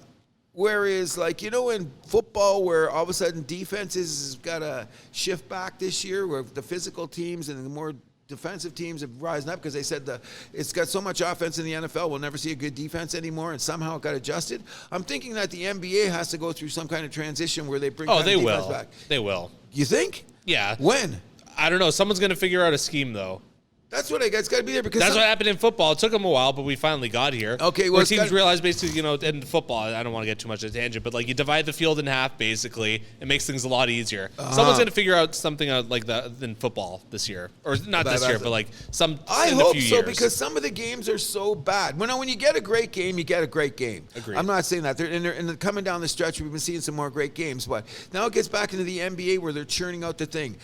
whereas, in football where all of a sudden defenses has got to shift back this year where the physical teams and the more defensive teams have risen up because they said it's got so much offense in the NFL, we'll never see a good defense anymore, and somehow it got adjusted. I'm thinking that the NBA has to go through some kind of transition where they bring defense back. They will. You think? Yeah. When? I don't know. Someone's going to figure out a scheme, though. That's what it's got to be there because that's what happened in football. It took them a while, but we finally got here. Okay, well, where teams realize basically, in football, I don't want to get too much of a tangent, but you divide the field in half. Basically, it makes things a lot easier. Someone's going to figure out something like that in football this year, or not this year, but I in hope a few so years. because some of the games are so bad. When you get a great game, you get a great game. Agreed. I'm not saying that. They're coming down the stretch, we've been seeing some more great games, but now it gets back into the NBA where they're churning out the thing.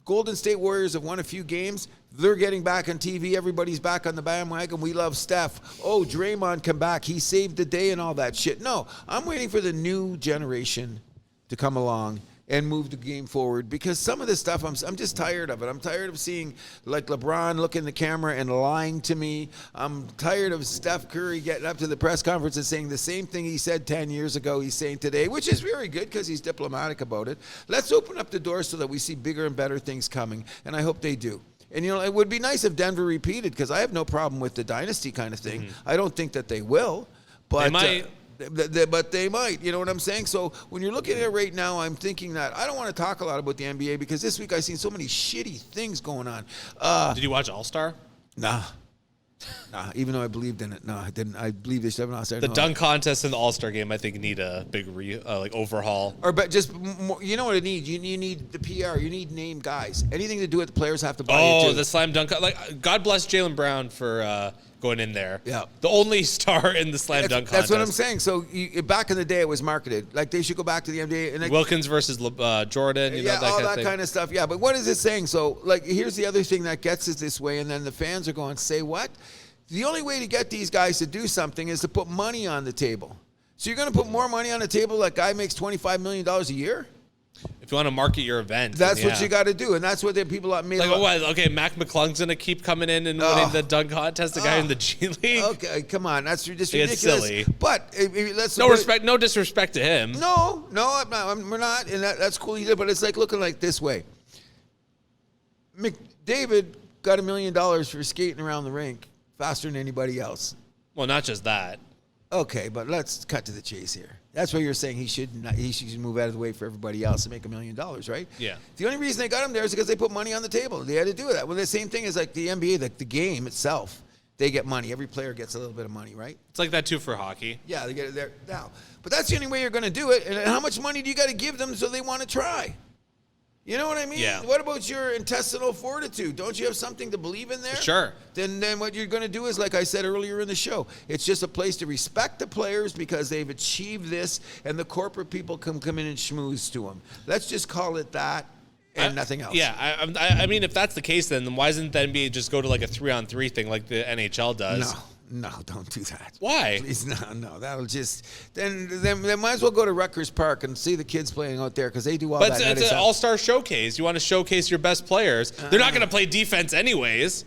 Golden State Warriors have won a few games. They're getting back on TV. Everybody's back on the bandwagon. We love Steph. Oh, Draymond come back. He saved the day and all that shit. No, I'm waiting for the new generation to come along and move the game forward because some of this stuff, I'm just tired of it. I'm tired of seeing LeBron look in the camera and lying to me. I'm tired of Steph Curry getting up to the press conference and saying the same thing he said 10 years ago he's saying today, which is very good because he's diplomatic about it. Let's open up the door so that we see bigger and better things coming, and I hope they do. And, it would be nice if Denver repeated because I have no problem with the dynasty kind of thing. Mm-hmm. I don't think that they will. But they might. But they might, you know what I'm saying? So when you're looking at it right now, I'm thinking that I don't want to talk a lot about the NBA because this week I've seen so many shitty things going on. Did you watch All-Star? Nah, even though I believed in it. No, I didn't. I believe they should have an All-Star. The dunk contest and the All-Star game, I think, need a big overhaul. But just more, you know what it needs? You need the PR. You need named guys. Anything to do with the players have to buy into. Oh, the slam dunk. God bless Jaylen Brown for going in there. Yeah. The only star in the slam dunk contest. That's what I'm saying. So back in the day, it was marketed. They should go back to the NBA. And Wilkins versus Jordan. All that kind of stuff. Yeah, but what is it saying? So, here's the other thing that gets us this way, and then the fans are going, say what? The only way to get these guys to do something is to put money on the table. So you're going to put more money on the table? That guy makes $25 million a year? If you want to market your event. That's what you got to do. And that's what the people have made. Okay, Mac McClung's going to keep coming in and winning the dunk contest, the guy in the G League. Okay, come on. That's just ridiculous. It's silly. But let's no disrespect to him. No, I'm not. We're not. And that's cool either. But it's looking like this way. McDavid got $1 million for skating around the rink faster than anybody else. Well, not just that. Okay, but let's cut to the chase here. That's why you're saying he should move out of the way for everybody else and make $1 million, right? Yeah. The only reason they got him there is because they put money on the table. They had to do that. Well, the same thing is the NBA, the game itself. They get money. Every player gets a little bit of money, right? It's like that too for hockey. Yeah, they get it there now. But that's the only way you're going to do it. And how much money do you got to give them so they want to try? You know what I mean? Yeah. What about your intestinal fortitude? Don't you have something to believe in there? Sure. Then what you're going to do is, like I said earlier in the show, it's just a place to respect the players because they've achieved this, and the corporate people come in and schmooze to them. Let's just call it that. and nothing else. Yeah, I mean, if that's the case, then why doesn't the NBA just go to like a 3-on-3 thing like the NHL does? No, don't do that. Why? Please, no. That'll just then might as well go to Rutgers Park and see the kids playing out there because they do all that. But it's an all-star showcase. You want to showcase your best players. They're not going to play defense anyways.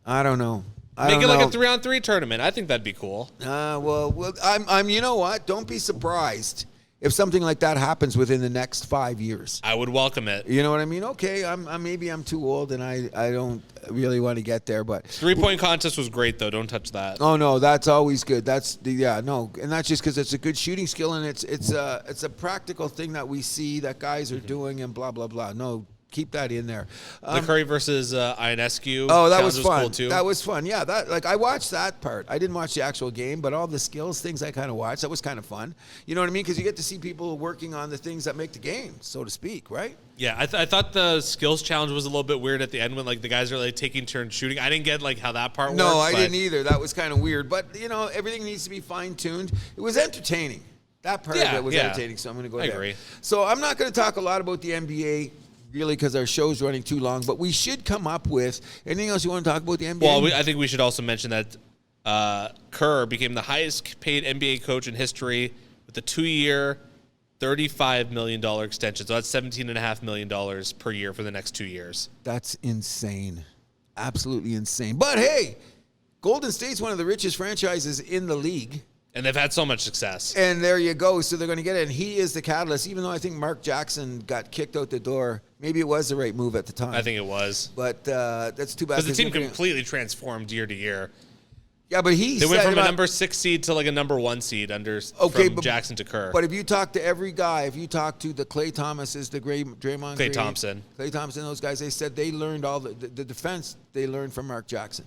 I don't know. Make it like a 3-on-3 tournament. I think that'd be cool. Well, I'm. You know what? Don't be surprised if something like that happens within the next 5 years. I would welcome it. You know what I mean? Okay, maybe I'm too old and I don't really want to get there, but 3-point contest was great though. Don't touch that. Oh no, that's always good. And that's just because it's a good shooting skill and it's a practical thing that we see that guys are doing and blah blah blah. No. Keep that in there. The Curry versus Ionescu. Oh, that was fun. Cool too. That was fun. Yeah, I watched that part. I didn't watch the actual game, but all the skills things I kind of watched. That was kind of fun. You know what I mean? Because you get to see people working on the things that make the game, so to speak, right? Yeah, I thought the skills challenge was a little bit weird at the end when like the guys are like taking turns shooting. I didn't get like how that part worked. No, I didn't either. That was kind of weird. But you know, everything needs to be fine tuned. It was entertaining. That part of it was entertaining. So I'm going to go there. I agree. So I'm not going to talk a lot about the NBA. Really, because our show's running too long, but we should come up with anything else you want to talk about the NBA? Well, I think we should also mention that Kerr became the highest paid NBA coach in history with a 2-year, $35 million extension. So that's $17.5 million per year for the next 2 years. That's insane. Absolutely insane. But hey, Golden State's one of the richest franchises in the league. And they've had so much success. And there you go. So they're going to get it. And he is the catalyst, even though I think Mark Jackson got kicked out the door. Maybe it was the right move at the time. I think it was. But that's too bad. Because the team completely transformed year to year. Yeah, but they went from a number 6 seed to like a number 1 seed from Jackson to Kerr. But if you talk to every guy, if you talk to the Klay Thomases, the Draymond Green, Thompson, those guys, they said they learned all the defense they learned from Mark Jackson.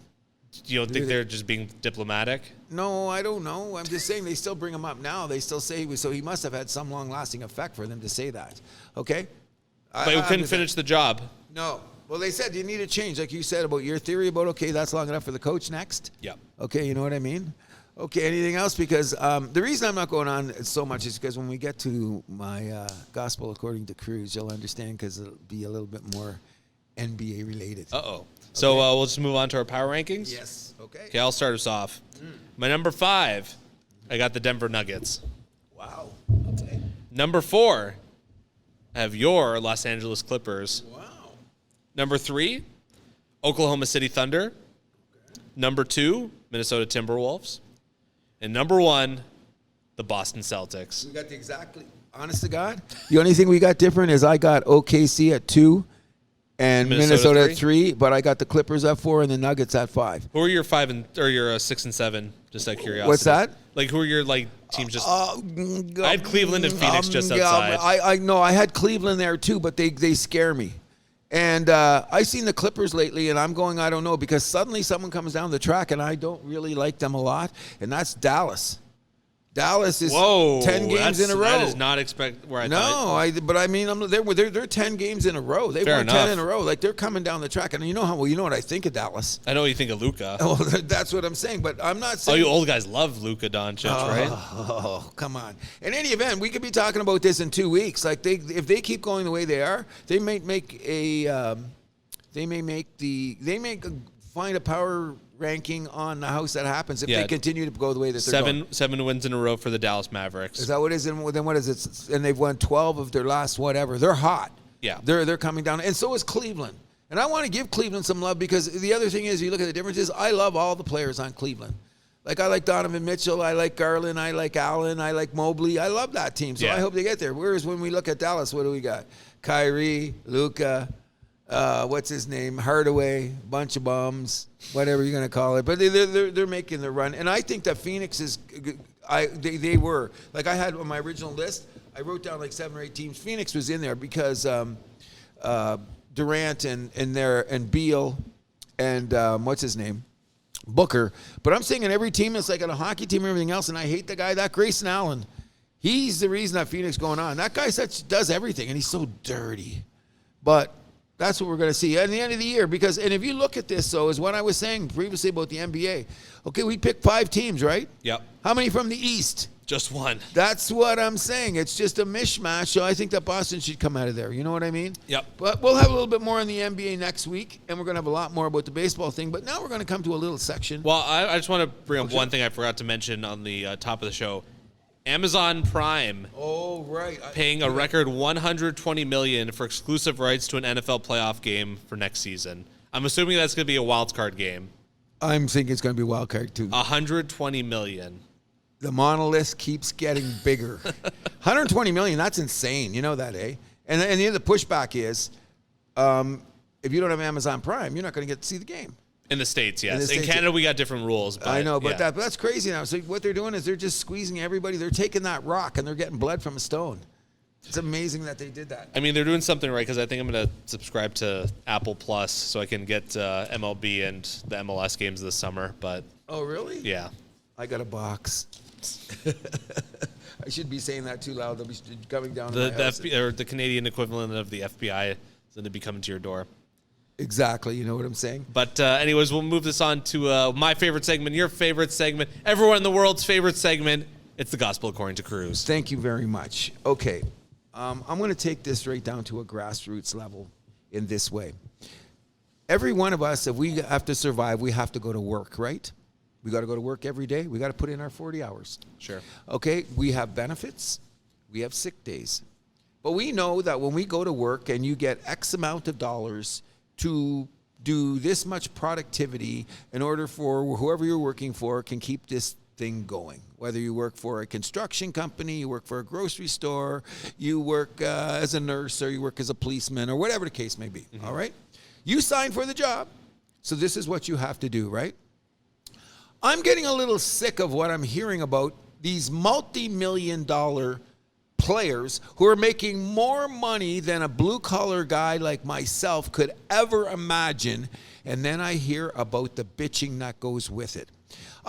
You don't think they're just being diplomatic? No, I don't know. I'm just saying they still bring him up now. They still say he was, so he must have had some long-lasting effect for them to say that. Okay? But he couldn't finish the job. No. Well, they said you need a change, like you said about your theory about, okay, that's long enough for the coach next. Yeah. Okay, you know what I mean? Okay, anything else? Because the reason I'm not going on so much is because when we get to my gospel according to Cruz, you'll understand because it'll be a little bit more NBA related. Uh-oh. So we'll just move on to our power rankings? Yes. Okay, I'll start us off. My number 5, I got the Denver Nuggets. Wow. Okay. Number 4, I have your Los Angeles Clippers. Wow. Number 3, Oklahoma City Thunder. Okay. Number 2, Minnesota Timberwolves. And number 1, the Boston Celtics. We got honest to God, the only thing we got different is I got OKC at 2. And Minnesota at 3, but I got the Clippers at 4 and the Nuggets at 5. Who are your 6 and 7? Just out of curiosity. What's that? Like who are your teams? Just I had Cleveland and Phoenix just outside. I know I had Cleveland there too, but they scare me. And I've seen the Clippers lately, and I'm going I don't know because suddenly someone comes down the track and I don't really like them a lot, and that's Dallas. Dallas is 10 games in a row. That is not where I thought. No, but I mean, they're 10 games in a row. They've won 10 in a row. Like they're coming down the track, and you know what I think of Dallas. I know what you think of Luka. Oh, that's what I'm saying. But I'm not saying. Oh, you old guys love Luka Doncic, right? Oh, come on. In any event, we could be talking about this in 2 weeks. Like if they keep going the way they are, they may find a power ranking on the house that happens if they continue to go the way that they're going. 7 wins in a row for the Dallas Mavericks. Is that what it is? And then what is it? And they've won 12 of their last whatever. They're hot. Yeah. They're coming down. And so is Cleveland. And I want to give Cleveland some love because the other thing is, you look at the differences, I love all the players on Cleveland. Like I like Donovan Mitchell, I like Garland, I like Allen, I like Mobley. I love that team. So I hope they get there. Whereas when we look at Dallas, what do we got? Kyrie, Luka, what's his name? Hardaway, bunch of bums, whatever you're going to call it. But they're making the run. And I think that Phoenix is they were. Like I had on my original list, I wrote down like 7 or 8 teams. Phoenix was in there because Durant and Beal and what's his name? Booker. But I'm saying in every team, it's like on a hockey team and everything else, and I hate the guy, that Grayson Allen. He's the reason that Phoenix going on. That guy does everything, and he's so dirty. But that's what we're going to see at the end of the year. And if you look at this, is what I was saying previously about the NBA. Okay, we picked 5 teams, right? Yep. How many from the East? Just one. That's what I'm saying. It's just a mishmash. So I think that Boston should come out of there. You know what I mean? Yep. But we'll have a little bit more on the NBA next week, and we're going to have a lot more about the baseball thing. But now we're going to come to a little section. Well, I just want to bring up one thing I forgot to mention on the top of the show. Amazon Prime. Oh, right. Paying a record $120 million for exclusive rights to an NFL playoff game for next season. I'm assuming that's going to be a wild card game. I'm thinking it's going to be a wild card, too. $120 million. The monolith keeps getting bigger. $120 million, that's insane. You know that, eh? And the other pushback is, if you don't have Amazon Prime, you're not going to get to see the game. In the States, yes. In States, Canada, we got different rules. But I know, but yeah. that's crazy now. So what they're doing is they're just squeezing everybody. They're taking that rock and they're getting blood from a stone. It's amazing that they did that. I mean, they're doing something right because I think I'm going to subscribe to Apple Plus so I can get MLB and the MLS games this summer. But Oh, really? yeah. I got a box. I should be saying that too loud. They'll be coming down to The my house. or the Canadian equivalent of the FBI is going to be coming to your door. Exactly. You know what I'm saying? But anyways, we'll move this on to my favorite segment, your favorite segment, everyone in the world's favorite segment. It's the Gospel According to Cruz. Thank you very much. Okay. I'm going to take this right down to a grassroots level in this way. Every one of us, if we have to survive, we have to go to work, right? We got to go to work every day. We got to put in our 40 hours. Sure. Okay, we have benefits. We have sick days. But we know that when we go to work and you get X amount of dollars to do this much productivity in order for whoever you're working for can keep this thing going. Whether you work for a construction company, you work for a grocery store, you work as a nurse, or you work as a policeman, or whatever the case may be. All right? You signed for the job, so this is what you have to do, right? I'm getting a little sick of what I'm hearing about these multi-million-dollar players who are making more money than a blue-collar guy like myself could ever imagine, and then I hear about the bitching that goes with it.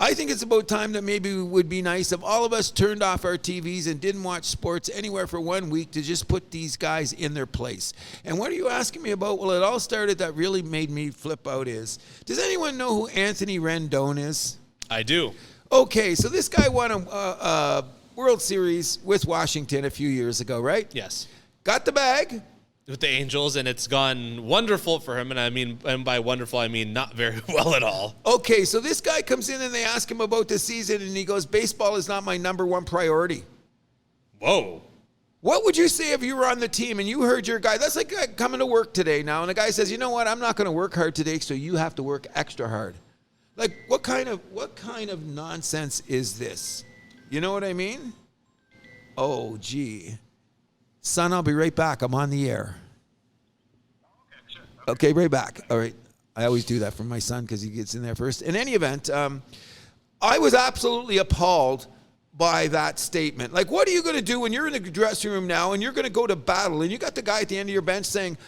I think it's about time that maybe it would be nice if all of us turned off our TVs and didn't watch sports anywhere for 1 week to just put these guys in their place. And what are you asking me about? Well, it all started that really made me flip out is, does anyone know who Anthony Rendon is? I do. Okay, so this guy won a World Series with Washington a few years ago, right? Yes. Got the bag. With the Angels, and it's gone wonderful for him. And by wonderful, I mean not very well at all. Okay, so this guy comes in and they ask him about the season, and he goes, baseball is not my number one priority. Whoa. What would you say if you were on the team and you heard your guy? That's like coming to work today now, and the guy says, you know what, I'm not going to work hard today, so you have to work extra hard. Like, what kind of nonsense is this? You know what I mean? Oh, gee. Son, I'll be right back. I'm on the air. Okay, right back. All right. I always do that for my son because he gets in there first. In any event, I was absolutely appalled by that statement. Like, what are you going to do when you're in the dressing room now and you're going to go to battle and you got the guy at the end of your bench saying,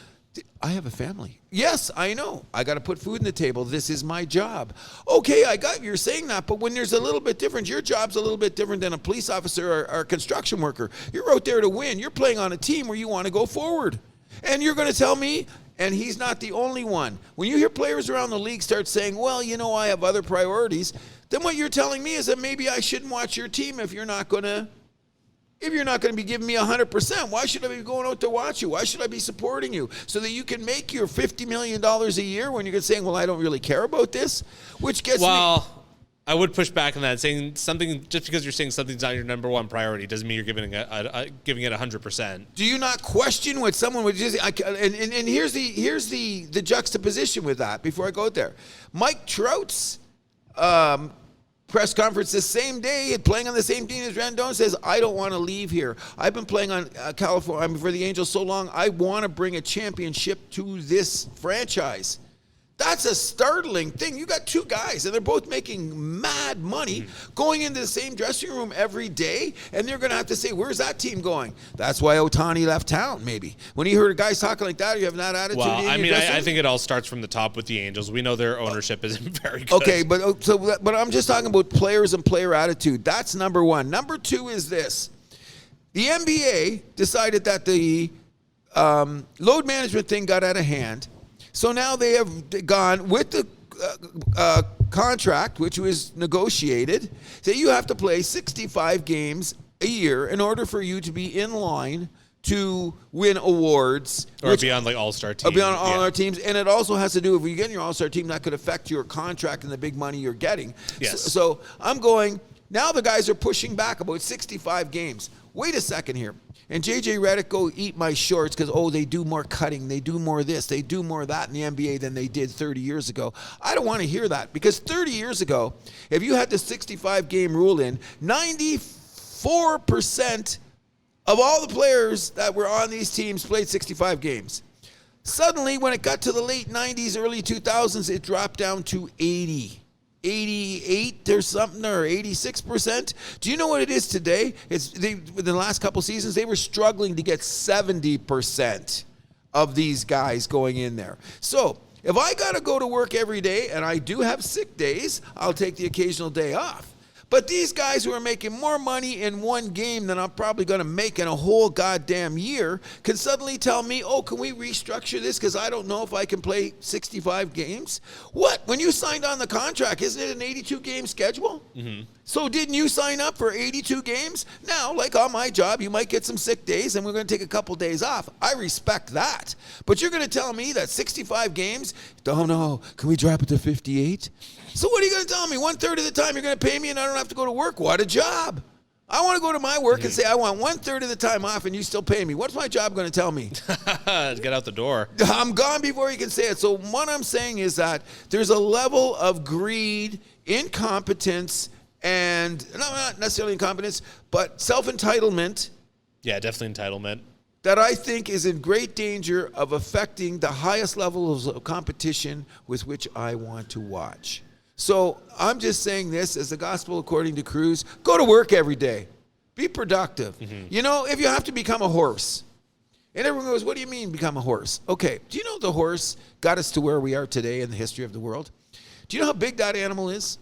I have a family. Yes, I know. I got to put food on the table. This is my job. Okay, I got you're saying that, but when there's a little bit different, your job's a little bit different than a police officer or a construction worker. You're out there to win. You're playing on a team where you want to go forward. And you're going to tell me, and he's not the only one. When you hear players around the league start saying, well, you know, I have other priorities, then what you're telling me is that maybe I shouldn't watch your team if you're not going to be giving me 100%, why should I be going out to watch you? Why should I be supporting you? So that you can make your $50 million a year when you're saying, well, I don't really care about this? Which gets me... I would push back on that. Saying something, just because you're saying something's not your number one priority doesn't mean you're giving it 100%. Do you not question what someone would just... And here's the juxtaposition with that before I go there. Mike Trout's... press conference the same day, playing on the same team as Rendon, says, I don't want to leave here. I've been playing on California for the Angels so long, I want to bring a championship to this franchise. That's a startling thing. You got two guys, and they're both making mad money, going into the same dressing room every day, and they're going to have to say, where's that team going? That's why Ohtani left town, maybe. When he heard guys talking like that, you have that attitude. Well, I think it all starts from the top with the Angels. We know their ownership isn't very good. Okay, but I'm just talking about players and player attitude. That's number one. Number two is this. The NBA decided that the load management thing got out of hand. So now they have gone with the contract, which was negotiated, that you have to play 65 games a year in order for you to be in line to win awards. Or be on like all-star teams. Or be on all our teams. And it also has to do, if you get in your all-star team, that could affect your contract and the big money you're getting. Yes. So I'm going, now the guys are pushing back about 65 games. Wait a second here. And JJ Redick, go eat my shorts because, they do more cutting. They do more this. They do more that in the NBA than they did 30 years ago. I don't want to hear that because 30 years ago, if you had the 65-game rule in, 94% of all the players that were on these teams played 65 games. Suddenly, when it got to the late 90s, early 2000s, it dropped down to 88 or something, or 86%. Do you know what it is today? Within the last couple seasons, they were struggling to get 70% of these guys going in there. So if I got to go to work every day, and I do have sick days, I'll take the occasional day off. But these guys who are making more money in one game than I'm probably going to make in a whole goddamn year can suddenly tell me, can we restructure this because I don't know if I can play 65 games? What? When you signed on the contract, isn't it an 82-game schedule? Mm-hmm. So didn't you sign up for 82 games? Now, like on my job, you might get some sick days and we're going to take a couple days off. I respect that. But you're going to tell me that 65 games, no, can we drop it to 58? So what are you going to tell me? 1/3 of the time you're going to pay me and I don't have to go to work? What a job. I want to go to my work and say I want 1/3 of the time off and you still pay me. What's my job going to tell me? Get out the door. I'm gone before you can say it. So what I'm saying is that there's a level of greed, incompetence, and not necessarily incompetence, but self-entitlement. Yeah, definitely entitlement. That I think is in great danger of affecting the highest levels of competition with which I want to watch. So I'm just saying this as the gospel according to Cruz. Go to work every day. Be productive. Mm-hmm. You know, if you have to become a horse. And everyone goes, what do you mean become a horse? Okay, do you know the horse got us to where we are today in the history of the world? Do you know how big that animal is?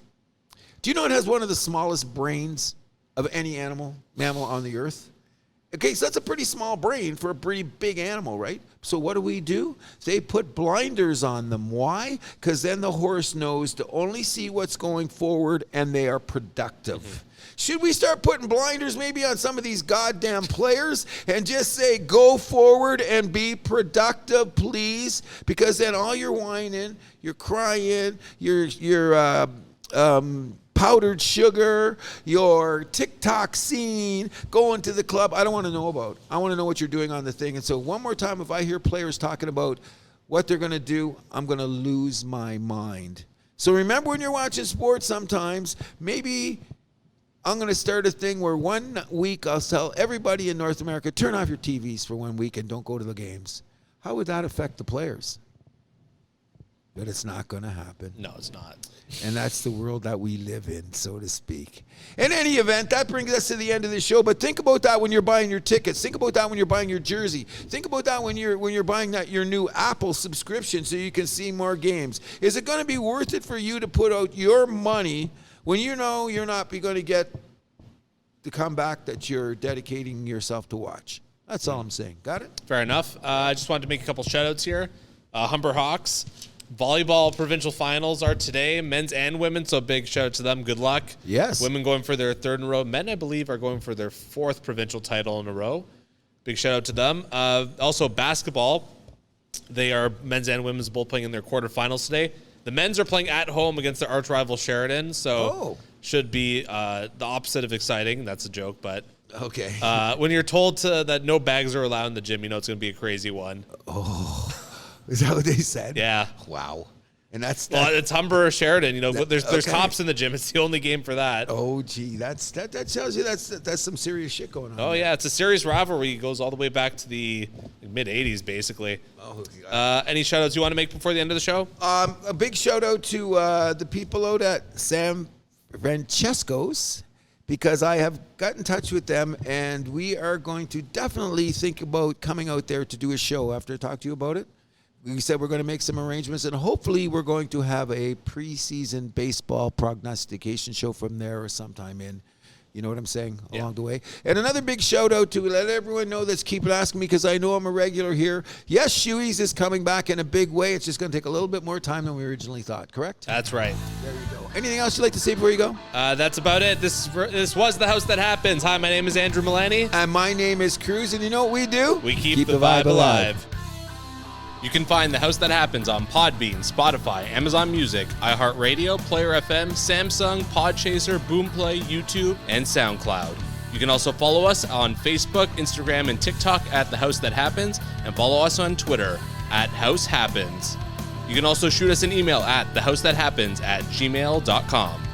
Do you know it has one of the smallest brains of any mammal on the earth? Okay, so that's a pretty small brain for a pretty big animal, right? So what do? They put blinders on them. Why? Because then the horse knows to only see what's going forward and they are productive. Mm-hmm. Should we start putting blinders maybe on some of these goddamn players and just say, go forward and be productive, please? Because then all you're whining, you're crying, you're powdered sugar, your TikTok scene, going to the club. I don't want to know about. I want to know what you're doing on the thing. And so one more time, if I hear players talking about what they're going to do, I'm going to lose my mind. So remember when you're watching sports sometimes, maybe I'm going to start a thing where 1 week I'll tell everybody in North America, turn off your TVs for 1 week and don't go to the games. How would that affect the players? But it's not going to happen. No, it's not. And that's the world that we live in, so to speak. In any event, that brings us to the end of the show. But think about that when you're buying your tickets. Think about that when you're buying your jersey. Think about that when you're buying your new Apple subscription so you can see more games. Is it going to be worth it for you to put out your money when you know you're not going to get the comeback that you're dedicating yourself to watch? That's all I'm saying. Got it? Fair enough. I just wanted to make a couple shout-outs here. Humber Hawks. Volleyball provincial finals are today, men's and women, so big shout out to them. Good luck. Yes. Women going for their 3rd in a row. Men, I believe, are going for their 4th provincial title in a row. Big shout out to them. Also, basketball. They are men's and women's both playing in their quarterfinals today. The men's are playing at home against their arch rival Sheridan, so should be the opposite of exciting. That's a joke, but okay. When you're told that no bags are allowed in the gym, you know it's going to be a crazy one. Oh. Is that what they said? Yeah. Wow. And that's well, it's Humber or Sheridan. You know, there's cops in the gym. It's the only game for that. Oh, gee, that tells you that's some serious shit going on. Oh yeah, it's a serious rivalry. It goes all the way back to the mid '80s, basically. Oh. Any shout outs you want to make before the end of the show? A big shout out to the people out at San Francesco's, because I have got in touch with them and we are going to definitely think about coming out there to do a show after I talk to you about it. We said we're going to make some arrangements, and hopefully we're going to have a preseason baseball prognostication show from there or sometime in, you know what I'm saying, along the way. And another big shout-out to let everyone know that's keeping asking me, because I know I'm a regular here. Yes, Shoeys is coming back in a big way. It's just going to take a little bit more time than we originally thought, correct? That's right. There you go. Anything else you'd like to say before you go? That's about it. This was The House That Happens. Hi, my name is Andrew Milani. And my name is Cruz, and you know what we do? We keep the vibe alive. You can find The House That Happens on Podbean, Spotify, Amazon Music, iHeartRadio, Player FM, Samsung, Podchaser, Boomplay, YouTube, and SoundCloud. You can also follow us on Facebook, Instagram, and TikTok at The House That Happens, and follow us on Twitter at House Happens. You can also shoot us an email at thehousethathappens@gmail.com.